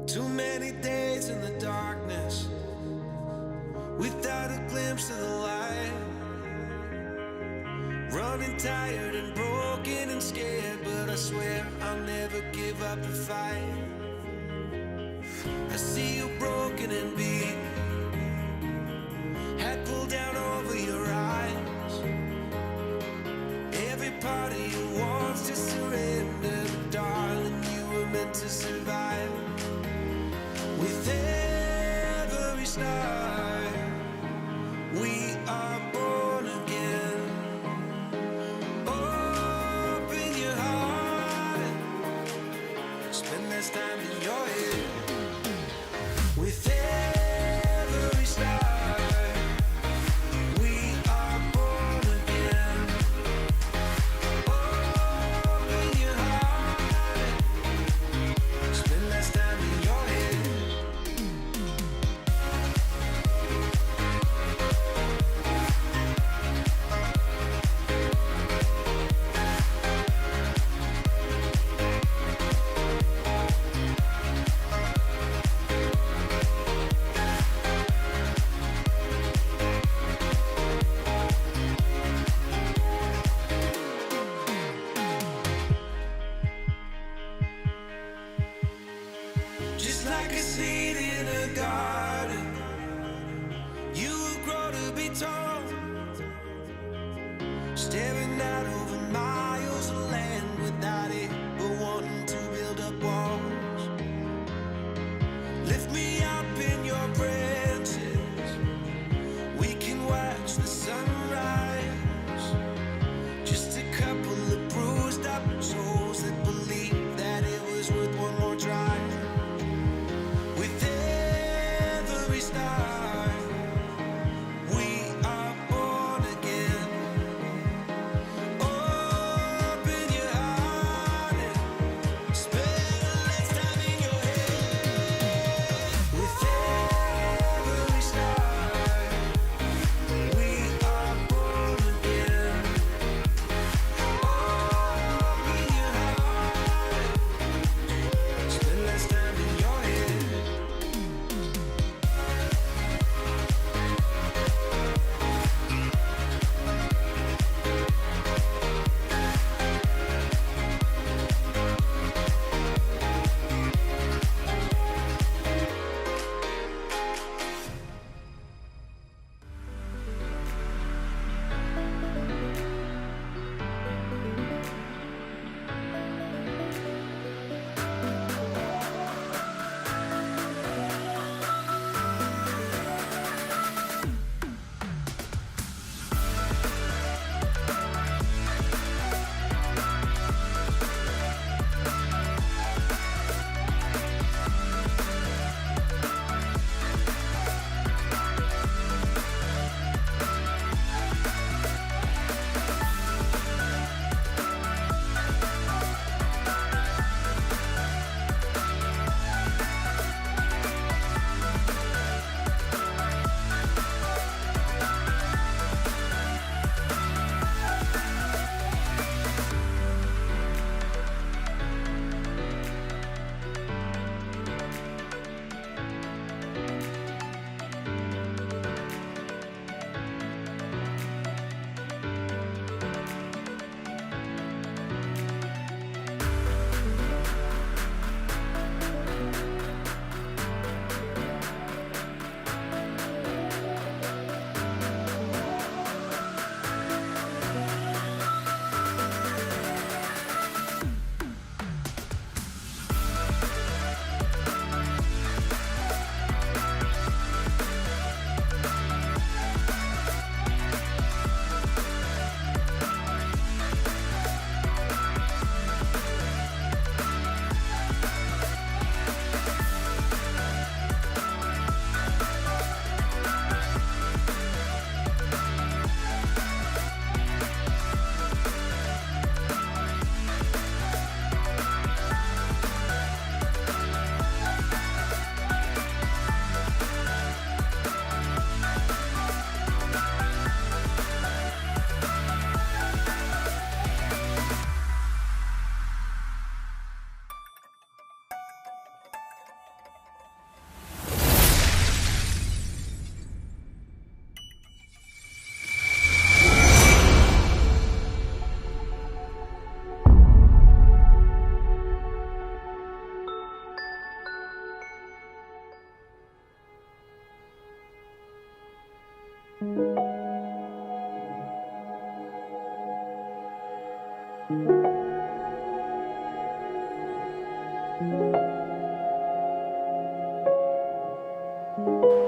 Too many days in the darkness without a glimpse of the light. Running tired and broken and scared, but I swear I'll never give up the fight. I see you broken and beat, head pulled down over your eyes. Every part of you wants to surrender, but darling, you were meant to survive. With every star, we are born again. Open your heart, spend less time in your head. With every star, we are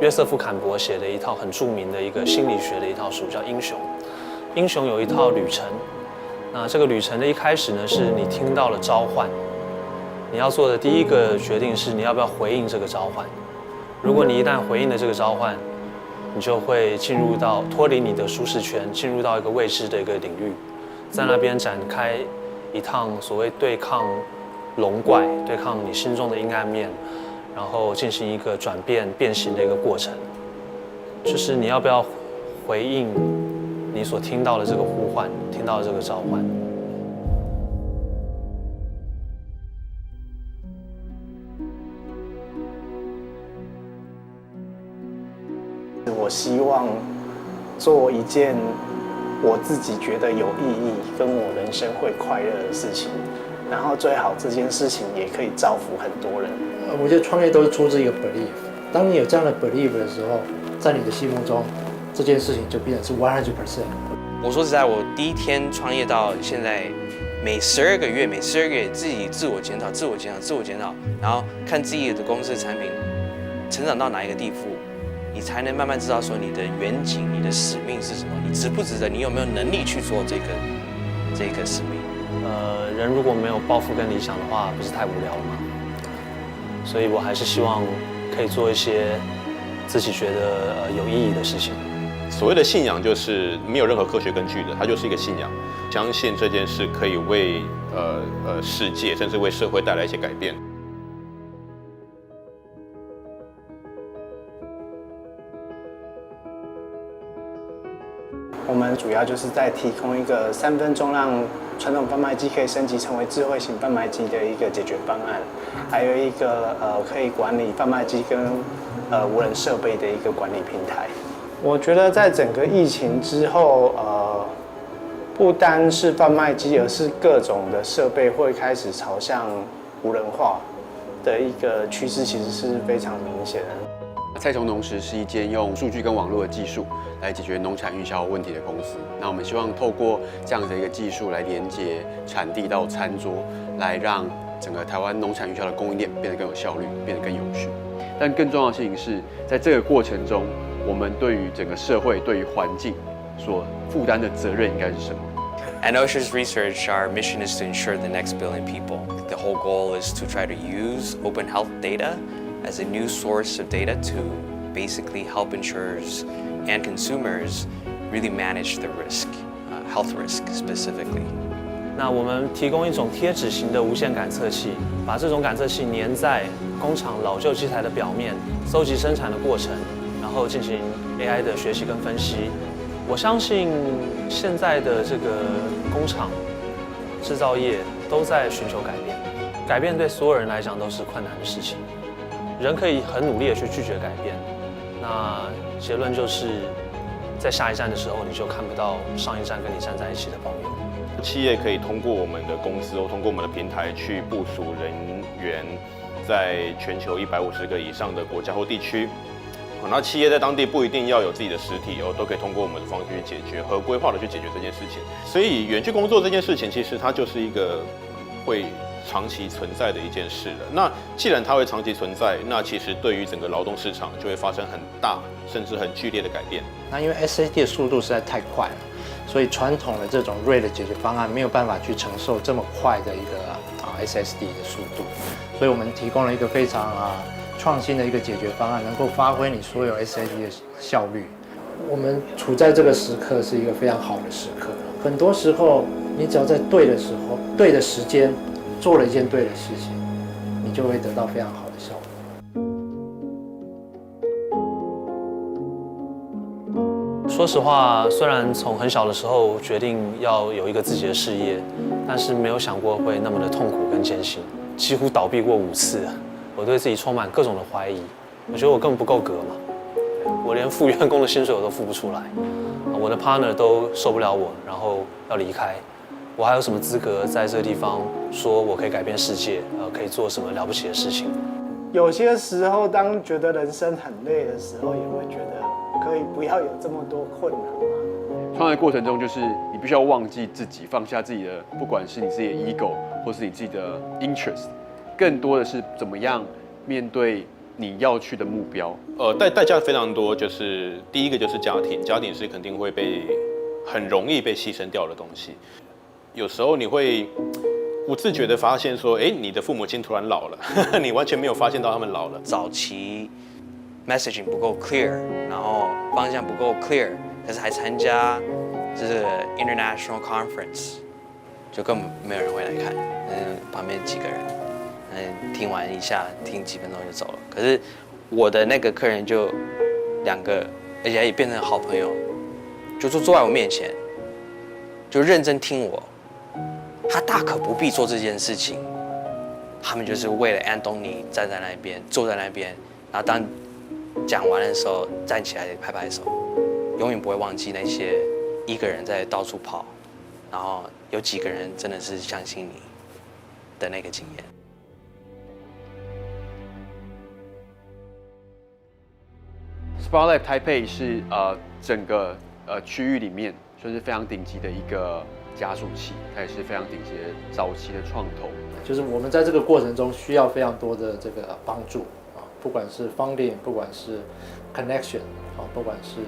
约瑟夫·坎伯写了一套很著名的一个心理学的一套书，叫《英雄》。英雄有一套旅程，那这个旅程的一开始呢，是你听到了召唤，你要做的第一个决定是你要不要回应这个召唤。如果你一旦回应了这个召唤，你就会进入到脱离你的舒适圈，进入到一个未知的一个领域，在那边展开一趟所谓对抗龙怪、对抗你心中的阴暗面，然后进行一个转变、变形的一个过程。就是你要不要回应你所听到的这个呼唤，听到的这个召唤。我希望做一件我自己觉得有意义、跟我人生会快乐的事情，然后最好这件事情也可以造福很多人。我觉得创业都是出自一个 belief， 当你有这样的 belief 的时候，在你的心目中，这件事情就变成是100%。我说实在，我第一天创业到现在，每12个月自己自我检讨，然后看自己的公司的产品成长到哪一个地步，你才能慢慢知道说你的远景、你的使命是什么，你值不值得，你有没有能力去做这个使命。人如果没有抱负跟理想的话，不是太无聊了吗？所以我还是希望可以做一些自己觉得有意义的事情。所谓的信仰就是没有任何科学根据的，它就是一个信仰，相信这件事可以为世界甚至为社会带来一些改变。我们主要就是在提供一个3分钟让传统贩卖机可以升级成为智慧型贩卖机的一个解决方案，还有一个可以管理贩卖机跟无人设备的一个管理平台。我觉得在整个疫情之后，不单是贩卖机，而是各种的设备会开始朝向无人化的一个趋势，其实是非常明显的。菜虫农食是一间用数据跟网络的技术来解决农产运销问题的公司。那我们希望透过这样的一个技术来连接产地到餐桌，来让整个台湾农产运销的供应链变得更有效率，变得更有序。但更重要的事情是，在这个过程中，我们对于整个社会、对于环境所负担的责任应该是什么？ At Osher's Research, our mission is to ensure the next billion people. The whole goal is to try to use open health data as a new source of data to basically help insurers and consumers really manage the risk, health risk specifically. 那我们提供一种贴纸型的无线感测器，把这种感测器粘在工厂老旧机台的表面，搜集生产的过程，然后进行 AI 的学习跟分析。我相信现在的这个工厂、制造业都在寻求改变，改变对所有人来讲都是困难的事情。人可以很努力的去拒绝改变，那结论就是在下一站的时候，你就看不到上一站跟你站在一起的朋友。企业可以通过我们的公司或通过我们的平台去部署人员在全球150个以上的国家或地区。那企业在当地不一定要有自己的实体都可以通过我们的方式去解决，合规化的去解决这件事情。所以远距工作这件事情，其实它就是一个会长期存在的一件事了。那既然它会长期存在，那其实对于整个劳动市场就会发生很大甚至很剧烈的改变。那因为 SSD 的速度实在太快了，所以传统的这种 RAID 的解决方案没有办法去承受这么快的一个SSD 的速度，所以我们提供了一个非常创新的一个解决方案，能够发挥你所有 SSD 的效率。我们处在这个时刻是一个非常好的时刻，很多时候你只要在对的时候、对的时间做了一件对的事情，你就会得到非常好的效果。说实话，虽然从很小的时候决定要有一个自己的事业，但是没有想过会那么的痛苦跟艰辛，几乎倒闭过5次。我对自己充满各种的怀疑，我觉得我根本不够格嘛，我连付员工的薪水我都付不出来，我的 partner 都受不了我，然后要离开，我还有什么资格在这个地方说我可以改变世界，可以做什么了不起的事情？有些时候，当觉得人生很累的时候，也会觉得可以不要有这么多困难吗？创业过程中，就是你必须要忘记自己，放下自己的，不管是你自己的 ego 或是你自己的 interest， 更多的是怎么样面对你要去的目标。代价非常多，就是第一个就是家庭，家庭是肯定会很容易被牺牲掉的东西。有时候你会不自觉的发现说，你的父母亲突然老了，你完全没有发现到他们老了。早期 messaging 不够 clear， 然后方向不够 clear， 但是还参加这个 international conference， 就根本没有人会来看，旁边几个人，听完一下，听几分钟就走了。可是我的那个客人就2个，而且也变成好朋友，就坐在我面前，就认真听我。他大可不必做这件事情，他们就是为了安东尼站在那边，坐在那边，然后当讲完的时候站起来拍拍手，永远不会忘记那些一个人在到处跑，然后有几个人真的是相信你的那个经验。SparkLabs Taipei 是整个区域里面算是非常顶级的一个加速器，它也是非常顶级的早期的创投。就是我们在这个过程中需要非常多的这个帮助啊，不管是 funding， 不管是 connection， 不管是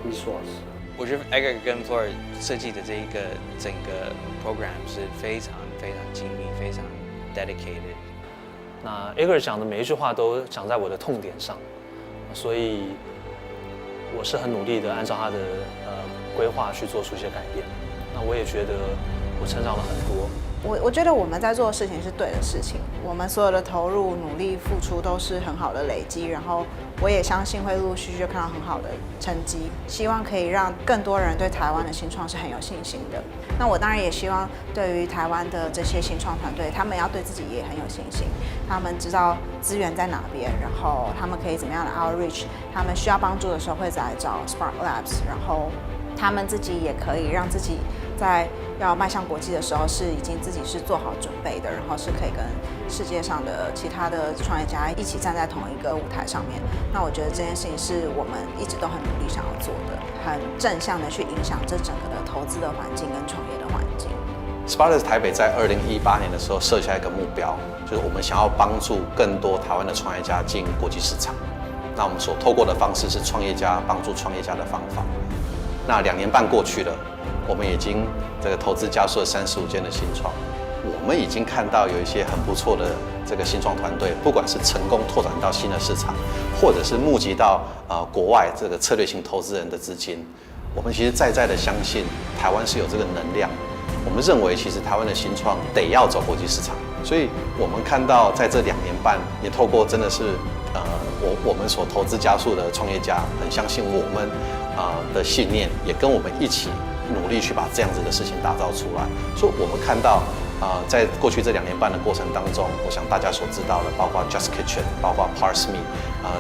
resource。我觉得 Edgar 跟 Flora 设计的这一个整个 program 是非常非常精密，非常 dedicated。那 Edgar 讲的每一句话都讲在我的痛点上，所以我是很努力的按照他的规划去做出一些改变。那我也觉得我成长了很多。我觉得我们在做的事情是对的事情，我们所有的投入、努力、付出都是很好的累积，然后我也相信会陆陆续续看到很好的成绩，希望可以让更多人对台湾的新创是很有信心的。那我当然也希望对于台湾的这些新创团队，他们要对自己也很有信心，他们知道资源在哪边，然后他们可以怎么样的 outreach， 他们需要帮助的时候会来找 SparkLabs， 然后他们自己也可以让自己在要迈向国际的时候是已经自己是做好准备的，然后是可以跟世界上的其他的创业家一起站在同一个舞台上面。那我觉得这件事情是我们一直都很努力想要做的，很正向的去影响这整个的投资的环境跟创业的环境。SparkLabs 台北在2018年的时候设下一个目标，就是我们想要帮助更多台湾的创业家进国际市场。那我们所透过的方式是创业家帮助创业家的方法。那2年半过去了，我们已经这个投资加速了35间的新创，我们已经看到有一些很不错的这个新创团队，不管是成功拓展到新的市场，或者是募集到国外这个策略型投资人的资金，我们其实在的相信台湾是有这个能量。我们认为其实台湾的新创得要走国际市场，所以我们看到在这2年半，也透过真的是我们所投资加速的创业家很相信我们的信念，也跟我们一起努力去把这样子的事情打造出来。所以我们看到在过去这2年半的过程当中，我想大家所知道的，包括 Just Kitchen， 包括 Parsme，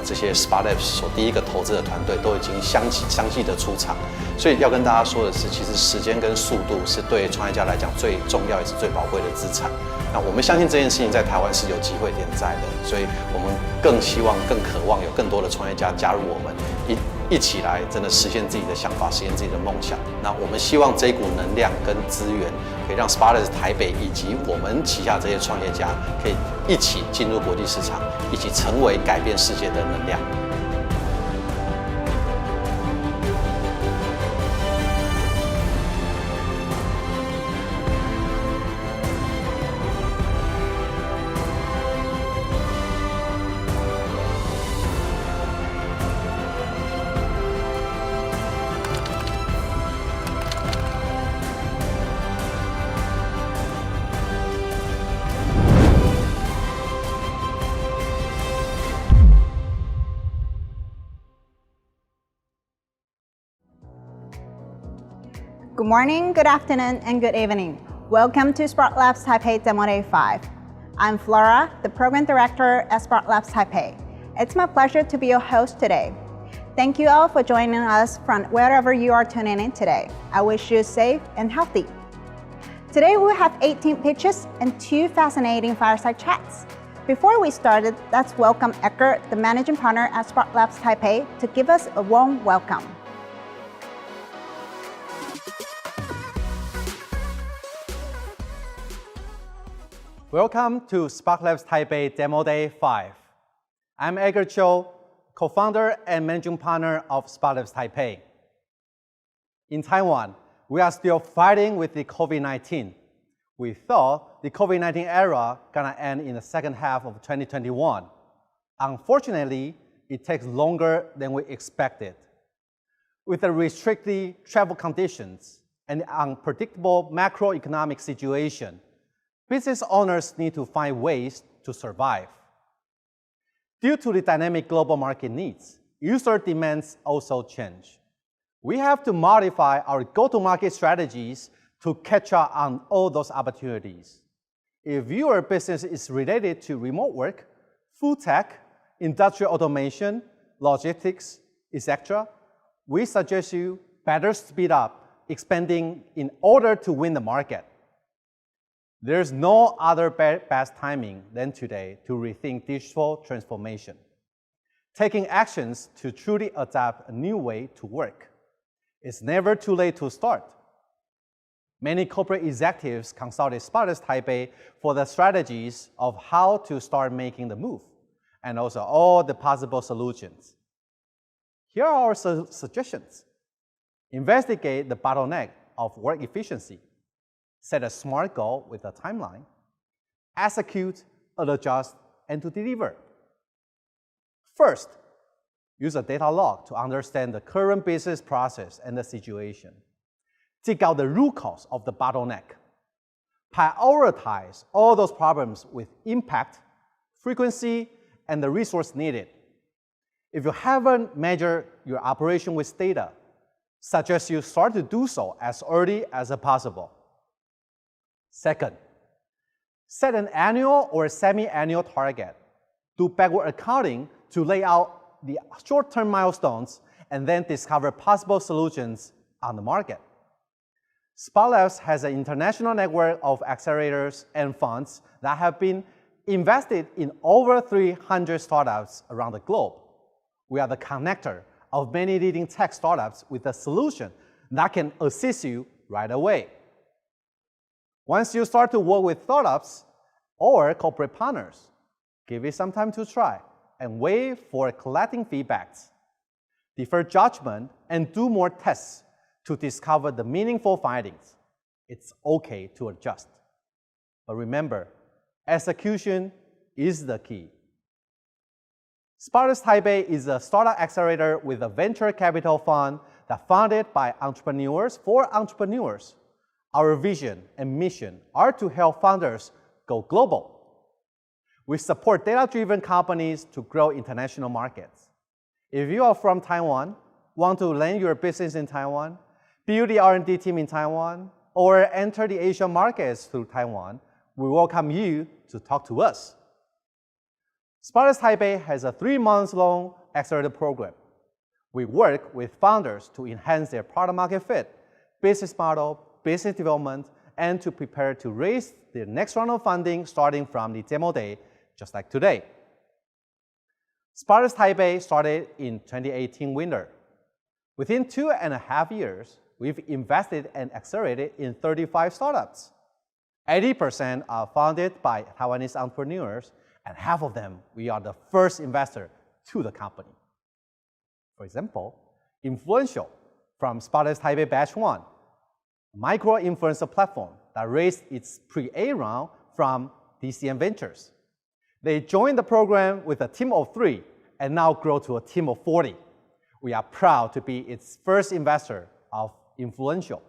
这些 SparkLabs 所第一个投资的团队都已经相继的出场。所以要跟大家说的是，其实时间跟速度是对创业家来讲最重要也是最宝贵的资产。那我们相信这件事情在台湾是有机会点在的，所以我们更希望、更渴望有更多的创业家加入我们，一起来真的实现自己的想法，实现自己的梦想。那我们希望这一股能量跟资源，可以让 SparkLabs 台北以及我们旗下这些创业家，可以一起进入国际市场，一起成为改变世界的能量。Good morning, good afternoon, and good evening. Welcome to SparkLabs Taipei DemoDay 5. I'm Flora, the Program Director at SparkLabs Taipei. It's my pleasure to be your host today. Thank you all for joining us from wherever you are tuning in today. I wish you safe and healthy. Today we have 18 pitches and 2 fascinating fireside chats. Before we started, let's welcome Edgar, the Managing Partner at SparkLabs Taipei, to give us a warm welcome. Welcome to SparkLabs Taipei DemoDay 5. I'm Edgar Chiu, co-founder and managing partner of SparkLabs Taipei. In Taiwan, we are still fighting with the COVID-19. We thought the COVID-19 era gonna end in the second half of 2021. Unfortunately, it takes longer than we expected. With the restricted travel conditions and the unpredictable macroeconomic situation, business owners need to find ways to survive. Due to the dynamic global market needs, user demands also change. We have to modify our go-to-market strategies to catch up on all those opportunities. If your business is related to remote work, food tech, industrial automation, logistics, etc., we suggest you better speed up expanding in order to win the market. There's no other best timing than today to rethink digital transformation, taking actions to truly adapt a new way to work. It's never too late to start. Many corporate executives consulted SparkLabs Taipei for the strategies of how to start making the move, and also all the possible solutions. Here are our suggestions. Investigate the bottleneck of work efficiency. Set a SMART goal with a timeline. Execute, adjust, and to deliver. First, use a data log to understand the current business process and the situation. Dig out the root cause of the bottleneck. Prioritize all those problems with impact, frequency, and the resource needed. If you haven't measured your operation with data, suggest you start to do so as early as possible. Second, set an annual or semi-annual target. Do backward accounting to lay out the short-term milestones and then discover possible solutions on the market. SparkLabs has an international network of accelerators and funds that have been invested in over 300 startups around the globe. We are the connector of many leading tech startups with a solution that can assist you right away. Once you start to work with startups or corporate partners, give it some time to try and wait for collecting feedbacks. Defer judgment and do more tests to discover the meaningful findings. It's okay to adjust. But remember, execution is the key. SparkLabs Taipei is a startup accelerator with a venture capital fund that's funded by entrepreneurs for entrepreneurs. Our vision and mission are to help founders go global. We support data-driven companies to grow international markets. If you are from Taiwan, want to land your business in Taiwan, build the R&D team in Taiwan, or enter the Asian markets through Taiwan, we welcome you to talk to us. SparkLabs Taipei has a 3-month-long accelerator program. We work with founders to enhance their product market fit, business model, business development, and to prepare to raise the next round of funding starting from the demo day, just like today. SparkLabs Taipei started in 2018 winter. Within 2.5 years, we've invested and accelerated in 35 startups. 80% are founded by Taiwanese entrepreneurs, and half of them, we are the first investor to the company. For example, Influential from SparkLabs Taipei Batch 1, micro-influencer platform that raised its pre-A round from DCM Ventures. They joined the program with a team of 3 and now grow to a team of 40. We are proud to be its first investor of Influential.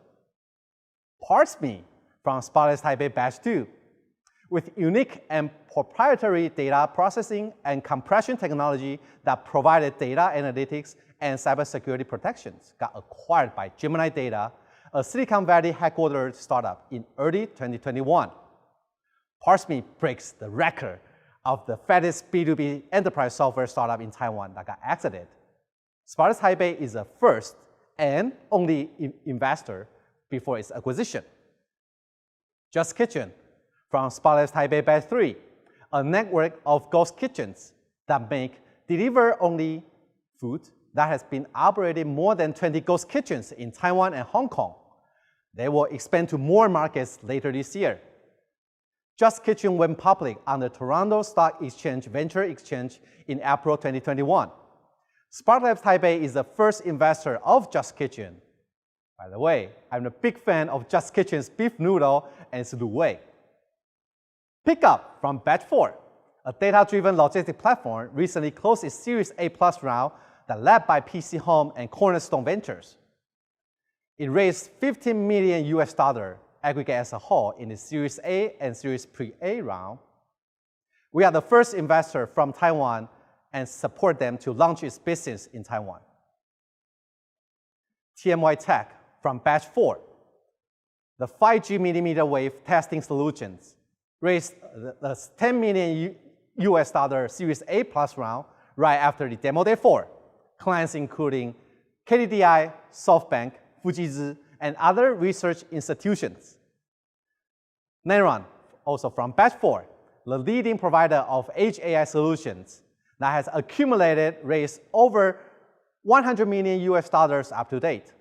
ParseMe from SparkLabs Taipei Batch 2. With unique and proprietary data processing and compression technology that provided data analytics and cybersecurity protections, got acquired by Gemini Data, a Silicon Valley headquartered startup in early 2021. ParseMe breaks the record of the fattest B2B enterprise software startup in Taiwan that got exited. SparkLabs Taipei is the first and only investor before its acquisition. Just Kitchen from SparkLabs Taipei Batch 3, a network of ghost kitchens that make deliver-only food that has been operating more than 20 ghost kitchens in Taiwan and Hong Kong. They will expand to more markets later this year. Just Kitchen went public on the Toronto Stock Exchange Venture Exchange in April 2021. SparkLabs Taipei is the first investor of Just Kitchen. By the way, I'm a big fan of Just Kitchen's beef noodle and its lu wei. Pickup from Batch 4, a data-driven logistics platform, recently closed its Series A+ round that led by PC Home and Cornerstone Ventures. It raised $15 million aggregate as a whole in the Series A and Series Pre-A round. We are the first investor from Taiwan and support them to launch its business in Taiwan. TMY Tech from Batch 4, the 5G millimeter wave testing solutions, raised the $10 million Series A+ round right after the DemoDay 4. Clients including KDDI, SoftBank, Fujitsu, and other research institutions. Neron, also from Batch 4, the leading provider of Edge AI solutions that has accumulated raised over $100 million up to date.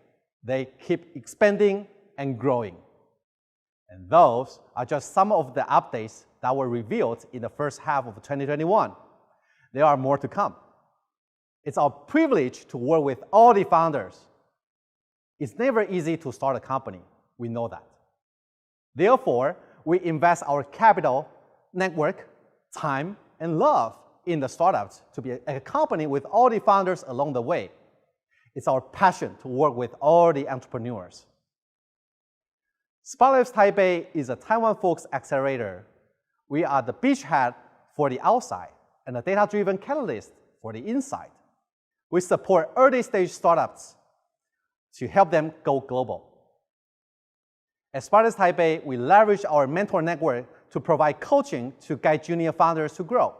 They keep expanding and growing. And those are just some of the updates that were revealed in the first half of 2021. There are more to come. It's our privilege to work with all the founders. It's never easy to start a company. We know that. Therefore, we invest our capital, network, time, and love in the startups to be a company with all the founders along the way. It's our passion to work with all the entrepreneurs. SparkLabs Taipei is a Taiwan-focused accelerator. We are the beachhead for the outside and a data-driven catalyst for the inside. We support early-stage startups to help them go global. At SparkLabs Taipei, we leverage our mentor network to provide coaching to guide junior founders to grow.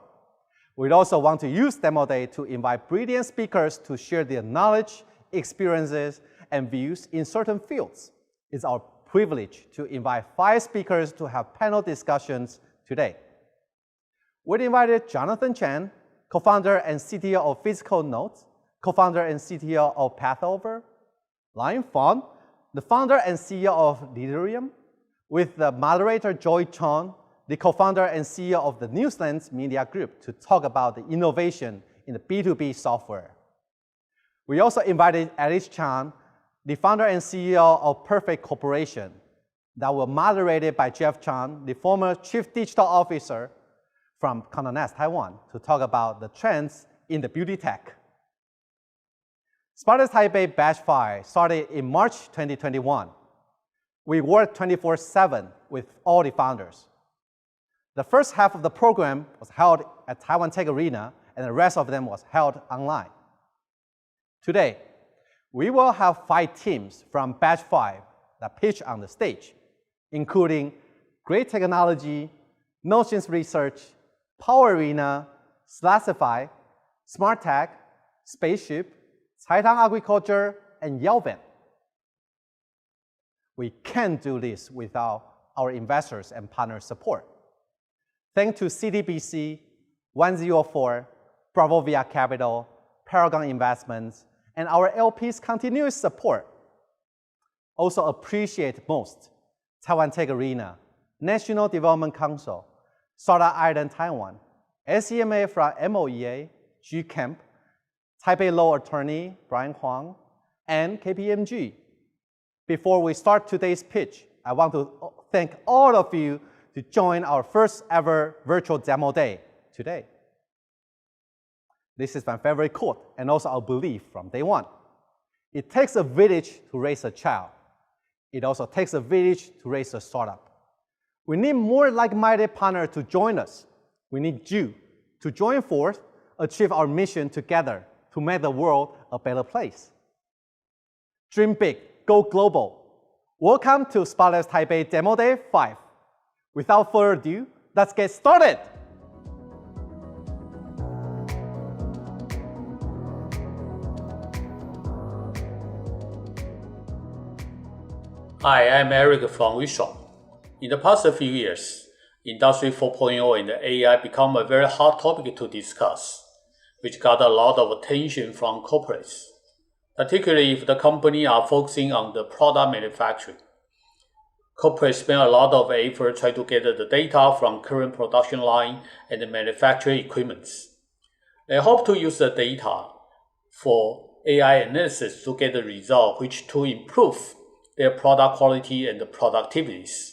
We'd also want to use DemoDay to invite brilliant speakers to share their knowledge, experiences, and views in certain fields. It's our privilege to invite 5 speakers to have panel discussions today. We invited Jonathan Chen, co-founder and CTO of Physical Notes, co-founder and CTO of Pathover, Lion Fong, the founder and CEO of Delirium, with the moderator Joy Chong, the co-founder and CEO of the Newslands Media Group, to talk about the innovation in the B2B software. We also invited Alice Chan, the founder and CEO of Perfect Corporation, that were moderated by Jeff Chan, the former Chief Digital Officer from Condé Nast Taiwan, to talk about the trends in the beauty tech. SparkLabs Taipei Batch 5 started in March 2021. We worked 24/7 with all the founders. The first half of the program was held at Taiwan Tech Arena, and the rest of them was held online. Today, we will have 5 teams from Batch 5 that pitch on the stage, including Great Technology, Notions Research, Power Arena, Slasify, Smart Tech, Spaceship, Caitang Agriculture, and Yelvan. We can't do this without our investors and partner support. Thanks to CDBC, 104, Bravo Via Capital, Paragon Investments, and our LP's continuous support. Also appreciate most Taiwan Tech Arena, National Development Council, Startup Island Taiwan, SEMA from MOEA, G-Camp, Taipei Law Attorney Brian Huang, and KPMG. Before we start today's pitch, I want to thank all of you to join our first ever virtual demo day today. This is my favorite quote and also our belief from day one. It takes a village to raise a child. It also takes a village to raise a startup. We need more like-minded partners to join us. We need you to join forth, achieve our mission together to make the world a better place. Dream big, go global. Welcome to SparkLabs Taipei DemoDay 5. Without further ado, let's get started. Hi, I'm Eric from Wishon. In the past few years, Industry 4.0 and AI become a very hot topic to discuss, which got a lot of attention from corporates, particularly if the company are focusing on the product manufacturing. Corporates spend a lot of effort trying to gather the data from current production line and the manufacturing equipment. They hope to use the data for AI analysis to get the result which to improve their product quality and the productivities.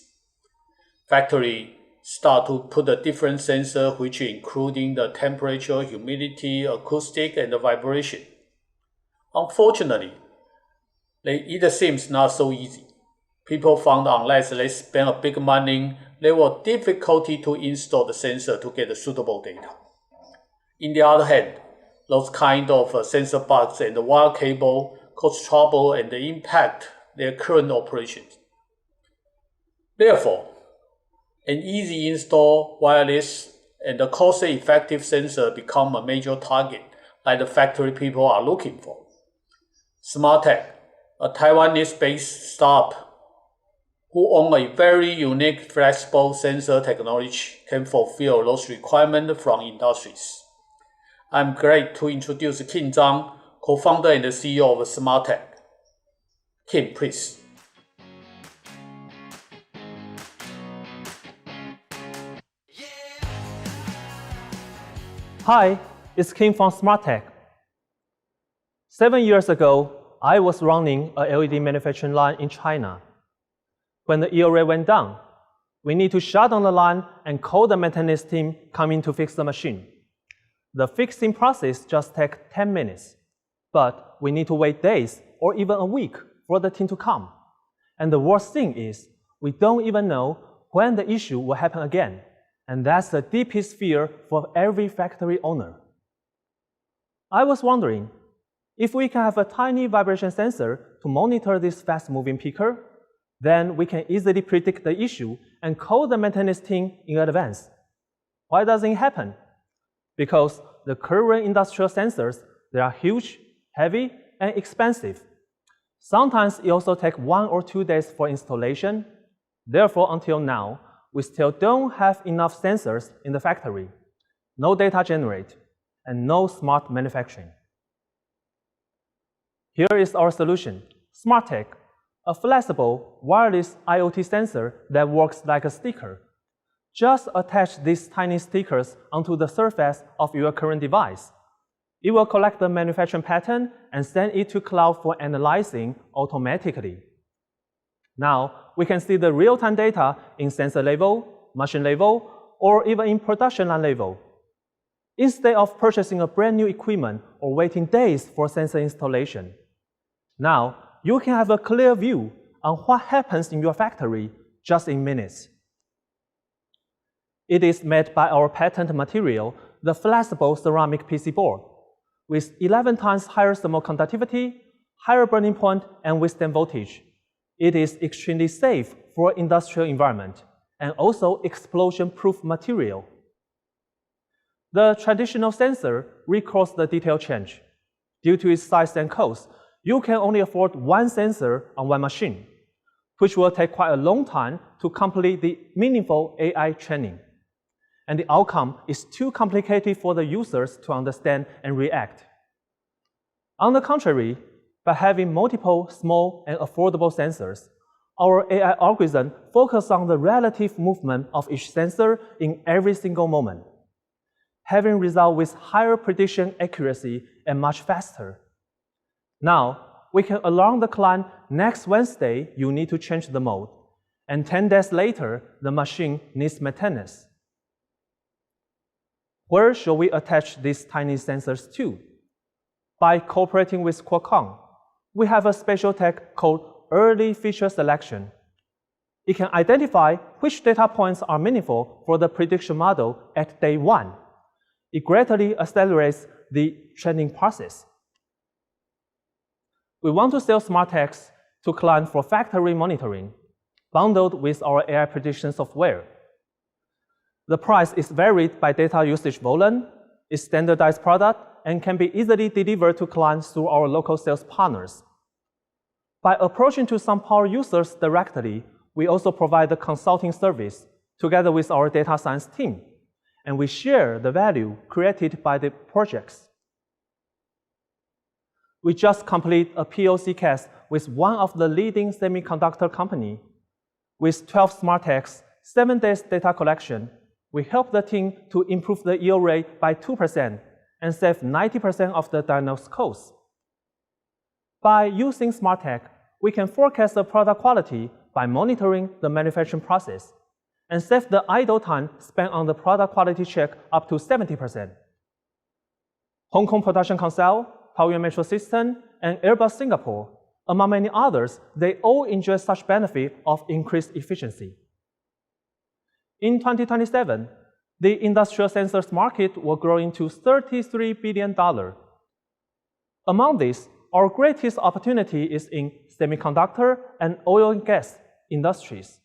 Factory start to put a different sensor which including the temperature, humidity, acoustic, and the vibration. Unfortunately, it seems not so easy. People found unless they spend a big money, they will difficulty to install the sensor to get the suitable data. In the other hand, those kind of sensor bugs and the wire cable cause trouble and impact their current operations. Therefore, an easy install, wireless, and a cost-effective sensor become a major target like the factory people are looking for. Smartech, a Taiwanese-based startup who own a very unique flexible sensor technology, can fulfill those requirements from industries. I'm glad to introduce Kim Zhang, co-founder and CEO of Smartech. Kim, please. Hi, it's Kim from Smartech. 7 years ago, I was running a LED manufacturing line in China. When the yield rate went down, we need to shut down the line and call the maintenance team coming to fix the machine. The fixing process just takes 10 minutes, but we need to wait days or even a week for the team to come. And the worst thing is, we don't even know when the issue will happen again. And that's the deepest fear for every factory owner. I was wondering, if we can have a tiny vibration sensor to monitor this fast-moving peaker, then we can easily predict the issue and call the maintenance team in advance. Why doesn't it happen? Because the current industrial sensors, they are huge, heavy, and expensive. Sometimes it also takes 1 or 2 days for installation. Therefore, until now, we still don't have enough sensors in the factory, no data generated, and no smart manufacturing. Here is our solution, Smartech, a flexible wireless IoT sensor that works like a sticker. Just attach these tiny stickers onto the surface of your current device. It will collect the manufacturing pattern and send it to cloud for analyzing automatically. Now, we can see the real-time data in sensor level, machine level, or even in production line level. Instead of purchasing a brand new equipment or waiting days for sensor installation, now you can have a clear view on what happens in your factory just in minutes. It is made by our patent material, the flexible ceramic PC board, with 11 times higher thermal conductivity, higher burning point, and withstand voltage. It is extremely safe for industrial environment and also explosion-proof material. The traditional sensor records the detail change. Due to its size and cost, you can only afford one sensor on one machine, which will take quite a long time to complete the meaningful AI training. And the outcome is too complicated for the users to understand and react. On the contrary, by having multiple small and affordable sensors, our AI algorithm focuses on the relative movement of each sensor in every single moment, having results with higher prediction accuracy and much faster. Now, we can alarm the client next Wednesday you need to change the mode, and 10 days later, the machine needs maintenance. Where should we attach these tiny sensors to? By cooperating with Qualcomm, we have a special tech called Early Feature Selection. It can identify which data points are meaningful for the prediction model at day 1. It greatly accelerates the training process. We want to sell Smartech to clients for factory monitoring, bundled with our AI prediction software. The price is varied by data usage volume, is standardized product, and can be easily delivered to clients through our local sales partners. By approaching to some power users directly, we also provide the consulting service together with our data science team, and we share the value created by the projects. We just completed a POC case with one of the leading semiconductor company. With 12 smart tags, 7 days data collection, we help the team to improve the yield rate by 2% and save 90% of the diagnosed costs. By using smart tag, we can forecast the product quality by monitoring the manufacturing process and save the idle time spent on the product quality check up to 70%. Hong Kong Production Council, Taoyuan Metro System, and Airbus Singapore, among many others, they all enjoy such benefit of increased efficiency. In 2027, the industrial sensors market will grow into $33 billion. Among these, our greatest opportunity is in semiconductor and oil and gas industries.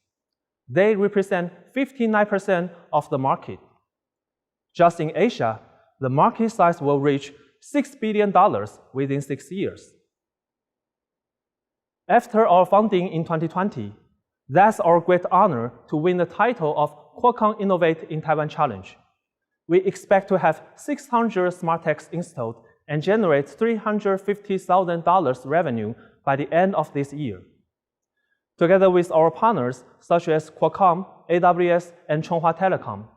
They represent 59% of the market. Just in Asia, the market size will reach $6 billion within 6 years. After our founding in 2020, that's our great honor to win the title of Qualcomm Innovate in Taiwan Challenge. We expect to have 600 smart tags installed and generate $350,000 revenue by the end of this year. Together with our partners such as Qualcomm, AWS, and Chunghwa Telecom,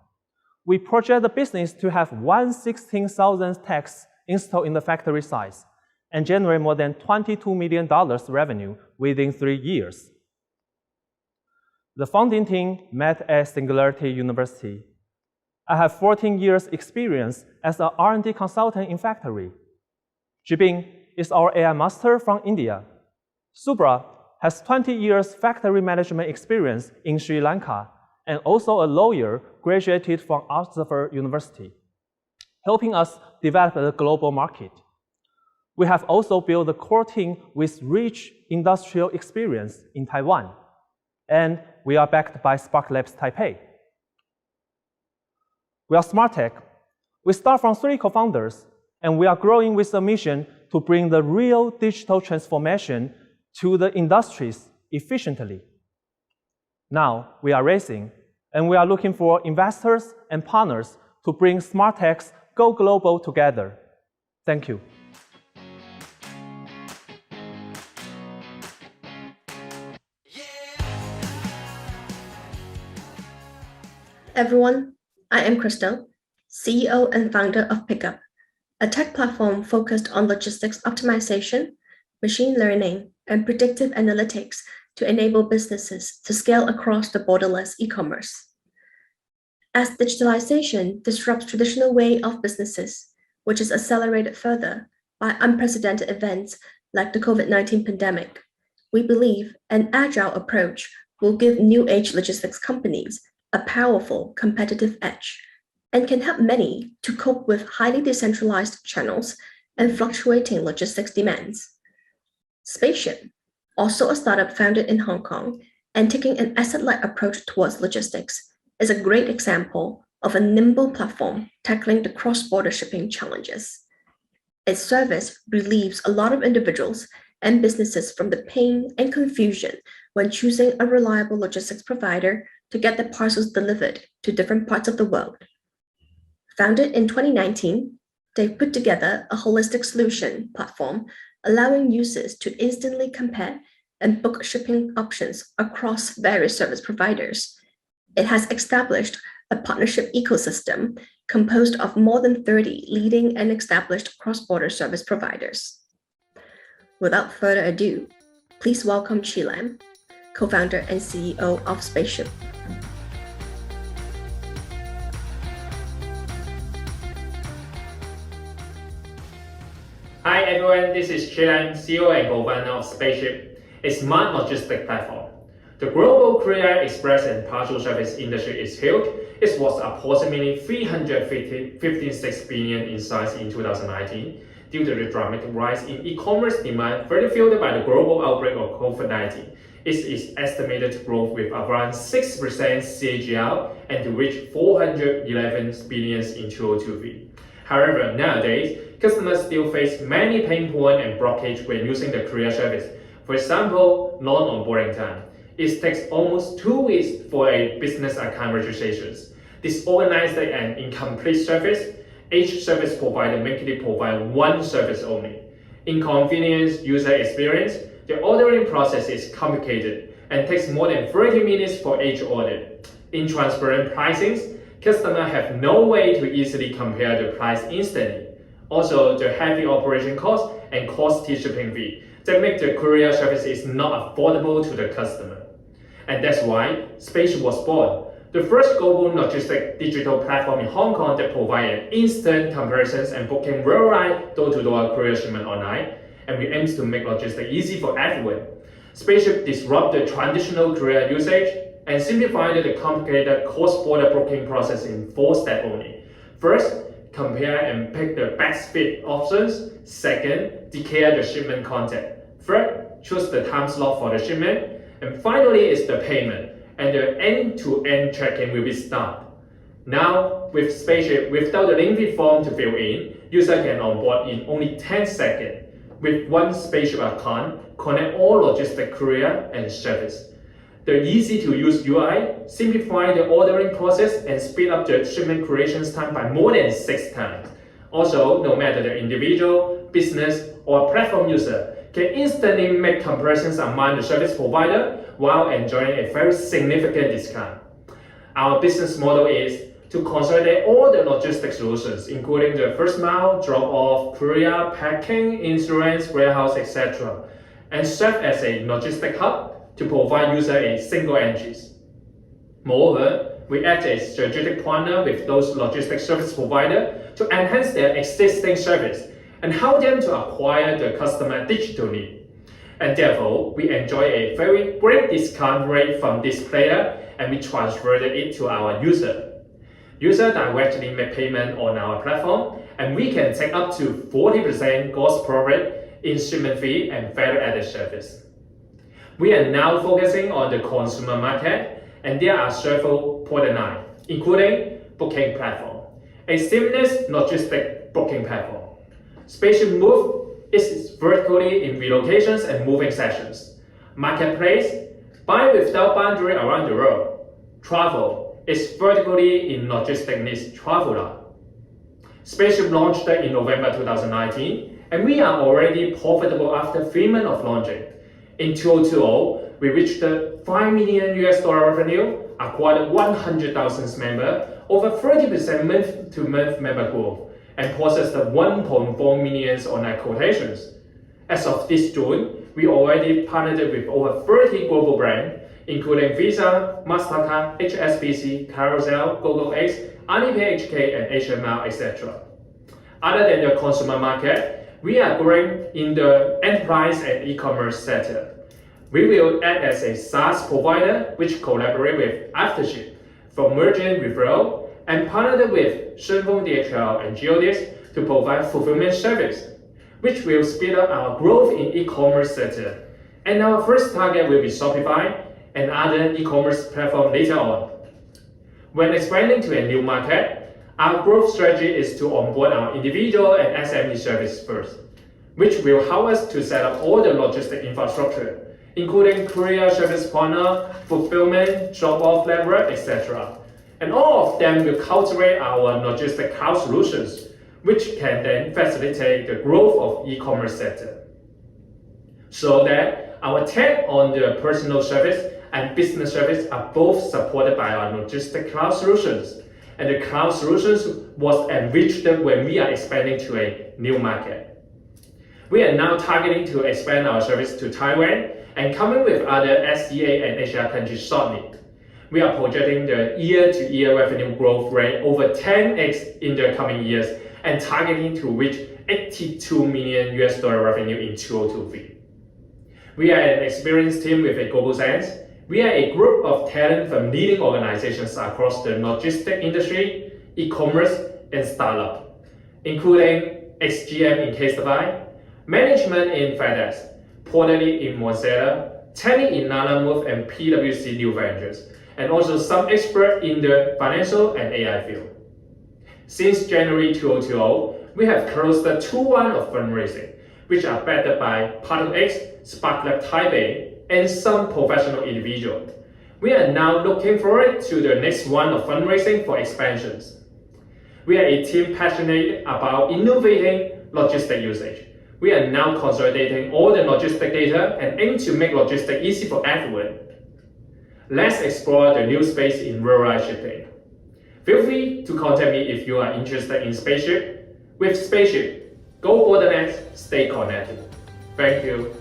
we project the business to have 116,000 tags installed in the factory size and generate more than $22 million revenue within 3 years. The founding team met at Singularity University. I have 14 years experience as an R&D consultant in factory. Jibin is our AI master from India. Subra has 20 years factory management experience in Sri Lanka and also a lawyer graduated from Oxford University, helping us develop the global market. We have also built a core team with rich industrial experience in Taiwan, and we are backed by SparkLabs Taipei. We are SmartTech. We start from 3 co-founders, and we are growing with a mission to bring the real digital transformation to the industries efficiently. Now, we are racing, and we are looking for investors and partners to bring SmartTechs go global together. Thank you. Everyone, I am Crystal, CEO and founder of Pickup, a tech platform focused on logistics optimization, machine learning, and predictive analytics to enable businesses to scale across the borderless e-commerce. As digitalization disrupts traditional way of businesses, which is accelerated further by unprecedented events like the COVID-19 pandemic, we believe an agile approach will give new age logistics companies a powerful competitive edge and can help many to cope with highly decentralized channels and fluctuating logistics demands. Spaceship, also a startup founded in Hong Kong and taking an asset-light approach towards logistics, is a great example of a nimble platform tackling the cross-border shipping challenges. Its service relieves a lot of individuals and businesses from the pain and confusion when choosing a reliable logistics provider to get the parcels delivered to different parts of the world. Founded in 2019, they've put together a holistic solution platform allowing users to instantly compare and book shipping options across various service providers. It has established a partnership ecosystem composed of more than 30 leading and established cross-border service providers. Without further ado, please welcome Chi Lam, co-founder and CEO of Spaceship. Hi everyone, this is Chi Lam, CEO and co-founder of Spaceship, a smart logistics platform. The global courier, express, and parcel service industry is huge. It was approximately $356 billion in size in 2019 due to the dramatic rise in e-commerce demand further fueled by the global outbreak of COVID-19. It is estimated to grow with around 6% CAGR and to reach $411 billion in 2023. However, nowadays, customers still face many pain points and blockage when using the courier service. For example, long onboarding time. It takes almost 2 weeks for a business account registration. Disorganized and incomplete service. Each service provider mainly provides one service only. Inconvenience user experience. The ordering process is complicated and takes more than 30 minutes for each order. In transparent pricings, customers have no way to easily compare the price instantly. Also, the heavy operation cost and costly shipping fee that make the courier service is not affordable to the customer. And that's why Spaceship was born, the first global logistic digital platform in Hong Kong that provides instant comparisons and booking worldwide door-to-door courier shipment online, and we aim to make logistics easy for everyone. Spaceship disrupt the traditional courier usage and simplified the complicated cross-border booking process in 4 steps only. First, compare and pick the best fit options. Second, declare the shipment content. Third, choose the time slot for the shipment. And finally is the payment, and the end-to-end tracking will be started. Now, with Spaceship, without the lengthy form to fill in, user can onboard in only 10 seconds. With one Spaceship account, connect all logistic courier and service. The easy-to-use UI simplify the ordering process and speed up the shipment creation time by more than 6 times. Also, no matter the individual, business, or platform user, can instantly make comparisons among the service provider while enjoying a very significant discount. Our business model is to consolidate all the logistics solutions, including the first mile, drop-off, courier, packing, insurance, warehouse, etc., and serve as a logistic hub to provide user a single entries. Moreover, we act as a strategic partner with those logistics service providers to enhance their existing service and help them to acquire the customer digitally. And therefore, we enjoy a very great discount rate from this player, and we transferred it to our user. User directly make payment on our platform, and we can take up to 40% gross profit in shipment fee and value-added service. We are now focusing on the consumer market, and there are several product lines, including booking platform, a seamless logistic booking platform. Spaceship Move is vertically in relocations and moving sessions. Marketplace, buy without boundary around the world. Travel is vertically in logistic niche traveler. Spaceship launched in November 2019, and we are already profitable after 3 months of launching. In 2020, we reached the $5 million revenue, acquired 100,000 members, over 30% month-to-month member growth, and processed 1.4 million online quotations. As of this June, we already partnered with over 30 global brands, including Visa, MasterCard, HSBC, Carousel, GoGoX, Alipay HK, and Asian Mile, etc. Other than the consumer market, we are growing in the enterprise and e-commerce sector. We will act as a SaaS provider which collaborate with Aftership for merchant referral and partnered with Shenfeng DHL and Geodis to provide fulfillment service, which will speed up our growth in e-commerce sector. And our first target will be Shopify and other e-commerce platform later on. When expanding to a new market, our growth strategy is to onboard our individual and SME service first, which will help us to set up all the logistic infrastructure, including courier service partner, fulfillment, drop-off network, etc. And all of them will cultivate our logistic cloud solutions, which can then facilitate the growth of e-commerce sector. So that our tech on the personal service and business service are both supported by our logistic cloud solutions. And the cloud solutions was enriched when we are expanding to a new market. We are now targeting to expand our service to Taiwan and coming with other SEA and Asia countries shortly. We are projecting the year-to-year revenue growth rate over 10x in the coming years and targeting to reach $82 million revenue in 2023. We are an experienced team with a global sense. We are a group of talent from leading organizations across the logistics industry, e-commerce, and startup, including XGM in Casetify, management in FedEx, Portally in Mozilla, Tenny in Lalamove and PwC New Ventures, and also some expert in the financial and AI field. Since January 2020, we have closed the 2 rounds of fundraising, which are backed by Partner X, SparkLabs Taipei, and some professional individuals. We are now looking forward to the next round of fundraising for expansions. We are a team passionate about innovating logistic usage. We are now consolidating all the logistic data and aim to make logistics easy for everyone. Let's explore the new space in rural shipping. Feel free to contact me if you are interested in spaceship. With spaceship, go for the next, stay connected. Thank you.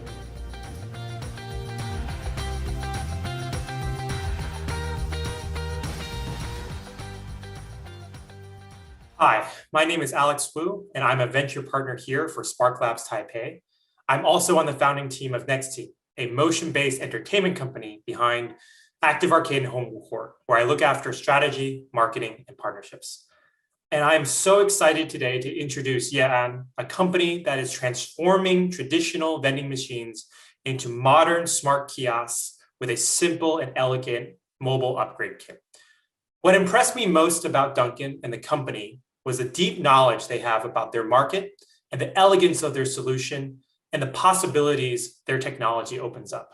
Hi, my name is Alex Wu, and I'm a venture partner here for SparkLabs Taipei. I'm also on the founding team of NextTeam, a motion-based entertainment company behind Active Arcade and Home Court, where I look after strategy, marketing, and partnerships. And I am so excited today to introduce Yean, a company that is transforming traditional vending machines into modern smart kiosks with a simple and elegant mobile upgrade kit. What impressed me most about Dunkin' and the company was the deep knowledge they have about their market and the elegance of their solution and the possibilities their technology opens up.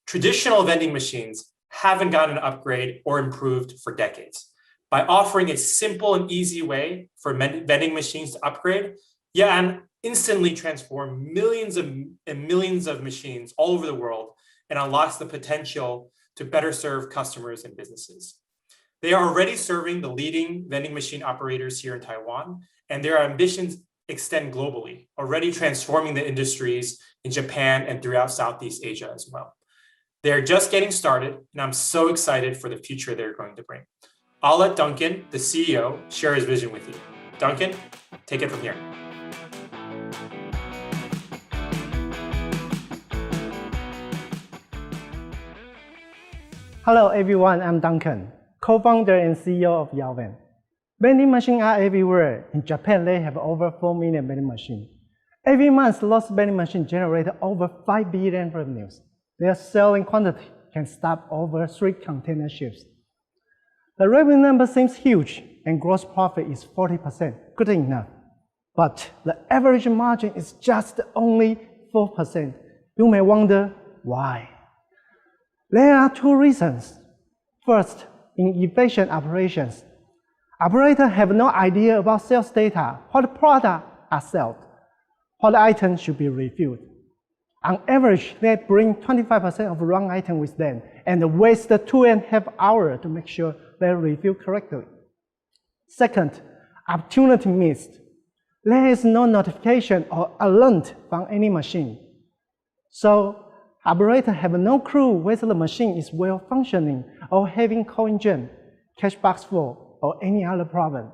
Traditional vending machines haven't gotten an upgrade or improved for decades. By offering a simple and easy way for vending machines to upgrade, Yean instantly transformed millions and millions of machines all over the world and unlocks the potential to better serve customers and businesses. They are already serving the leading vending machine operators here in Taiwan, and their ambitions extend globally, already transforming the industries in Japan and throughout Southeast Asia as well. They're just getting started, and I'm so excited for the future they're going to bring. I'll let Duncan, the CEO, share his vision with you. Duncan, take it from here. Hello everyone, I'm Duncan, co-founder and CEO of Yaoven. Vending machines are everywhere. In Japan, they have over 4 million vending machines. Every month, those vending machines generate over 5 billion revenues. Their selling quantity can stop over 3 container ships. The revenue number seems huge, and gross profit is 40%, good enough. But the average margin is just only 4%. You may wonder why. There are 2 reasons. First, inefficient operations. Operators have no idea about sales data, what products are sold, what items should be refilled. On average, they bring 25% of wrong items with them and waste 2.5 hours to make sure they refill correctly. Second, opportunity missed. There is no notification or alert from any machine. So, operators have no clue whether the machine is well functioning or having coin jam, cash box full, or any other problem.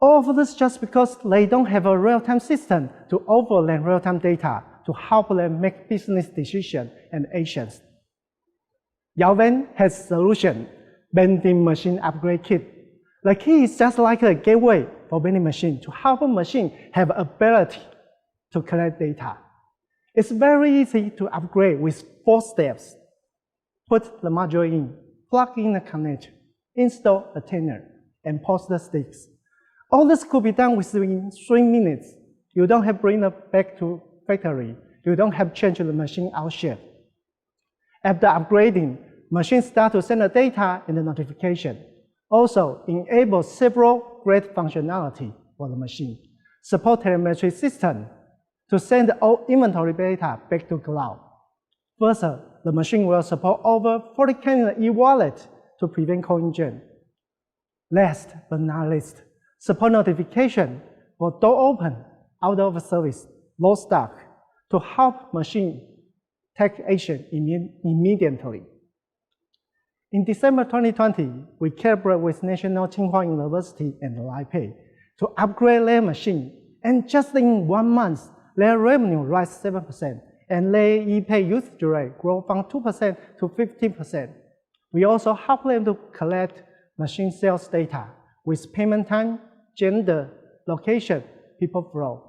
All of this just because they don't have a real-time system to offer them real-time data to help them make business decisions and actions. Yaoven has a solution, vending machine upgrade kit. The key is just like a gateway for vending machine to help a machine have ability to collect data. It's very easy to upgrade with 4 steps. Put the module in, plug in the connector, install a tenor, and post the sticks. All this could be done within 3 minutes. You don't have to bring it back to factory. You don't have to change the machine out shift. After upgrading, machines start to send the data and the notification. Also, enable several great functionality for the machine. Support telemetry system to send all inventory data back to cloud. Further, the machine will support over 40 kind of e-wallet to prevent coin jam. Last but not least, support notification for door open, out of service, low stock, to help machine take action immediately. In December 2020, we collaborated with National Tsinghua University and Taipei to upgrade their machine, and just in 1 month, their revenue rise 7%, and their e-pay usage rate grew from 2% to 15%. We also help them to collect machine sales data with payment time, gender, location, people flow.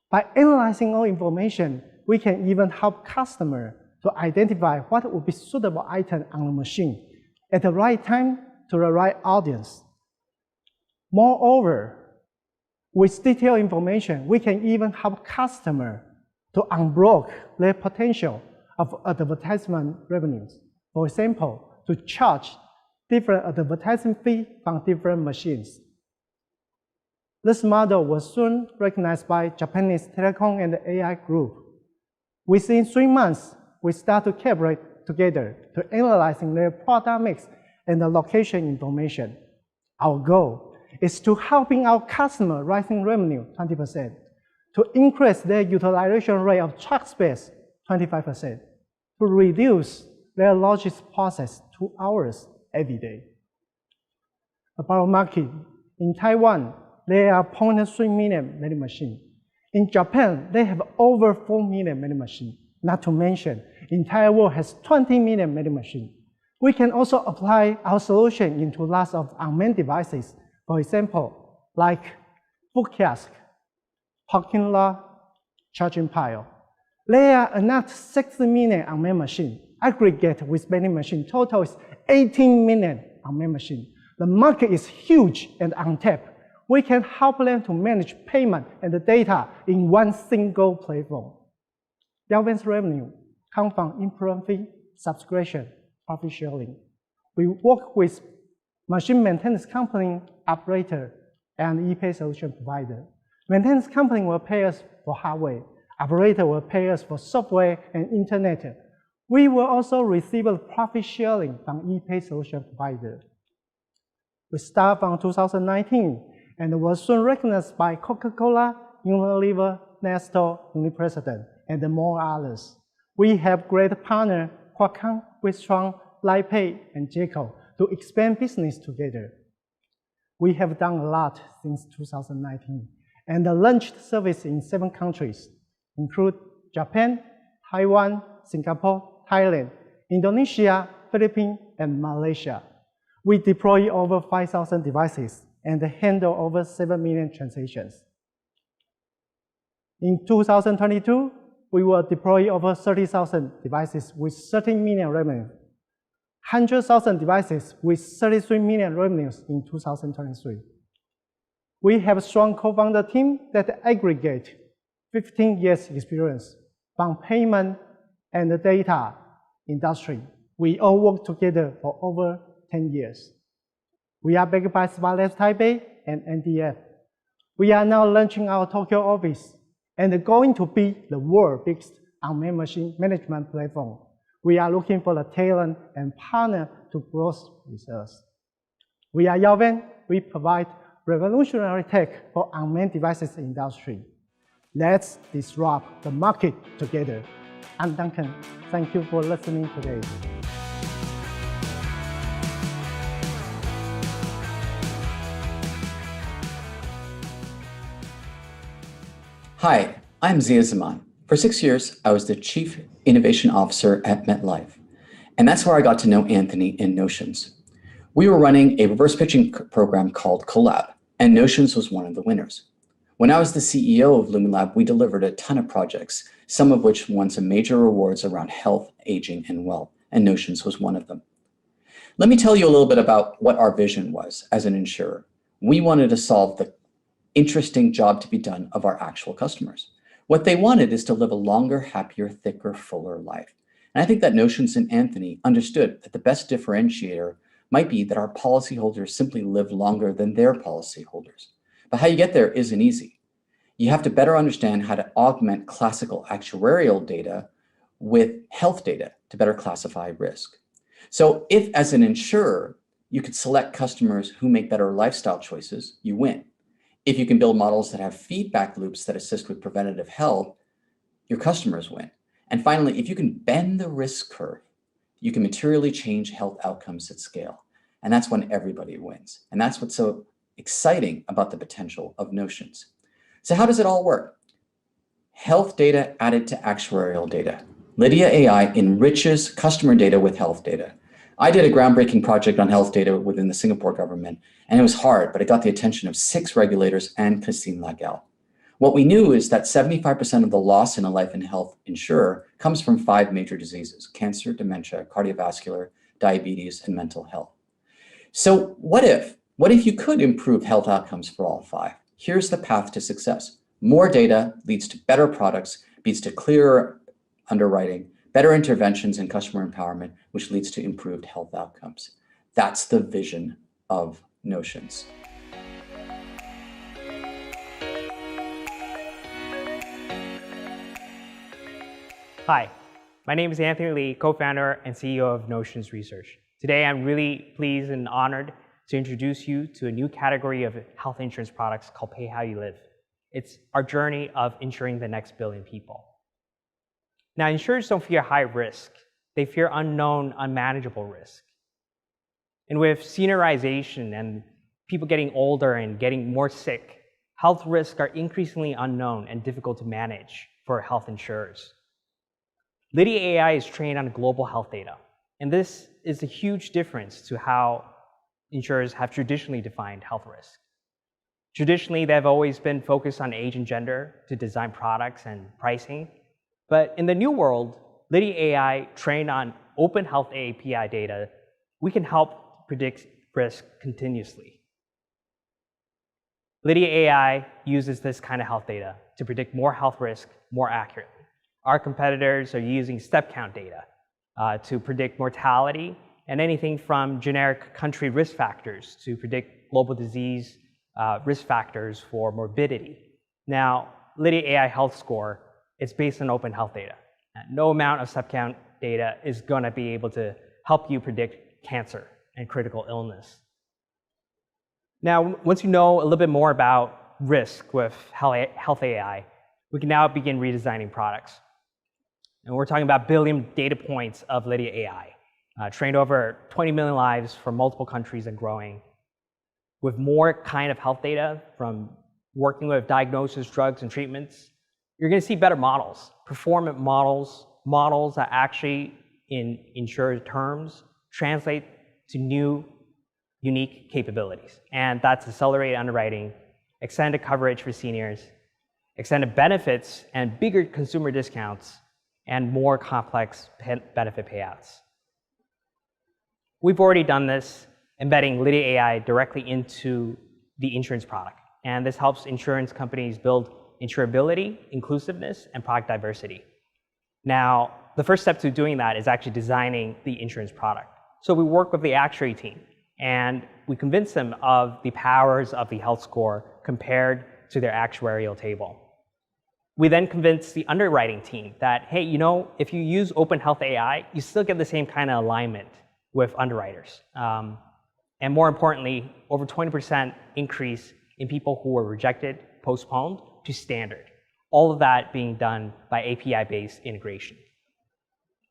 By analyzing all information, we can even help customers to identify what would be suitable item on the machine at the right time to the right audience. Moreover, with detailed information, we can even help customers to unblock their potential of advertisement revenues. For example, to charge different advertising fees from different machines. This model was soon recognized by Japanese telecom and AI group. Within 3 months, we start to collaborate together to analyzing their product mix and the location information. Our goal is to helping our customer rising revenue 20%, to increase their utilization rate of truck space 25%, to reduce their logistics process 2 hours every day. About market, in Taiwan, there are 0.3 million vending machines. In Japan, they have over 4 million vending machines. Not to mention, the entire world has 20 million vending machines. We can also apply our solution into lots of unmanned devices. For example, like food kiosk, parking lot, charging pile. There are another 60 million unmanned machines. Aggregate with vending machine total is 18 million unmanned machines. The market is huge and untapped. We can help them to manage payment and the data in one single platform. Yalven's revenue comes from improvement fee, subscription, profit sharing. We work with machine maintenance company, operator, and e-pay solution provider. Maintenance company will pay us for hardware. Operator will pay us for software and internet. We will also receive a profit sharing from e-pay solution provider. We start from 2019 and was soon recognized by Coca-Cola, Unilever, Nestle, Unipresident, and more others. We have great partners, Qualcomm, Wistron, Lightpay, and Jaco, to expand business together. We have done a lot since 2019 and launched service in 7 countries, including Japan, Taiwan, Singapore, Thailand, Indonesia, Philippines, and Malaysia. We deploy over 5,000 devices and handle over 7 million transactions. In 2022, we will deploy over 30,000 devices with 13 million revenue, 100,000 devices with 33 million revenues in 2023. We have a strong co-founder team that aggregate 15 years experience from payment and the data industry. We all work together for over 10 years. We are backed by SparkLabs Taipei and NDF. We are now launching our Tokyo office and going to be the world's biggest unmanned machine management platform. We are looking for the talent and partner to grow with us. We are Yalven. We provide revolutionary tech for unmanned devices industry. Let's disrupt the market together. I'm Duncan. Thank you for listening today. Hi, I'm Zia Zaman. For 6 years, I was the Chief Innovation Officer at MetLife. And that's where I got to know Anthony in Notions. We were running a reverse pitching program called Collab, and Notions was one of the winners. When I was the CEO of LumenLab, we delivered a ton of projects, some of which won some major awards around health, aging, and wealth, and Notions was one of them. Let me tell you a little bit about what our vision was as an insurer. We wanted to solve the interesting job to be done of our actual customers. What they wanted is to live a longer, happier, thicker, fuller life. And I think that Notions and Anthony understood that the best differentiator might be that our policyholders simply live longer than their policyholders. But how you get there isn't easy. You have to better understand how to augment classical actuarial data with health data to better classify risk. So if, as an insurer, you could select customers who make better lifestyle choices, you win. If you can build models that have feedback loops that assist with preventative health, your customers win. And finally, if you can bend the risk curve, you can materially change health outcomes at scale. And that's when everybody wins. And that's what's so exciting about the potential of Notions. So how does it all work? Health data added to actuarial data. Lydia AI enriches customer data with health data. I did a groundbreaking project on health data within the Singapore government, and it was hard, but it got the attention of 6 regulators and Christine Lagarde. What we knew is that 75% of the loss in a life and health insurer comes from 5 major diseases: cancer, dementia, cardiovascular, diabetes, and mental health. So what if you could improve health outcomes for all 5? Here's the path to success. More data leads to better products, leads to clearer underwriting, better interventions and customer empowerment, which leads to improved health outcomes. That's the vision of Notions. Hi, My name is Anthony Lee, co-founder and CEO of Notions Research. Today, I'm really pleased and honored to introduce you to a new category of health insurance products called Pay How You Live. It's our journey of insuring the next billion people. Now, insurers don't fear high risk. They fear unknown, unmanageable risk. And with seniorization and people getting older and getting more sick, health risks are increasingly unknown and difficult to manage for health insurers. Lydia AI is trained on global health data, and this is a huge difference to how insurers have traditionally defined health risk. Traditionally, they've always been focused on age and gender to design products and pricing, but in the new world, Lydia AI trained on open health API data, we can help predict risk continuously. Lydia AI uses this kind of health data to predict more health risk more accurately. Our competitors are using step count data to predict mortality and anything from generic country risk factors to predict global disease risk factors for morbidity. Now, Lydia AI Health Score is based on open health data. No amount of step count data is going to be able to help you predict cancer and critical illness. Now, once you know a little bit more about risk with health AI, we can now begin redesigning products. And we're talking about billion data points of Lydia AI, trained over 20 million lives from multiple countries and growing. With more kind of health data from working with diagnosis, drugs, and treatments, you're going to see better models, performant models that actually, in insurer terms, translate to new, unique capabilities. And that's accelerated underwriting, extended coverage for seniors, extended benefits, and bigger consumer discounts, and more complex benefit payouts. We've already done this, embedding Lydia AI directly into the insurance product. And this helps insurance companies build insurability, inclusiveness, and product diversity. Now, the first step to doing that is actually designing the insurance product. So we work with the actuary team, and we convince them of the powers of the health score compared to their actuarial table. We then convince the underwriting team that, hey, you know, if you use open health AI, you still get the same kind of alignment with underwriters. And more importantly, over 20% increase in people who were rejected, postponed, to standard. All of that being done by API-based integration.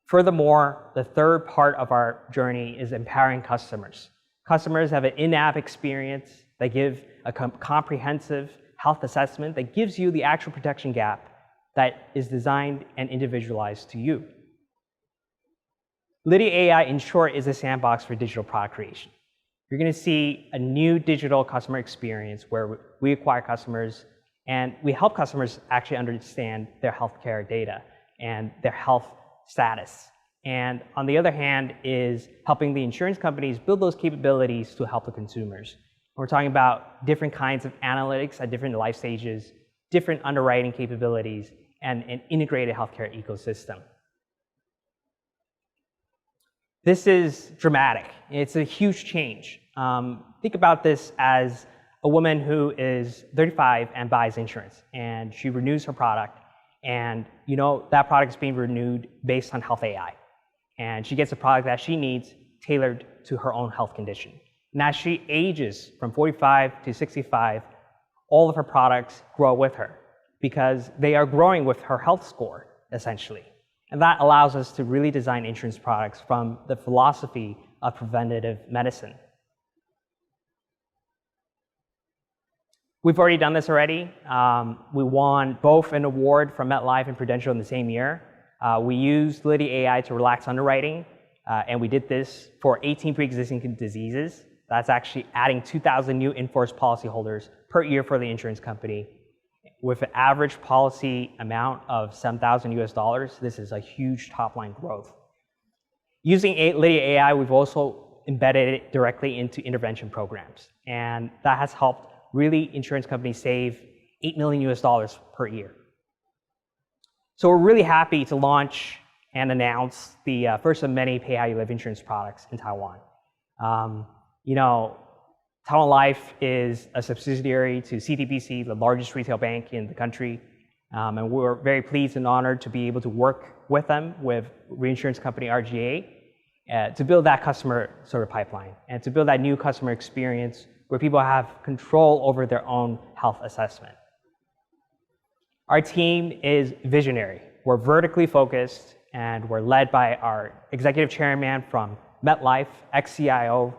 Furthermore, the third part of our journey is empowering customers. Customers have an in-app experience that give a comprehensive health assessment that gives you the actual protection gap that is designed and individualized to you. Lydia AI, in short, is a sandbox for digital product creation. You're going to see a new digital customer experience where we acquire customers and we help customers actually understand their healthcare data and their health status. And on the other hand is helping the insurance companies build those capabilities to help the consumers. We're talking about different kinds of analytics at different life stages, different underwriting capabilities, and an integrated healthcare ecosystem. This is dramatic. It's a huge change. Think about this as a woman who is 35 and buys insurance, and she renews her product, and you know that product is being renewed based on health AI. And she gets a product that she needs tailored to her own health condition. And as she ages from 45 to 65, all of her products grow with her because they are growing with her health score, essentially. And that allows us to really design insurance products from the philosophy of preventative medicine. We've already done this already. We won both an award from MetLife and Prudential in the same year. We used Lydia AI to relax underwriting, and we did this for 18 pre-existing diseases. That's actually adding 2,000 new in-force policyholders per year for the insurance company. With an average policy amount of $7,000 US, this is a huge top-line growth. Using Lydia AI, we've also embedded it directly into intervention programs, and that has helped really insurance companies save $8 million US per year. So we're really happy to launch and announce the first of many Pay How You Live insurance products in Taiwan. You know, Taiwan Life is a subsidiary to CTBC, the largest retail bank in the country. And we're very pleased and honored to be able to work with them, with reinsurance company RGA, to build that customer sort of pipeline and to build that new customer experience where people have control over their own health assessment. Our team is visionary. We're vertically focused, and we're led by our executive chairman from MetLife, ex-CIO.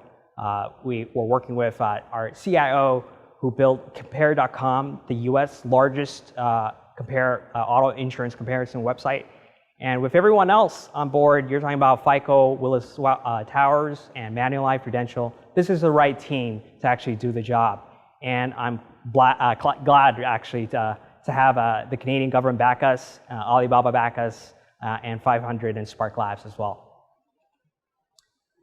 We're working with our CIO who built Compare.com, the US largest auto insurance comparison website. And with everyone else on board, you're talking about FICO, Willis Towers, and Manulife Prudential. This is the right team to actually do the job. And I'm glad actually to have the Canadian government back us, Alibaba back us, and 500 and SparkLabs as well.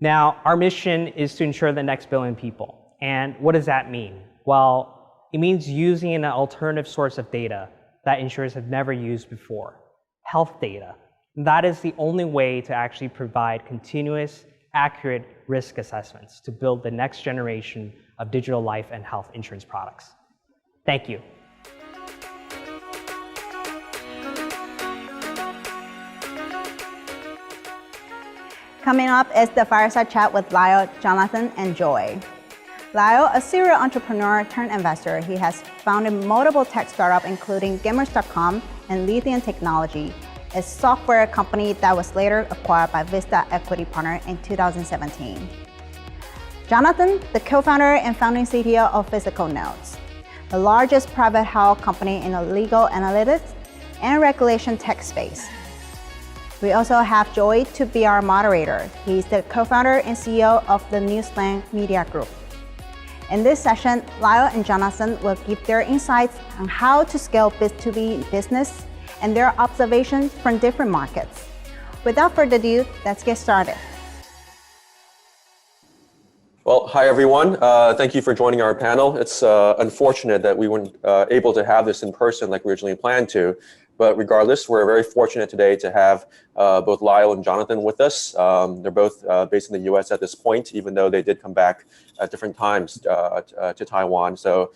Now, our mission is to ensure the next billion people. And what does that mean? Well, it means using an alternative source of data that insurers have never used before, health data. That is the only way to actually provide continuous, accurate risk assessments to build the next generation of digital life and health insurance products. Thank you. Coming up is the Fireside Chat with Lyle, Jonathan, and Joy. Lyle, a serial entrepreneur turned investor, he has founded multiple tech startups including Gamers.com and Lithium Technology, a software company that was later acquired by Vista Equity Partner in 2017. Jonathan, the co-founder and founding CTO of Physical Notes, the largest private health company in the legal analytics and regulation tech space. We also have Joy to be our moderator. He's the co-founder and CEO of the Newsland Media Group. In this session, Lyle and Jonathan will give their insights on how to scale B2B business and their observations from different markets. Without further ado, let's get started. Well, hi everyone. Thank you for joining our panel. It's unfortunate that we weren't able to have this in person like we originally planned to, but regardless, we're very fortunate today to have both Lyle and Jonathan with us. They're both based in the US at this point, even though they did come back at different times to Taiwan. So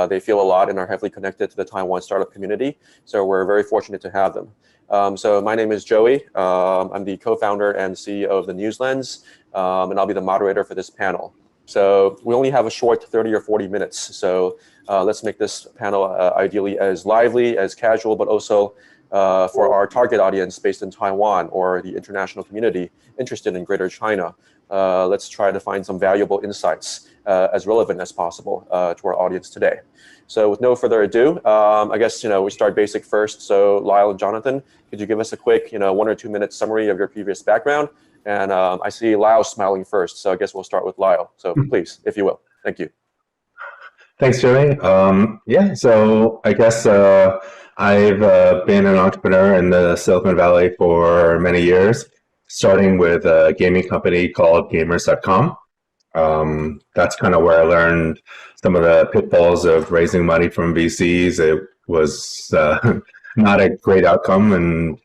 they feel a lot and are heavily connected to the Taiwan startup community. So we're very fortunate to have them. So my name is Joey. I'm the co-founder and CEO of the Newslands, and I'll be the moderator for this panel. So we only have a short 30 or 40 minutes. So let's make this panel ideally as lively, as casual, but also for our target audience based in Taiwan or the international community interested in Greater China. Let's try to find some valuable insights as relevant as possible to our audience today. So with no further ado, I guess we start basic first. So Lyle and Jonathan, could you give us a quick 1 or 2 minute summary of your previous background? And I see Lyle smiling first, so I guess we'll start with Lyle. So please, if you will. Thank you. Thanks, Joey. Yeah, so I guess I've been an entrepreneur in the Silicon Valley for many years, starting with a gaming company called Gamers.com. That's kind of where I learned some of the pitfalls of raising money from VCs. It was not a great outcome, and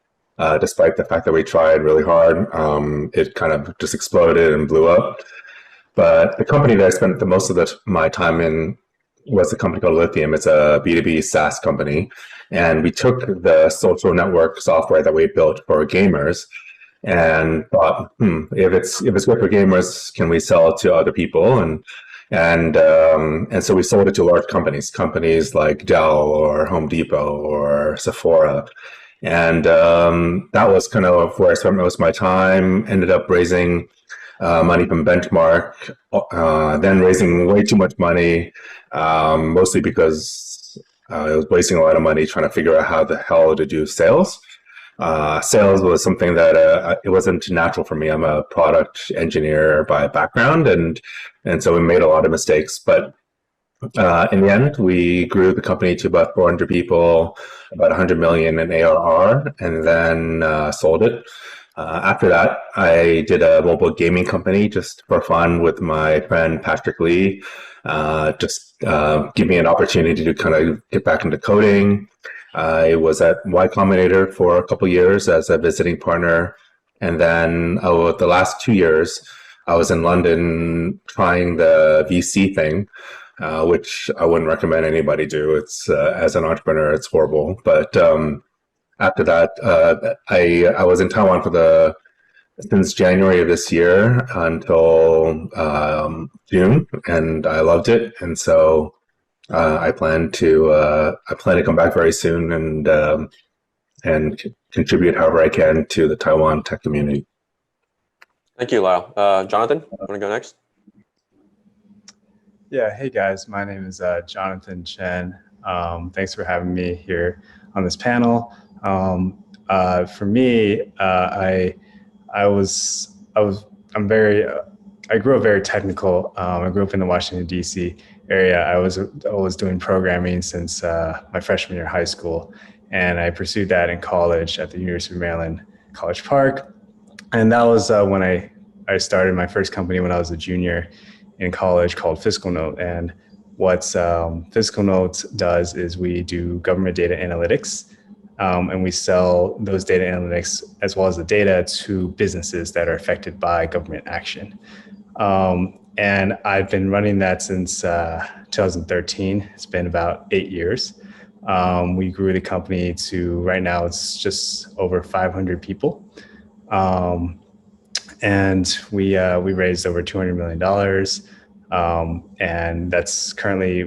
despite the fact that we tried really hard, it kind of just exploded and blew up. But the company that I spent the most of my time in was a company called Lithium. It's a B2B SaaS company. And we took the social network software that we built for gamers and thought, if it's good for gamers, can we sell it to other people? And so we sold it to large companies like Dell or Home Depot or Sephora. And that was kind of where I spent most of my time. Ended up raising money from Benchmark, then raising way too much money, mostly because I was wasting a lot of money trying to figure out how the hell to do sales. Sales was something that it wasn't natural for me. I'm a product engineer by background, and so we made a lot of mistakes. But in the end, we grew the company to about 400 people, about 100 million in ARR, and then sold it. After that, I did a mobile gaming company just for fun with my friend Patrick Lee. Just give me an opportunity to kind of get back into coding. I was at Y Combinator for a couple years as a visiting partner. And then the last 2 years, I was in London trying the VC thing. which I wouldn't recommend anybody do. It's as an entrepreneur, it's horrible. But after that, I was in Taiwan since January of this year until June, and I loved it. And so I plan to come back very soon and contribute however I can to the Taiwan tech community. Thank you, Lyle. Jonathan, want to go next? Yeah, hey guys, my name is Jonathan Chen. Thanks for having me here on this panel. For me, I grew up very technical. I grew up in the Washington, D.C. area. I was always doing programming since my freshman year of high school. And I pursued that in college at the University of Maryland, College Park. And that was when I started my first company when I was a junior in college called Fiscal Note. And what Fiscal Note does is we do government data analytics. And we sell those data analytics as well as the data to businesses that are affected by government action. And I've been running that since 2013. It's been about 8 years. We grew the company to right now it's just over 500 people. And we raised over $200 million. And that's currently,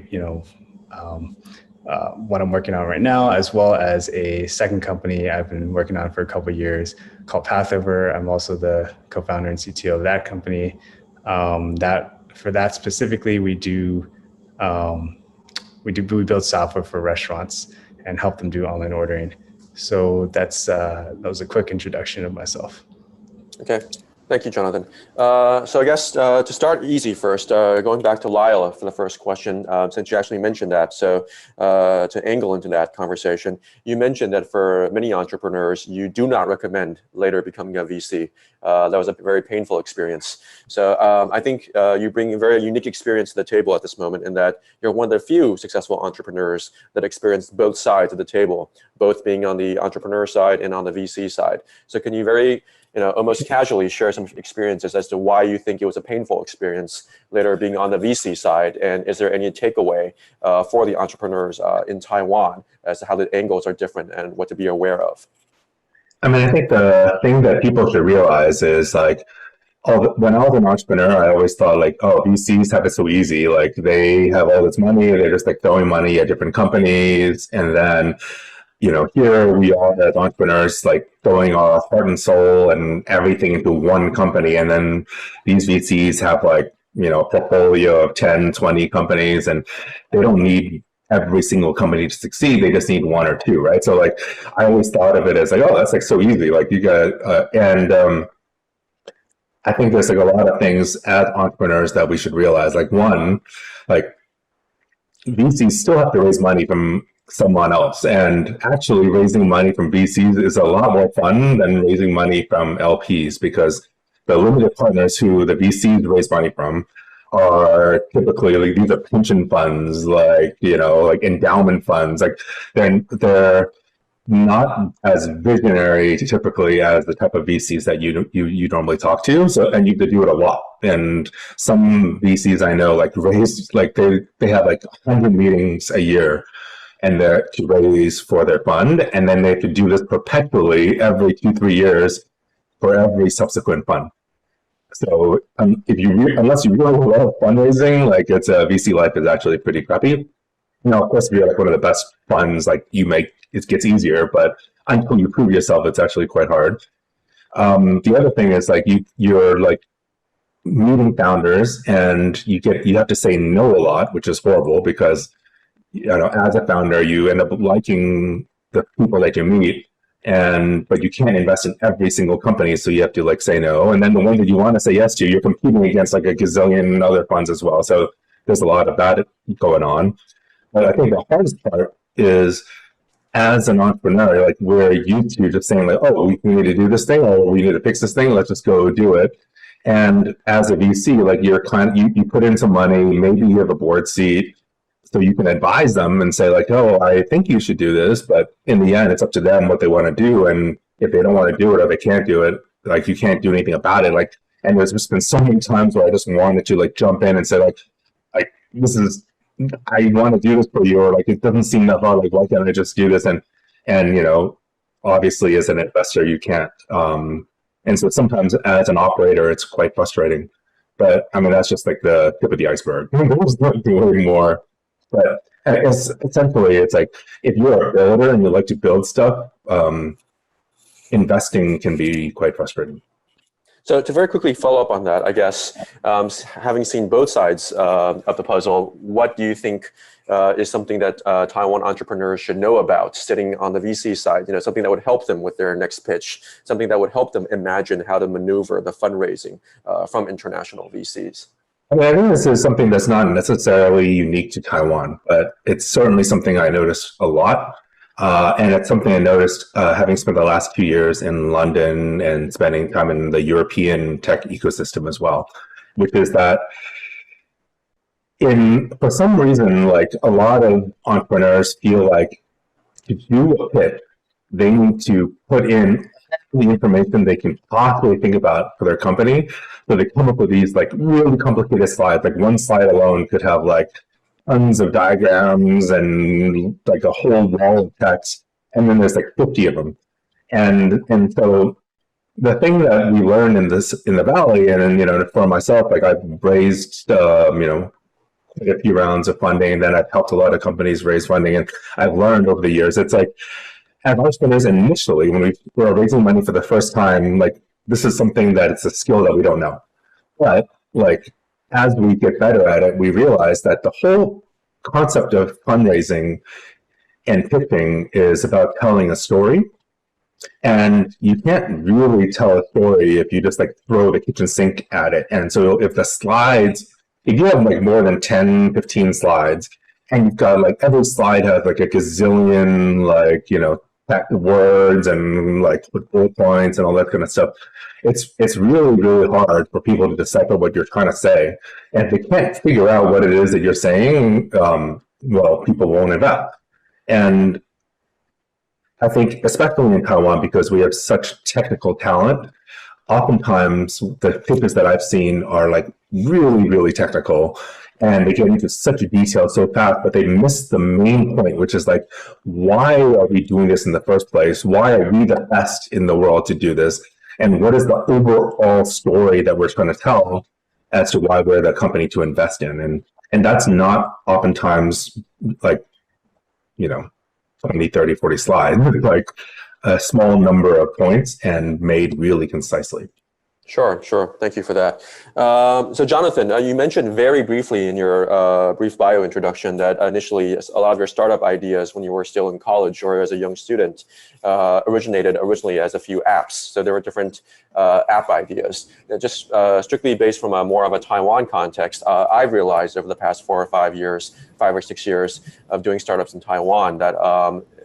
what I'm working on right now, as well as a second company I've been working on for a couple of years called Pathover. I'm also the co-founder and CTO of that company. For that specifically, we build software for restaurants and help them do online ordering. So that was a quick introduction of myself. Okay. Thank you, Jonathan. So I guess to start easy first, going back to Lyle for the first question, since you actually mentioned that, so to angle into that conversation, you mentioned that for many entrepreneurs, you do not recommend later becoming a VC. That was a very painful experience. So I think you bring a very unique experience to the table at this moment in that you're one of the few successful entrepreneurs that experienced both sides of the table, both being on the entrepreneur side and on the VC side. So can you very almost casually share some experiences as to why you think it was a painful experience later being on the VC side? And is there any takeaway for the entrepreneurs in Taiwan as to how the angles are different and what to be aware of? I mean, I think the thing that people should realize is like, when I was an entrepreneur, I always thought like, oh, VCs have it so easy. Like they have all this money, they're just like throwing money at different companies. And then here we are as entrepreneurs, like throwing our heart and soul and everything into one company. And then these VCs have like, a portfolio of 10, 20 companies, and they don't need every single company to succeed. They just need one or two, right? So like, I always thought of it as like, oh, that's like so easy. Like you got, I think there's like a lot of things as entrepreneurs that we should realize. Like one, like VCs still have to raise money from someone else, and actually raising money from VCs is a lot more fun than raising money from LPs, because the limited partners who the VCs raise money from are typically like these are pension funds, like like endowment funds, like they're not as visionary typically as the type of VCs that you normally talk to. So, and you have to do it a lot. And some VCs I know like raise like they have like 100 meetings a year and they're to raise for their fund, and then they have to do this perpetually every 2-3 years for every subsequent fund. So unless you really love fundraising, like it's VC life is actually pretty crappy. Of course, if you're like one of the best funds, like it gets easier, but until you prove yourself, it's actually quite hard. The other thing is like you're like meeting founders, and you have to say no a lot, which is horrible because as a founder, you end up liking the people that you meet, but you can't invest in every single company, so you have to like say no. And then the one that you want to say yes to, you're competing against like a gazillion other funds as well. So there's a lot of that going on. But I think the hardest part is, as an entrepreneur, like we're used to just saying like, oh, we need to do this thing, or we need to fix this thing, let's just go do it. And as a VC, like you put in some money, maybe you have a board seat, so you can advise them and say like, oh, I think you should do this, but in the end, it's up to them what they want to do. And if they don't want to do it or they can't do it, like you can't do anything about it. Like, and there's just been so many times where I just wanted to like jump in and say like this is I want to do this for you, or like, it doesn't seem that hard. Like, why can't I just do this? And obviously as an investor, you can't. And so sometimes as an operator, it's quite frustrating. But I mean, that's just like the tip of the iceberg. There's way more. But essentially, it's like, if you're a builder and you like to build stuff, investing can be quite frustrating. So to very quickly follow up on that, I guess, having seen both sides of the puzzle, what do you think is something that Taiwan entrepreneurs should know about sitting on the VC side? Something that would help them with their next pitch, something that would help them imagine how to maneuver the fundraising from international VCs. I mean, I think this is something that's not necessarily unique to Taiwan, but it's certainly something I notice a lot. And it's something I noticed having spent the last few years in London and spending time in the European tech ecosystem as well, which is that for some reason, like, a lot of entrepreneurs feel like to do a pitch, they need to put in the information they can possibly think about for their company. So they come up with these like really complicated slides. Like, one slide alone could have like tons of diagrams and like a whole wall of text, and then there's like 50 of them. And so the thing that we learned in the Valley, and for myself, like, I've raised quite a few rounds of funding, and then I've helped a lot of companies raise funding, and I've learned over the years, it's like, as entrepreneurs initially, when we were raising money for the first time, like, this is something that it's a skill that we don't know. But like, as we get better at it, we realize that the whole concept of fundraising and pitching is about telling a story. And you can't really tell a story if you just like throw the kitchen sink at it. And so if you have like more than 10, 15 slides, and you've got like every slide has like a gazillion words and like bullet points and all that kind of stuff, it's really, really hard for people to decipher what you're trying to say. And if they can't figure out what it is that you're saying, people won't invest. And I think, especially in Taiwan, because we have such technical talent, oftentimes the pitches that I've seen are like really, really technical, and they get into such detail so fast, but they miss the main point, which is like, why are we doing this in the first place? Why are we the best in the world to do this? And what is the overall story that we're trying to tell as to why we're the company to invest in? And that's not oftentimes like, 20, 30, 40 slides, like a small number of points and made really concisely. Sure. Thank you for that. So Jonathan, you mentioned very briefly in your brief bio introduction that initially a lot of your startup ideas when you were still in college or as a young student originated originally as a few apps. So there were different app ideas. Just strictly based from more of a Taiwan context, I've realized over the past 5 or 6 years of doing startups in Taiwan that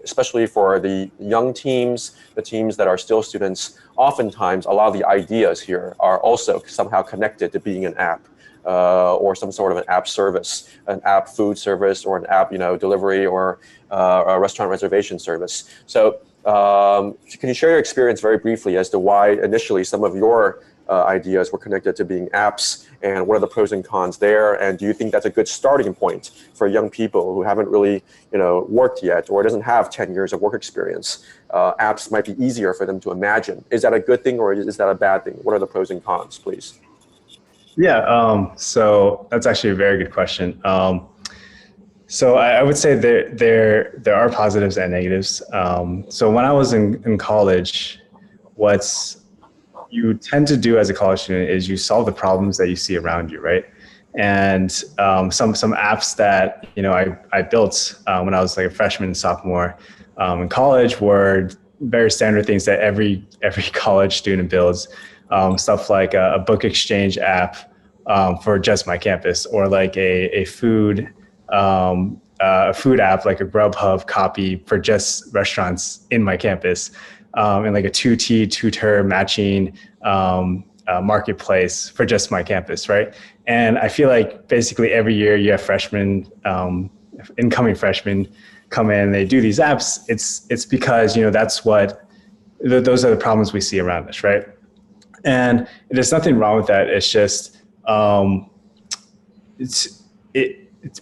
especially for the young teams, the teams that are still students, oftentimes a lot of the ideas here are also somehow connected to being an app or some sort of an app service, an app food service, or an app delivery or a restaurant reservation service. So can you share your experience very briefly as to why initially some of your ideas were connected to being apps, and what are the pros and cons there? And do you think that's a good starting point for young people who haven't really, worked yet or doesn't have 10 years of work experience? Apps might be easier for them to imagine. Is that a good thing or is that a bad thing? What are the pros and cons, please? Yeah, so that's actually a very good question. So I would say there are positives and negatives. So when I was in college, what you tend to do as a college student is you solve the problems that you see around you, right? And some apps that I built when I was like a freshman and sophomore in college were very standard things that every college student builds. Stuff like a book exchange app for just my campus, or like a food app like a Grubhub copy for just restaurants in my campus, and like a 2T tutor matching marketplace for just my campus, right? And I feel like basically every year you have freshmen, incoming freshmen come in, they do these apps. It's because that's what those are the problems we see around us, right? And there's nothing wrong with that. It's just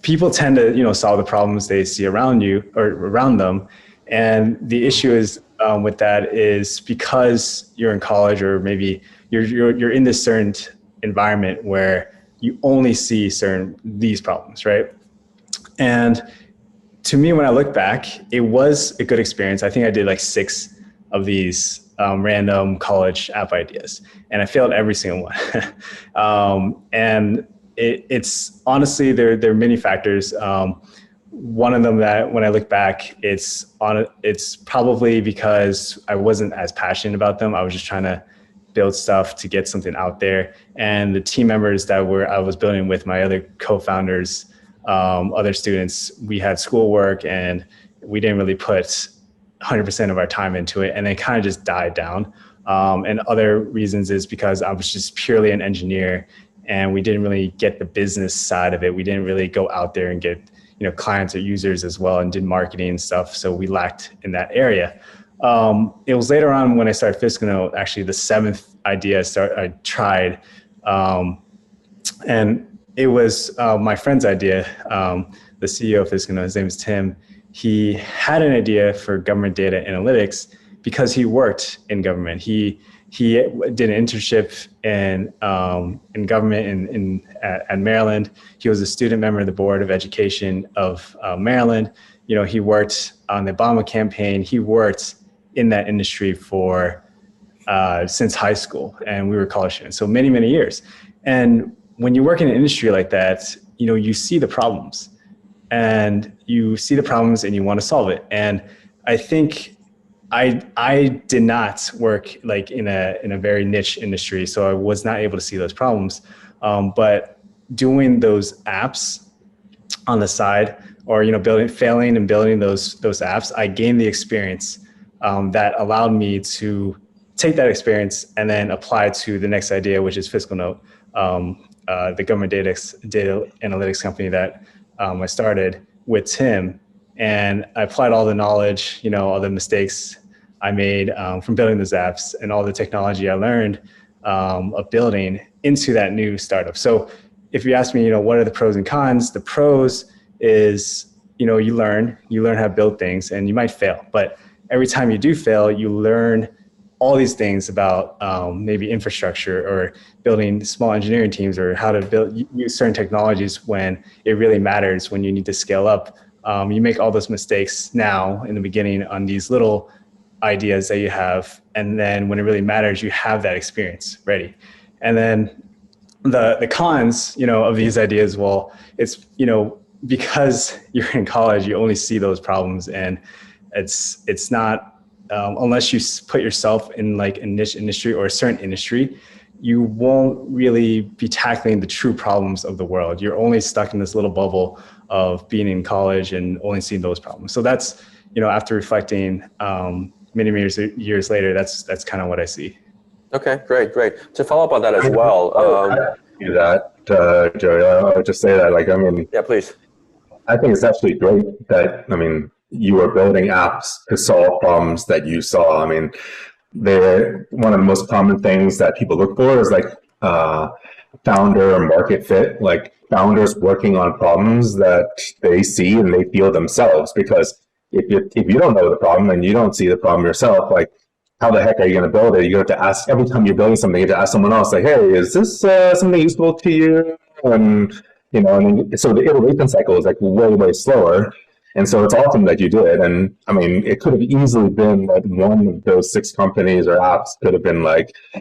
people tend to, solve the problems they see around you or around them. And the issue is with that is because you're in college or maybe you're in this certain environment where you only see these problems, right? And to me, when I look back, it was a good experience. I think I did like 6 of these random college app ideas, and I failed every single one. And it's honestly, there are many factors. One of them that when I look back, it's probably because I wasn't as passionate about them. I was just trying to build stuff to get something out there. And the team members that I was building with, my other co-founders, other students, we had schoolwork and we didn't really put 100% of our time into it, and it kind of just died down. And other reasons is because I was just purely an engineer and we didn't really get the business side of it. We didn't really go out there and get clients or users as well and did marketing and stuff. So we lacked in that area. It was later on when I started FiscalNote, actually the 7th idea I tried. And it was my friend's idea, the CEO of FiscalNote, his name is Tim. He had an idea for government data analytics because he worked in government. He did an internship in government at Maryland. He was a student member of the Board of Education of Maryland. He worked on the Obama campaign. He worked in that industry for since high school, and we were college students, so many, many years. And when you work in an industry like that, you see the problems, and you want to solve it. And I think I did not work like in a very niche industry, so I was not able to see those problems. But doing those apps on the side, or failing and building those apps, I gained the experience that allowed me to take that experience and then apply it to the next idea, which is FiscalNote, the government data analytics company that I started with Tim. And I applied all the knowledge, all the mistakes I made from building those apps and all the technology I learned of building into that new startup. So if you ask me, what are the pros and cons? The pros is, you learn how to build things, and you might fail. But every time you do fail, you learn all these things about maybe infrastructure or building small engineering teams, or how to use certain technologies when it really matters, when you need to scale up. You make all those mistakes now in the beginning on these little ideas that you have, and then when it really matters, you have that experience ready. And then the cons, of these ideas, well, it's, because you're in college, you only see those problems, and it's not, unless you put yourself in like a niche industry or a certain industry, you won't really be tackling the true problems of the world. You're only stuck in this little bubble of being in college and only seeing those problems. So that's, after reflecting many years later, that's kind of what I see. Okay, great. To follow up on that as well. Joey, I would just say that, yeah, please. I think it's actually great that, you were building apps to solve problems that you saw. One of the most common things that people look for is founder market fit, like founders working on problems that they see and they feel themselves. Because if you don't know the problem and you don't see the problem yourself, how the heck are you going to build it? You have to ask, every time you're building something, you have to ask someone else, hey, is this something useful to you? And so the iteration cycle is way slower. And so it's awesome that you did. And it could have easily been that one of those 6 companies or apps could have been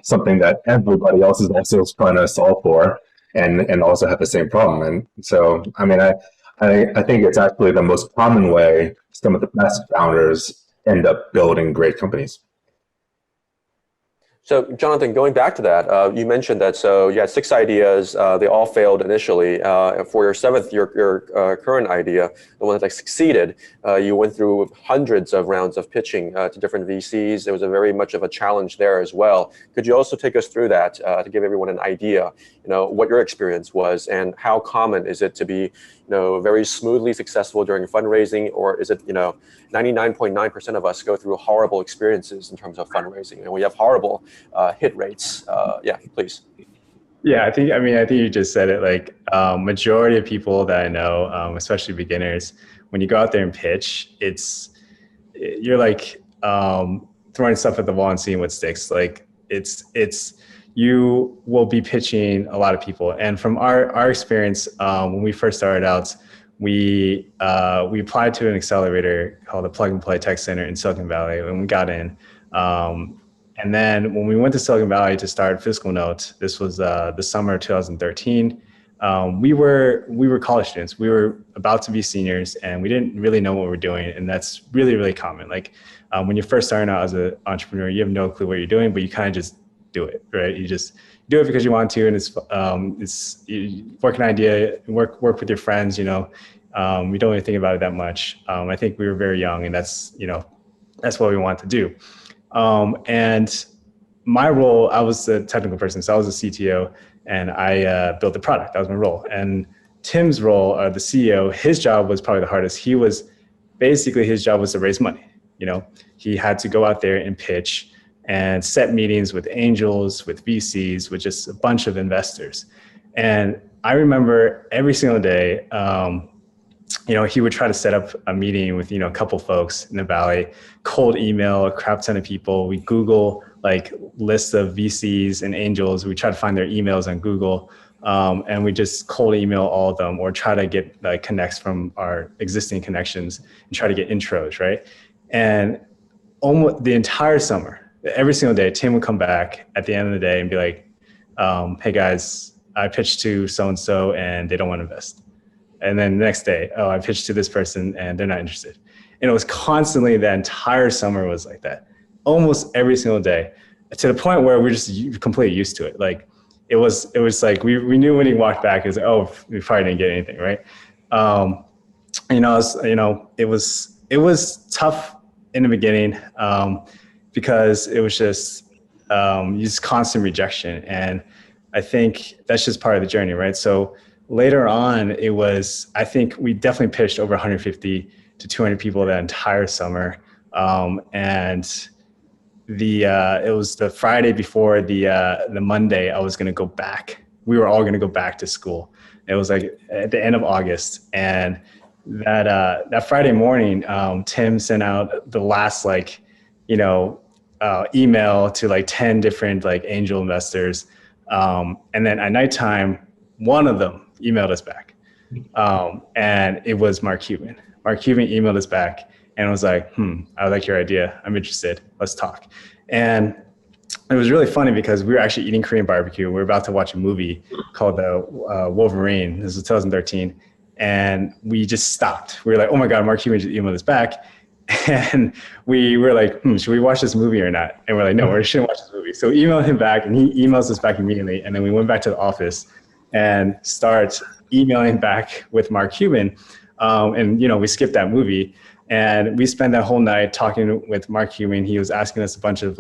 something that everybody else is also trying to solve for and also have the same problem. And so, I think it's actually the most common way some of the best founders end up building great companies. So, Jonathan, going back to that, you mentioned that you had 6 ideas. They all failed initially. For your 7th, your current idea, the one that succeeded, you went through hundreds of rounds of pitching to different VCs. There was a very much of a challenge there as well. Could you also take us through that to give everyone an idea, what your experience was, and how common is it to be, very smoothly successful during fundraising, or is it, 99.9% of us go through horrible experiences in terms of fundraising, and we have horrible hit rates? Yeah, please. Yeah, I think you just said it. Like majority of people that I know, especially beginners, when you go out there and pitch, you're like throwing stuff at the wall and seeing what sticks. Like you will be pitching a lot of people. And from our experience, when we first started out, we applied to an accelerator called the Plug and Play Tech Center in Silicon Valley, and we got in. And then when we went to Silicon Valley to start Fiscal Note, this was the summer of 2013. We were college students. We were about to be seniors, and we didn't really know what we were doing. And that's really, really common. Like when you're first starting out as an entrepreneur, you have no clue what you're doing, but you kind of just do it, right? You just do it because you want to, and you work an idea, work with your friends. You don't really think about it that much. I think we were very young, and that's what we want to do. And my role, I was the technical person, so I was a CTO, and I built the product. That was my role. And Tim's role, the CEO, his job was probably the hardest. His job was to raise money. He had to go out there and pitch and set meetings with angels, with VCs, with just a bunch of investors. And I remember every single day, he would try to set up a meeting with, a couple folks in the Valley, cold email a crap ton of people. We Google like lists of VCs and angels. We try to find their emails on Google, and we just cold email all of them, or try to get connects from our existing connections and try to get intros, right? And almost the entire summer, every single day, Tim would come back at the end of the day and be like, hey guys, I pitched to so-and-so and they don't want to invest. And then the next day, I pitched to this person and they're not interested. And it was constantly, the entire summer was like that, almost every single day, to the point where we're just completely used to it. Like it was like, we knew when he walked back, it was like, oh, we probably didn't get anything, right? It was tough in the beginning because it was just constant rejection. And I think that's just part of the journey, right? So later on, I think we definitely pitched over 150 to 200 people that entire summer. And it was the Friday before the Monday I was going to go back. We were all going to go back to school. It was like at the end of August. And that Friday morning, Tim sent out the last email to like 10 different angel investors. And then at nighttime, one of them emailed us back. And it was Mark Cuban. Mark Cuban emailed us back and was like, I like your idea. I'm interested. Let's talk. And it was really funny because we were actually eating Korean barbecue. We were about to watch a movie called Wolverine. This was 2013. And we just stopped. We were like, oh my God, Mark Cuban just emailed us back. And we were like, should we watch this movie or not? And we're like, no, we shouldn't watch this movie. So we emailed him back and he emails us back immediately. And then we went back to the office and start emailing back with Mark Cuban. And we skipped that movie. And we spent that whole night talking with Mark Cuban. He was asking us a bunch of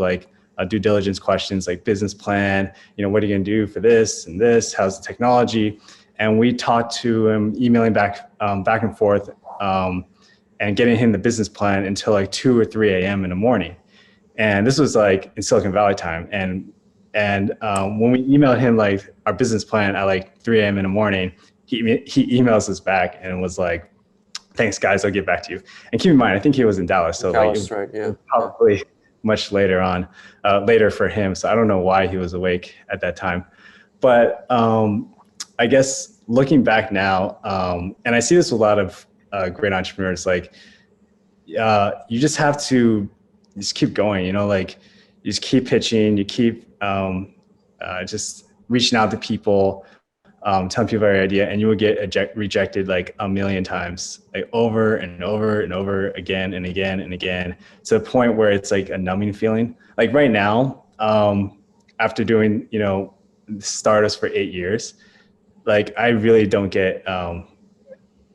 due diligence questions, like business plan, what are you gonna do for this and this? How's the technology? And we talked to him, emailing back and forth, and getting him the business plan until 2 or 3 a.m. in the morning. And this was in Silicon Valley time. And when we emailed him our business plan at 3 a.m. in the morning, he emails us back and was like, thanks guys, I'll get back to you. And keep in mind, I think he was in Dallas. So Dallas, right, yeah. Probably much later for him. So I don't know why he was awake at that time. But I guess looking back now, and I see this with a lot of great entrepreneurs, you just have to just keep going, you just keep pitching, you keep just reaching out to people, telling people your idea, and you will get rejected a million times, over and over and over again and again and again, to the point where it's a numbing feeling. Right now, after doing, startups for 8 years, I really don't get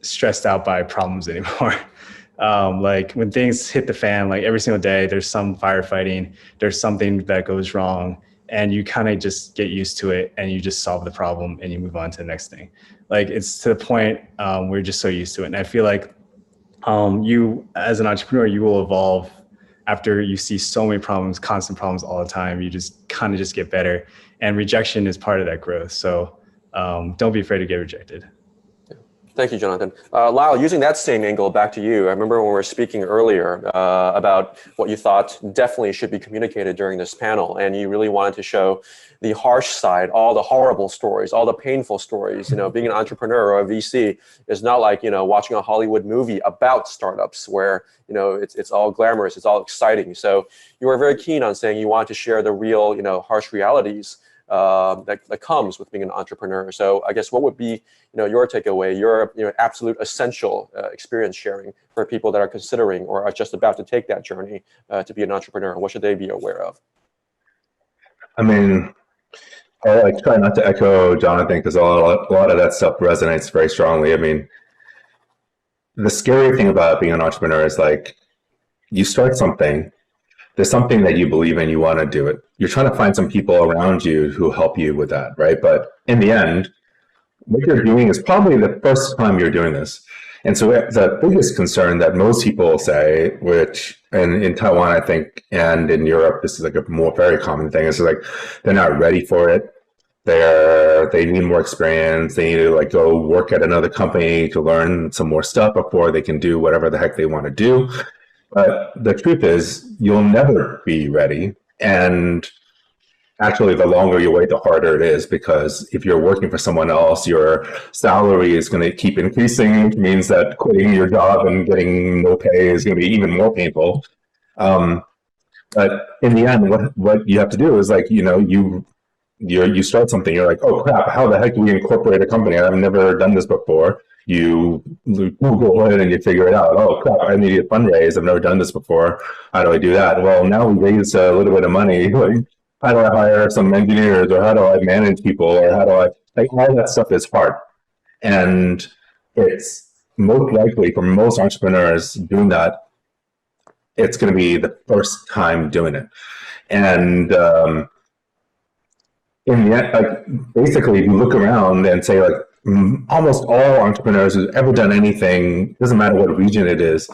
stressed out by problems anymore. When things hit the fan, every single day, there's some firefighting, there's something that goes wrong, and you kind of just get used to it and you just solve the problem and you move on to the next thing. It's to the point we're just so used to it. And I feel you as an entrepreneur, you will evolve after you see so many problems, constant problems all the time, you just kind of just get better. And rejection is part of that growth. So don't be afraid to get rejected. Thank you, Jonathan. Lyle, using that same angle, back to you. I remember when we were speaking earlier about what you thought definitely should be communicated during this panel, and you really wanted to show the harsh side, all the horrible stories, all the painful stories. You know, being an entrepreneur or a VC is not like, you know, watching a Hollywood movie about startups where, you know, it's all glamorous, it's all exciting. So you were very keen on saying you wanted to share the real, you know, harsh realities that comes with being an entrepreneur. So I guess what would be, you know, your takeaway, your absolute essential experience sharing for people that are considering or are just about to take that journey to be an entrepreneur? What should they be aware of? I mean, I try not to echo Jonathan because a lot of that stuff resonates very strongly. I mean, the scary thing about being an entrepreneur is like you start something, there's something that you believe in, you want to do it. You're trying to find some people around you who help you with that, right? But in the end, what you're doing is probably the first time you're doing this. And so the biggest concern that most people say, which in Taiwan, I think, and in Europe, this is like a very common thing, is like they're not ready for it. They need more experience. They need to like go work at another company to learn some more stuff before they can do whatever the heck they want to do. But the truth is, you'll never be ready. And actually, the longer you wait, the harder it is, because if you're working for someone else, your salary is going to keep increasing, which means that quitting your job and getting no pay is going to be even more painful. But in the end, what you have to do is like, you know, you start something, you're like, oh crap, how the heck do we incorporate a company? I've never done this before. You Google it and you figure it out. Oh crap, I need a fundraise. I've never done this before. How do I do that? Well, now we raise a little bit of money. Like, how do I hire some engineers, or how do I manage people, or how do I, like, all that stuff is hard. And it's most likely for most entrepreneurs doing that, it's going to be the first time doing it. And in the end, like, basically, if you look around and say, like, almost all entrepreneurs who've ever done anything, doesn't matter what region it is,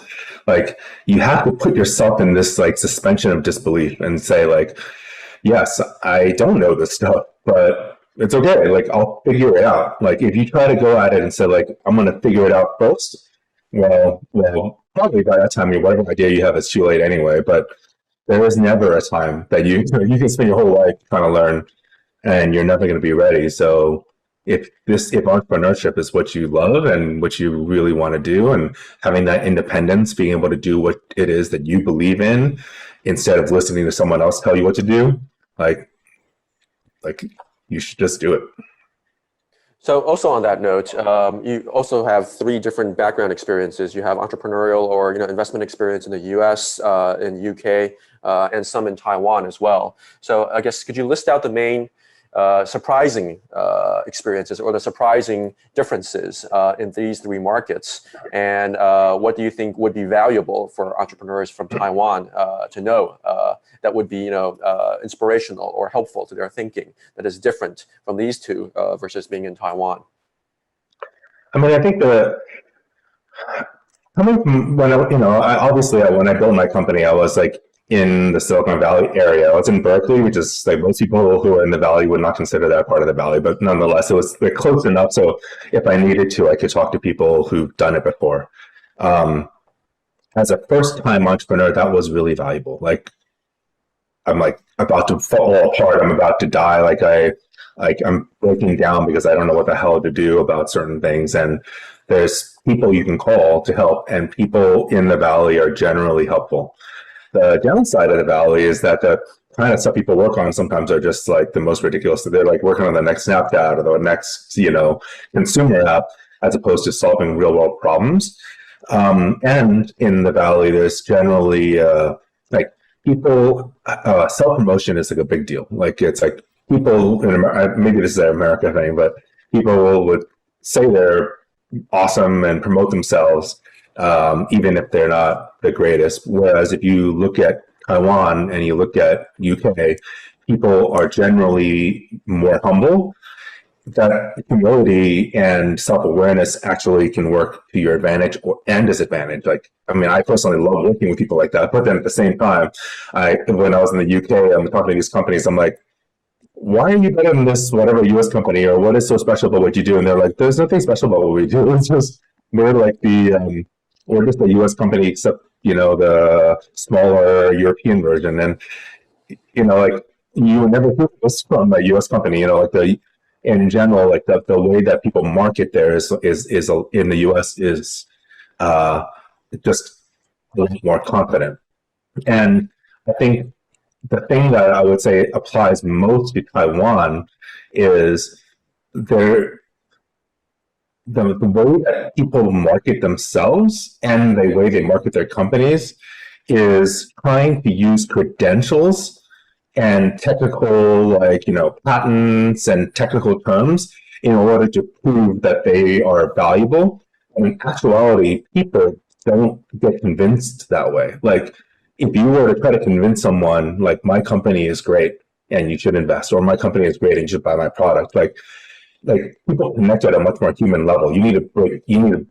like, you have to put yourself in this like suspension of disbelief and say like, yes, I don't know this stuff, but it's okay. Like, I'll figure it out. Like, if you try to go at it and say like, I'm going to figure it out first, well, probably by that time, whatever idea you have is too late anyway. But there is never a time that you can spend your whole life trying to learn and you're never going to be ready. So if entrepreneurship is what you love and what you really want to do, and having that independence, being able to do what it is that you believe in instead of listening to someone else tell you what to do, like you should just do it. So also on that note, you also have 3 different background experiences. You have entrepreneurial or investment experience in the US, in UK, and some in Taiwan as well. So I guess could you list out the main surprising experiences or the surprising differences in these 3 markets, and what do you think would be valuable for entrepreneurs from Taiwan to know that would be inspirational or helpful to their thinking that is different from these 2 versus being in Taiwan? I mean, I think coming from when when I built my company, I was like in the Silicon Valley area. I was in Berkeley, which is like most people who are in the Valley would not consider that part of the Valley, but nonetheless, it was like close enough. So if I needed to, I could talk to people who've done it before. As a first-time entrepreneur, that was really valuable. Like, I'm like about to fall apart. I'm about to die. I'm breaking down because I don't know what the hell to do about certain things. And there's people you can call to help, and people in the Valley are generally helpful. The downside of the Valley is that the kind of stuff people work on sometimes are just like the most ridiculous. They're like working on the next Snapchat or the next, consumer app, as opposed to solving real world problems. And in the Valley, there's generally people, self-promotion is like a big deal. Like, it's like people in America, maybe this is an America thing, but people would say they're awesome and promote themselves, even if they're not the greatest. Whereas if you look at Taiwan and you look at UK, people are generally more humble, that humility and self-awareness actually can work to your advantage and disadvantage. Like, I mean, I personally love working with people like that, but then at the same time, when I was in the UK, I'm talking to these companies, I'm like, why are you better than this whatever US company, or what is so special about what you do? And they're like, there's nothing special about what we do. It's just, we're like we're just a US company, except, you know, the smaller European version. And, you know, like, you would never hear this from a US company, you know, like in general, like the way that people market there is in the US is just a little more confident. And I think the thing that I would say applies most to Taiwan is the way that people market themselves and the way they market their companies is trying to use credentials and technical, like, you know, patents and technical terms in order to prove that they are valuable. And in actuality, people don't get convinced that way. Like, if you were to try to convince someone, like, my company is great and you should invest, or my company is great and you should buy my product, like people connect at a much more human level. You need to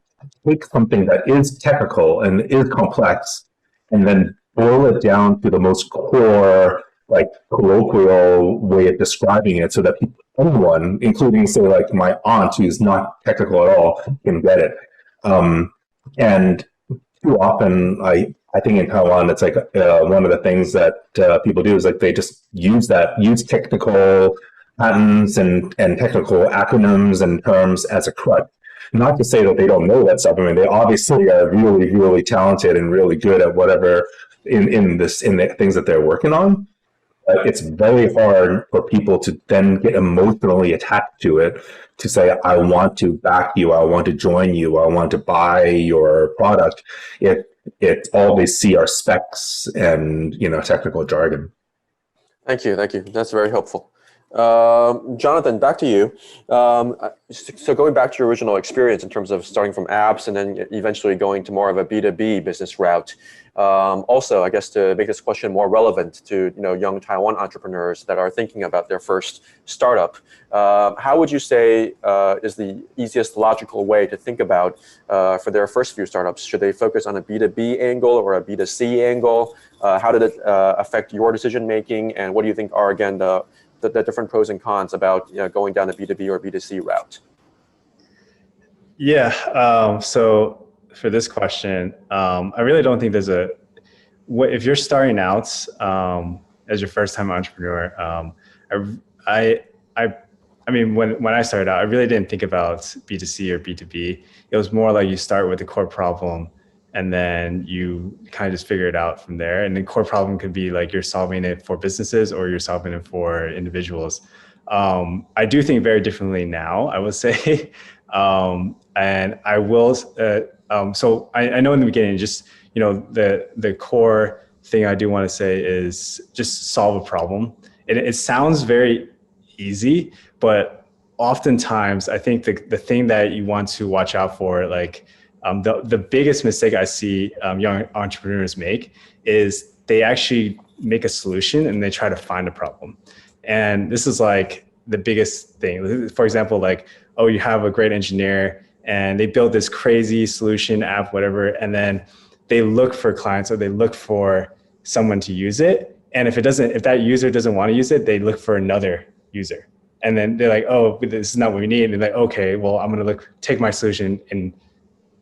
take something that is technical and is complex, and then boil it down to the most core, like, colloquial way of describing it, so that anyone, including, say, like my aunt, who's not technical at all, can get it. And too often, I think in Taiwan, it's like one of the things that people do is, like, they just use technical patents and technical acronyms and terms as a crutch. Not to say that they don't know that stuff. I mean, they obviously are really, really talented and really good at whatever in the things that they're working on. But it's very hard for people to then get emotionally attached to it, to say, I want to back you, I want to join you, I want to buy your product, if all they see are specs and, you know, technical jargon. Thank you. That's very helpful. Jonathan, back to you. So going back to your original experience in terms of starting from apps and then eventually going to more of a B2B business route. Also, I guess to make this question more relevant to, you know, young Taiwan entrepreneurs that are thinking about their first startup, how would you say is the easiest logical way to think about for their first few startups? Should they focus on a B2B angle or a B2C angle? How did it affect your decision making? And what do you think are, again, the different pros and cons about, you know, going down the B2B or B2C route? Yeah. So for this question, I really don't think there's if you're starting out as your first time entrepreneur, I mean, when I started out, I really didn't think about B2C or B2B. It was more like you start with the core problem and then you kind of just figure it out from there. And the core problem could be like you're solving it for businesses or you're solving it for individuals. I do think very differently now, I would say. And I will, so I know in the beginning, just, you know, the core thing I do want to say is just solve a problem. It sounds very easy, but oftentimes I think the thing that you want to watch out for, like, the biggest mistake I see young entrepreneurs make is they actually make a solution and they try to find a problem. And this is like the biggest thing. For example, like, oh, you have a great engineer and they build this crazy solution, app, whatever, and then they look for clients or they look for someone to use it. And if that user doesn't want to use it, they look for another user. And then they're like, oh, this is not what we need. And they're like, okay, well, I'm going to take my solution and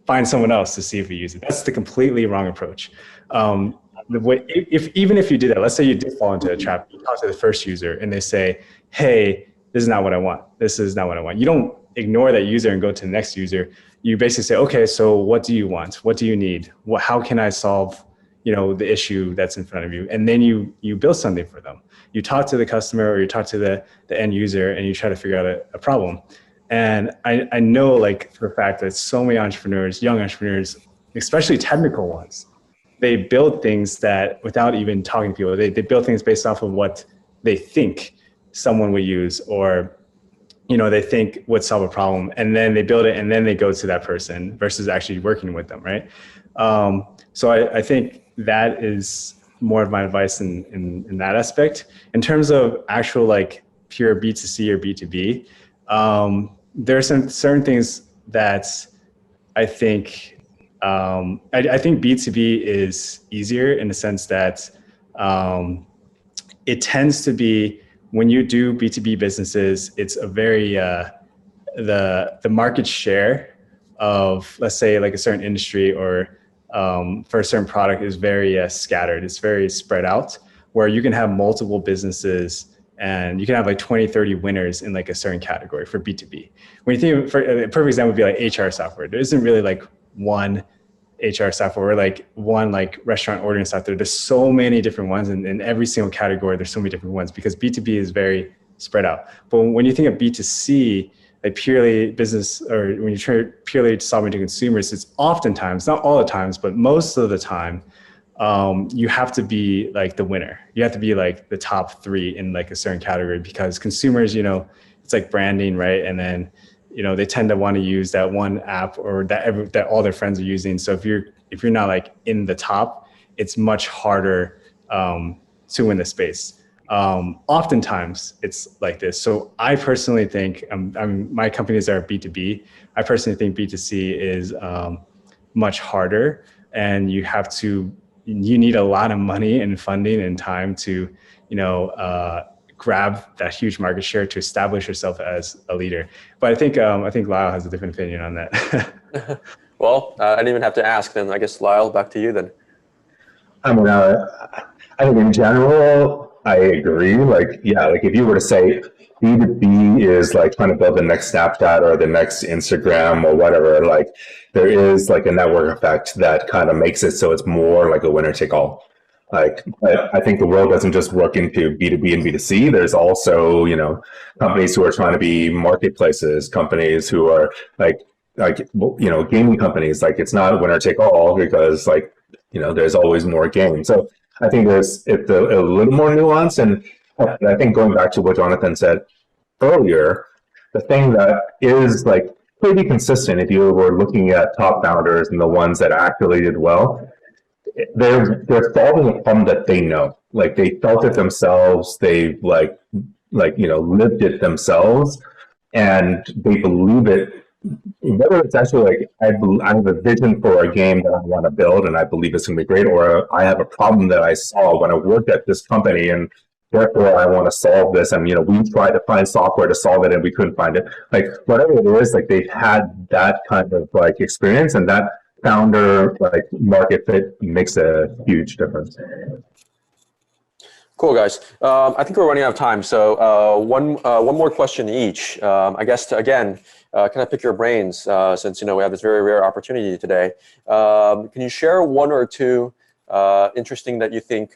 find someone else to see if we use it. That's the completely wrong approach. Even if you do that, let's say you did fall into a trap, you talk to the first user and they say, hey, this is not what I want. This is not what I want. You don't ignore that user and go to the next user. You basically say, okay, so what do you want? What do you need? How can I solve, you know, the issue that's in front of you? And then you build something for them. You talk to the customer or you talk to the end user and you try to figure out a problem. And I know, like, for a fact that so many entrepreneurs, young entrepreneurs, especially technical ones, they build things that without even talking to people, they build things based off of what they think someone would use, or, you know, they think would solve a problem, and then they build it and then they go to that person versus actually working with them, right? So I think that is more of my advice in that aspect. In terms of actual, like, pure B2C or B2B, there are some certain things that I think I think B2B is easier in the sense that it tends to be, when you do B2B businesses, it's a very the market share of, let's say, like a certain industry or for a certain product is very scattered. It's very spread out, where you can have multiple businesses and you can have like 20, 30 winners in like a certain category for B2B. When you think, for a perfect example would be like HR software. There isn't really like one HR software or like one like restaurant ordering software. There's so many different ones, and in every single category, there's so many different ones because B2B is very spread out. But when you think of B2C, like purely business, or when you try purely solving to consumers, it's oftentimes, not all the times, but most of the time, you have to be like the winner. You have to be like the top 3 in like a certain category, because consumers, you know, it's like branding, right? And then, you know, they tend to want to use that one app or that all their friends are using. So if you're not like in the top, it's much harder to win the space. Oftentimes it's like this. So I personally think, my companies are B2B. I personally think B2C is much harder, and you need a lot of money and funding and time to, you know, grab that huge market share to establish yourself as a leader. But I think Lyle has a different opinion on that. Well, I didn't even have to ask then. I guess, Lyle, back to you then. I mean, I think in general, I agree. Like, yeah, like if you were to say B2B is like trying to build the next Snapchat or the next Instagram or whatever, like there is like a network effect that kind of makes it so it's more like a winner take all. Like, I think the world doesn't just work into B2B and B2C. There's also, you know, companies who are trying to be marketplaces, companies who are like, you know, gaming companies. Like, it's not winner take all because, like, you know, there's always more games. So I think it's a little more nuanced. And I think going back to what Jonathan said earlier, the thing that is like pretty consistent, if you were looking at top founders and the ones that actually did well, they're solving a problem that they know. Like, they felt it themselves. They like you know, lived it themselves, and they believe it. Whether it's actually like I have a vision for a game that I want to build, and I believe it's going to be great, or I have a problem that I saw when I worked at this company, and therefore I want to solve this. And, you know, we tried to find software to solve it, and we couldn't find it. Like, whatever it is, like they've had that kind of like experience, and that founder like market fit makes a huge difference. Cool, guys. I think we're running out of time, so one more question each. I guess to, again, kind of pick your brains, since, you know, we have this very rare opportunity today. Can you share one or two interesting that you think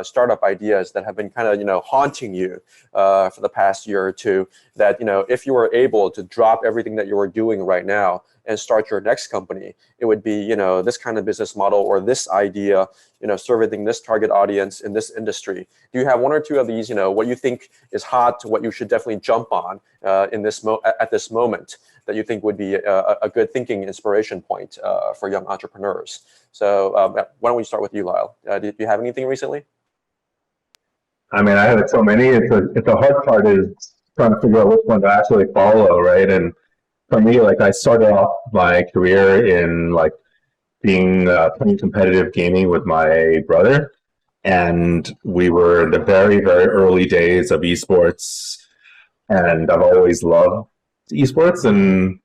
startup ideas that have been kind of, you know, haunting you for the past year or two, that, you know, if you were able to drop everything that you were doing right now and start your next company, it would be, you know, this kind of business model or this idea, you know, serving this target audience in this industry? Do you have one or two of these, you know, what you think is hot, what you should definitely jump on at this moment, that you think would be a good thinking inspiration point for young entrepreneurs? So why don't we start with you, Lyle? Do you have anything recently? I mean, I have so many. The hard part is trying to figure out which one to actually follow, right? And for me, like, I started off my career in like being playing competitive gaming with my brother, and we were in the very, very early days of esports, and I've always loved esports, and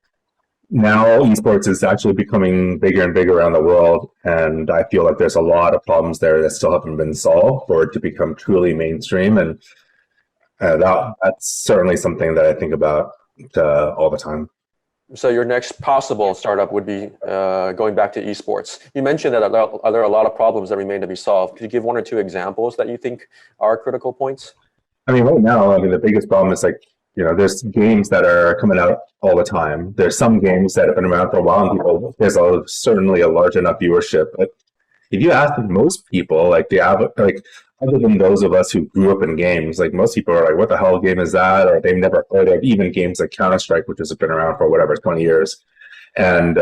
now esports is actually becoming bigger and bigger around the world, and I feel like there's a lot of problems there that still haven't been solved for it to become truly mainstream, and that's certainly something that I think about all the time. So your next possible startup would be going back to esports. You mentioned that there are a lot of problems that remain to be solved. Could you give one or two examples that you think are critical points? I mean, right now, I mean, the biggest problem is, like, you know, there's games that are coming out all the time. There's some games that have been around for a while, and there's certainly a large enough viewership. But if you ask most people, like other than those of us who grew up in games, like most people are like, what the hell game is that? Or they've never heard of even games like Counter-Strike, which has been around for whatever, 20 years. And